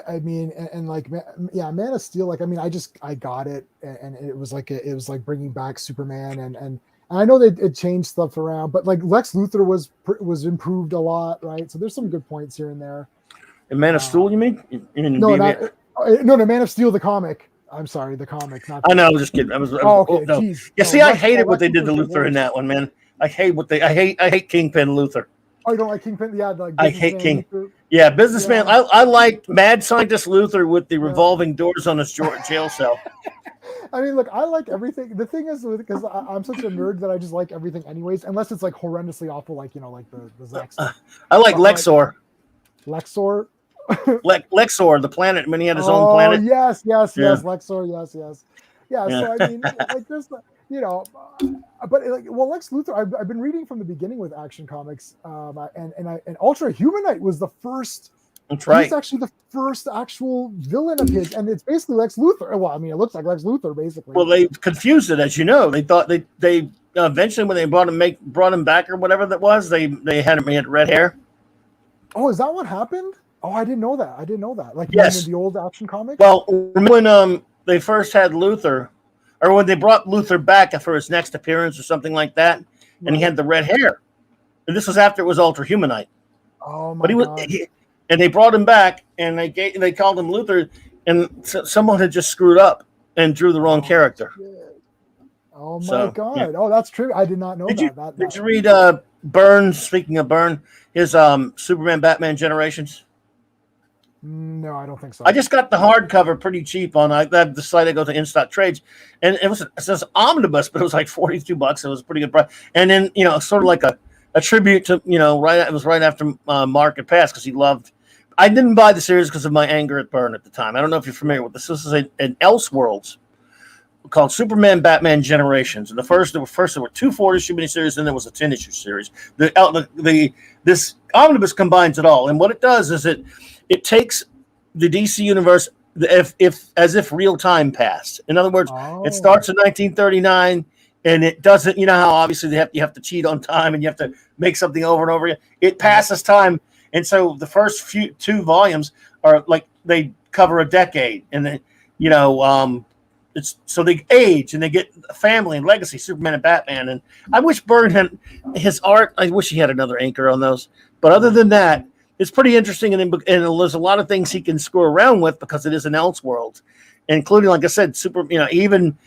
I mean, and like, Man of Steel. Like, I mean, I got it, and it was like bringing back Superman, and I know that it changed stuff around, but like Lex Luthor was improved a lot, right? So there's some good points here and there. And Man of Steel, you mean? No, Man of Steel, the comic. I'm sorry, the comic. Not I know. I was just kidding. Okay. No. Geez. Yeah. See, I hated what they did to Luthor in that one, man. I hate Kingpin Luthor. Oh, you don't like Kingpin? Yeah. Like I hate King. Luthor. Yeah, businessman. Yeah. I liked Mad Scientist Luthor with the revolving doors on his jail cell. I mean, look, I like everything. The thing is, because I'm such a nerd that I just like everything anyways, unless it's like horrendously awful, like like the Zack stuff. I like Lexor. Lexor. Lexor, the planet when he had his own planet. Yes, Lexor, yes. Yeah. So I mean, like there's but like, well, Lex Luthor, I've been reading from the beginning with Action Comics, and Ultra Humanite was the first That's right. He's actually the first actual villain of his, and it's basically Lex Luthor. Well, I mean, it looks like Lex Luthor, basically. Well, they confused it, as you know. They thought they eventually, when they brought him back or whatever that was, they had him, he had red hair. Oh, is that what happened? Oh, I didn't know that. Like, yes, in the old Action comics. Well, remember when they first had Luthor, or when they brought Luthor back for his next appearance or something like that, and he had the red hair. And this was after it was Ultra Humanite. Oh my God. And they brought him back, and they called him Luthor, and someone had just screwed up and drew the wrong character. Shit. Oh my God! Yeah. Oh, that's true. I did not know that. Did you read Byrne? Speaking of Byrne, his Superman Batman Generations? No, I don't think so. I just got the hardcover pretty cheap on. I have the site I go to In Stock Trades, and it says omnibus, but it was like $42. It was a pretty good price. And then sort of like a tribute to it was right after Mark had passed, because he loved. I didn't buy the series because of my anger at Byrne at the time. I don't know if you're familiar with this. This is an Elseworlds called Superman Batman Generations. And there were 2 4-issue miniseries, and there was a 10-issue series. This omnibus combines it all. And what it does is it takes the DC universe as if real time passed. In other words, It starts in 1939, and it doesn't, how obviously you have to cheat on time and you have to make something over and over again. It passes time. And so the first 2 volumes are like they cover a decade, and then it's so they age and they get a family and legacy, Superman and Batman. And I wish Byrne had his art. I wish he had another anchor on those. But other than that, it's pretty interesting, and there's a lot of things he can screw around with because it is an Elseworld, including, like I said, even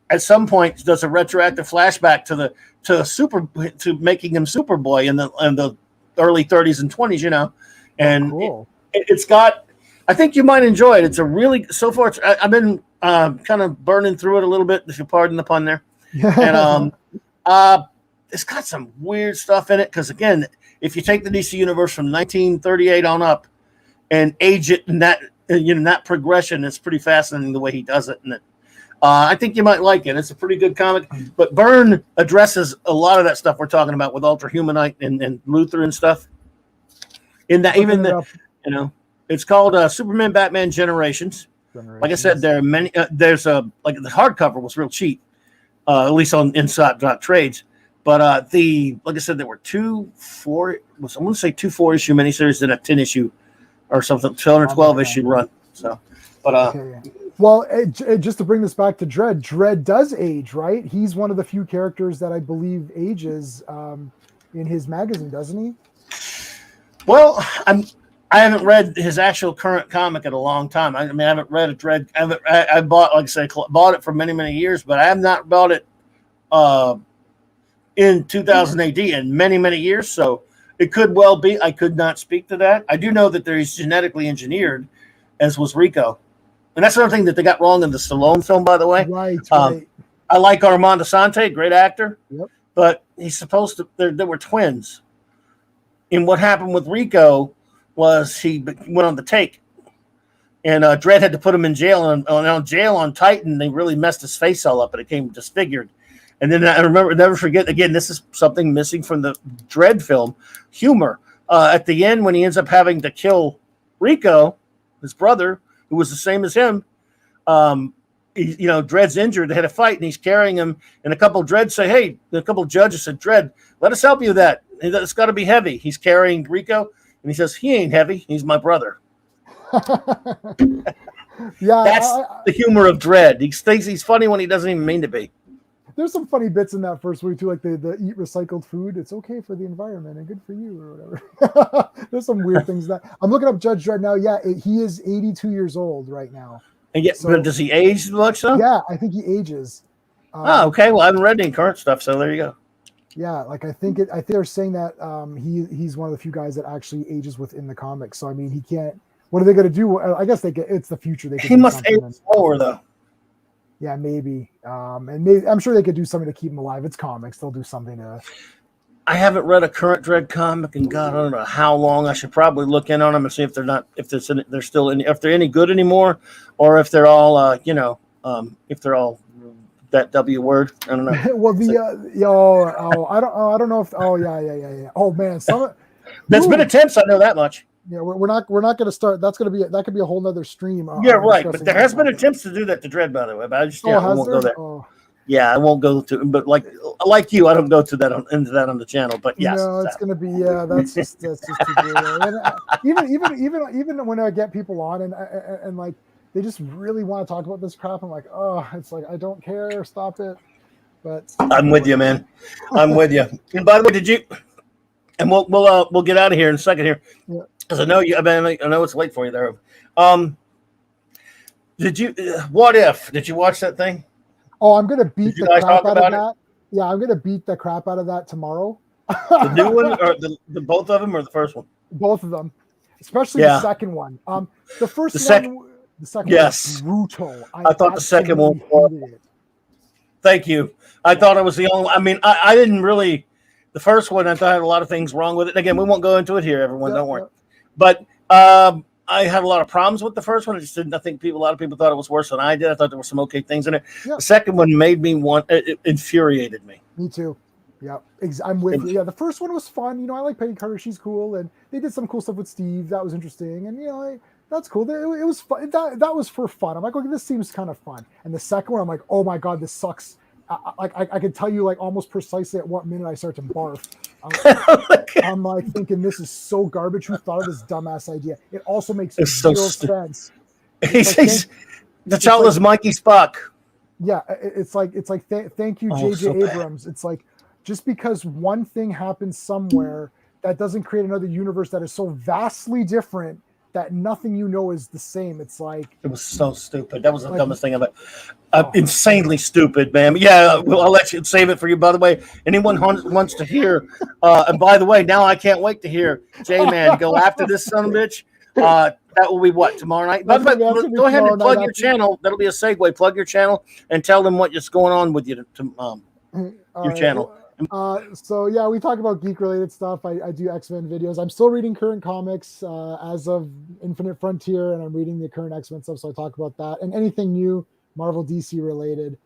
at some point does a retroactive flashback to making him Superboy in the early 30s and 20s, and cool. It's got. I think you might enjoy it. It's a really so far. I've been kind of burning through it a little bit, if you pardon the pun there, and it's got some weird stuff in it because, again, if you take the DC universe from 1938 on up and age it in that progression, it's pretty fascinating the way he does it. And I think you might like it. It's a pretty good comic. But Byrne addresses a lot of that stuff we're talking about with Ultra Humanite and Luthor and stuff. In that, it's called Superman Batman Generations. Like I said, there are many. There's the hardcover was real cheap, at least on Inside Trades. But like I said, there were 2 4-issue miniseries and a 10-issue or something, 12 issue run. So, but okay. Well, just to bring this back to Dredd, Dredd does age, right? He's one of the few characters that I believe ages in his magazine, doesn't he? Well, I haven't read his actual current comic in a long time. I haven't read a Dredd. I bought, like I said, bought it for many, many years, but I have not bought it in 2000 AD in many, many years. So it could well be. I could not speak to that. I do know that he's genetically engineered, as was Rico. And that's another thing that they got wrong in the Stallone film, by the way. Right. I like Armand Assante, great actor. Yep. But he's supposed to. They were twins. And what happened with Rico was he went on the take, and Dredd had to put him in jail. And on Titan, they really messed his face all up, and it came disfigured. And then I never forget. Again, this is something missing from the Dredd film: humor. At the end, when he ends up having to kill Rico, his brother, who was the same as him, Dredd's injured. They had a fight, and he's carrying him. And a couple of Dredd say, "Hey," a couple of judges said, "Dredd, let us help you with that. It's got to be heavy." He's carrying Rico, and he says, "He ain't heavy. He's my brother." Yeah, that's the humor of Dredd. He thinks he's funny when he doesn't even mean to be. There's some funny bits in that first movie too, like the eat recycled food. It's okay for the environment and good for you, or whatever. There's some weird things that I'm looking up Judge Dredd now. Yeah, he is 82 years old right now. And yet, but does he age much though? Yeah, I think he ages. Okay. Well, I haven't read any current stuff, so there you go. Yeah, like I think they're saying that he's one of the few guys that actually ages within the comics. So I mean, he can't. What are they going to do? I guess it's the future. He must age slower though. Yeah, maybe. And maybe, I'm sure they could do something to keep him alive. It's comics. They'll do something to. I haven't read a current Dredd comic in God, I don't know how long. I should probably look in on them and see if they're still if they're any good anymore, or if they're all if they're all that W word. I don't know. Well, I don't know if yeah. Oh man, there's been attempts. I know that much. Yeah, we're not going to start. That could be a whole nother stream. Yeah, right. But there has been attempts to do that to Dread, by the way. But I just I won't go there. Oh. Yeah, I won't go to. But like you, I don't go to that into that on the channel. But yes, no, it's going to be That's just too brutal. And even when I get people on and like they just really want to talk about this crap, I'm like, oh, it's like I don't care. Stop it. But I'm with you, man. I'm with you. And by the way, did you? And we'll get out of here in a second here, because I know you. I know it's late for you there. Did you? What if? Did you watch that thing? Oh, I'm gonna beat the crap out of that. Yeah, I'm gonna beat the crap out of that tomorrow. The new one, or the both of them, or the first one? Both of them, especially the second one. The second one was brutal. I thought the second one was. Thank you. I thought it was the only. I mean, I didn't really. The first one, I thought had a lot of things wrong with it. And again, we won't go into it here, everyone. Don't worry. But I had a lot of problems with the first one. I just didn't. I think a lot of people thought it was worse than I did. I thought there were some okay things in it. The second one made me it infuriated me. Me too. Yeah, I'm with you. Yeah, the first one was fun. You know, I like Peggy Carter. She's cool, and they did some cool stuff with Steve. That was interesting, and you know, that's cool. It was fun. That was for fun. I'm like, okay, this seems kind of fun. And the second one, I'm like, oh my god, this sucks. I could tell you like almost precisely at what minute I start to barf. I'm like thinking this is so garbage. Who thought of this dumbass idea? It also makes zero sense. The child is Mikey Spock. Yeah, it's like thank you, J.J. Abrams. It's like just because one thing happens somewhere, that doesn't create another universe that is so vastly different that nothing is the same. It's like it was so stupid. That was the dumbest thing ever. Insanely stupid, man. Yeah, well, I'll let you save it for you. By the way, anyone wants to hear, and by the way, now I can't wait to hear J-Man go after this son of a bitch. That will be what, tomorrow night? By the way, go ahead and plug your channel. That'll be a segue. Plug your channel and tell them what's going on with you your channel. So yeah, we talk about geek related stuff. I do X-Men videos. I'm still reading current comics as of Infinite Frontier, and I'm reading the current X-Men stuff. So I talk about that and anything new Marvel DC related.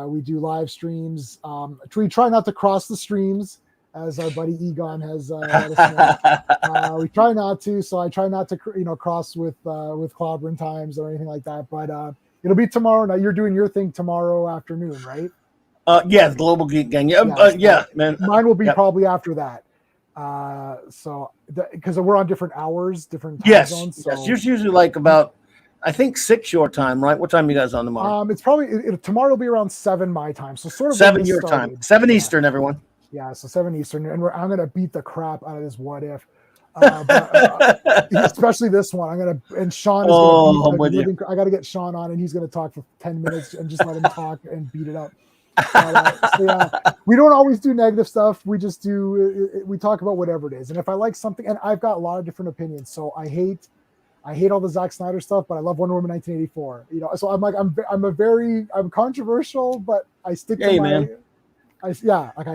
We do live streams. We try not to cross the streams, as our buddy Egon has let us know. We try not to. So I try not to cross with Clobbering times or anything like that. But it'll be tomorrow. Now you're doing your thing tomorrow afternoon, right? Yeah, the Global Geek Gang. Yeah, man. Mine will be probably after that. So because we're on different hours, different time zones. So. Yes, it's usually like about, I think 6 your time, right? What time are you guys on tomorrow? It's probably tomorrow will be around 7 my time. So sort of 7 your time, 7 Eastern, everyone. Yeah, so 7 Eastern, and I'm gonna beat the crap out of this what if. Especially this one, and Sean is gonna I got to get Sean on, and he's gonna talk for 10 minutes and just let him talk and beat it up. So yeah, we don't always do negative stuff. We just we talk about whatever it is. And if I like something, and I've got a lot of different opinions. So I hate all the Zack Snyder stuff, but I love Wonder Woman 1984. So I'm like, I'm controversial, but I stick to my, I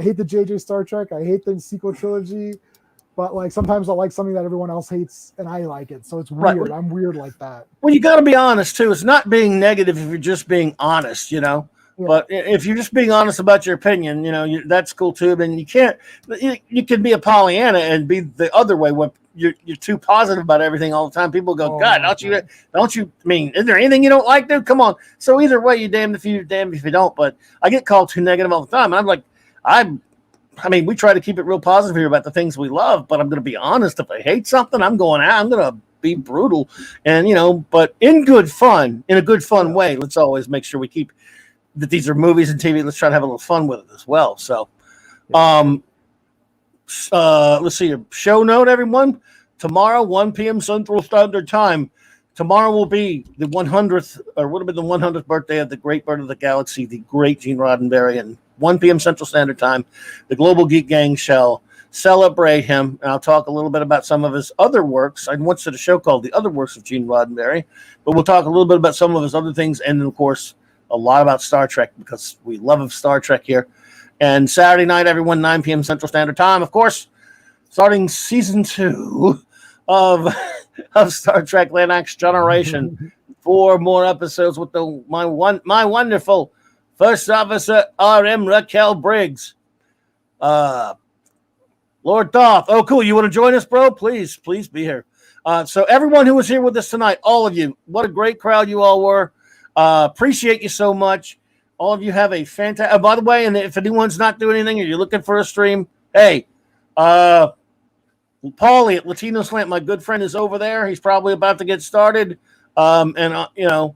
hate the JJ Star Trek. I hate the sequel trilogy, but like sometimes I like something that everyone else hates and I like it. So it's weird. Right. I'm weird like that. Well, you got to be honest too. It's not being negative if you're just being honest, Yeah. But if you're just being honest about your opinion, that's cool too. Then you can't. You can be a Pollyanna and be the other way. When you're too positive about everything all the time, people go, "God, don't you? I mean, is there anything you don't like, dude? Come on." So either way, you're damned if you don't. But I get called too negative all the time, and I'm like, I mean, we try to keep it real positive here about the things we love. But I'm going to be honest. If I hate something, I'm going out. I'm going to be brutal, and but in a good fun way. Let's always make sure we keep. That these are movies and TV. Let's try to have a little fun with it as well. So, let's see your show note, everyone. Tomorrow, 1 p.m. Central Standard Time. Tomorrow will be the 100th, or would have been the 100th birthday of the great bird of the galaxy, the great Gene Roddenberry. And 1 p.m. Central Standard Time, the Global Geek Gang shall celebrate him. And I'll talk a little bit about some of his other works. I once did a show called The Other Works of Gene Roddenberry, but we'll talk a little bit about some of his other things, and then, of course, a lot about Star Trek because we love Star Trek here. And Saturday night, everyone, 9 p.m. Central Standard Time, of course, starting season 2 of Star Trek: The Next Generation. 4 more episodes with my wonderful First Officer R.M. Raquel Briggs. Lord Doth. Oh, cool. You want to join us, bro? Please be here. So everyone who was here with us tonight, all of you, what a great crowd you all were. Appreciate you so much. All of you have a fantastic. By the way, and if anyone's not doing anything or you're looking for a stream, hey, Paulie at Latino Slant, my good friend, is over there. He's probably about to get started. It's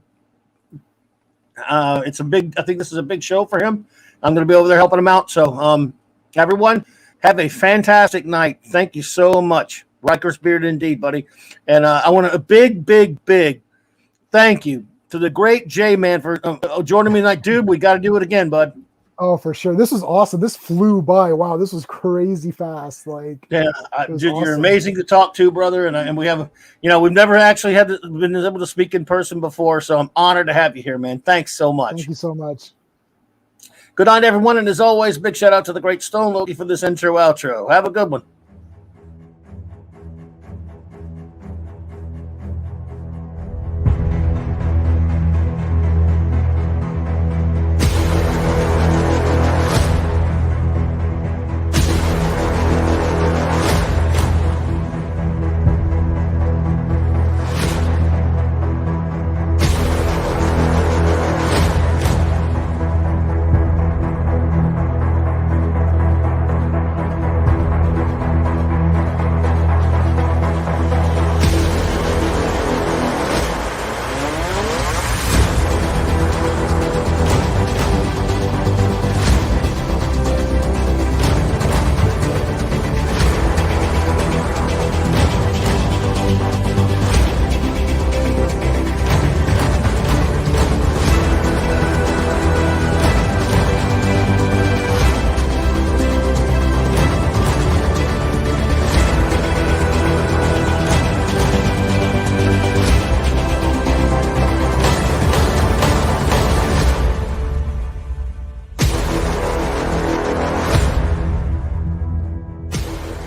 a big. I think this is a big show for him. I'm going to be over there helping him out. So, everyone, have a fantastic night. Thank you so much. Riker's Beard indeed, buddy. And I want a big thank you to the great J-Man for joining me tonight. Dude, we got to do it again, bud. Oh, for sure. This was awesome. This flew by. Wow, this was crazy fast. Like, yeah, dude, you're awesome. amazing to talk to, brother. And we have, we've never actually been able to speak in person before, so I'm honored to have you here, man. Thanks so much. Thank you so much. Good night, everyone. And as always, big shout out to the great Stone Loki for this intro outro. Have a good one.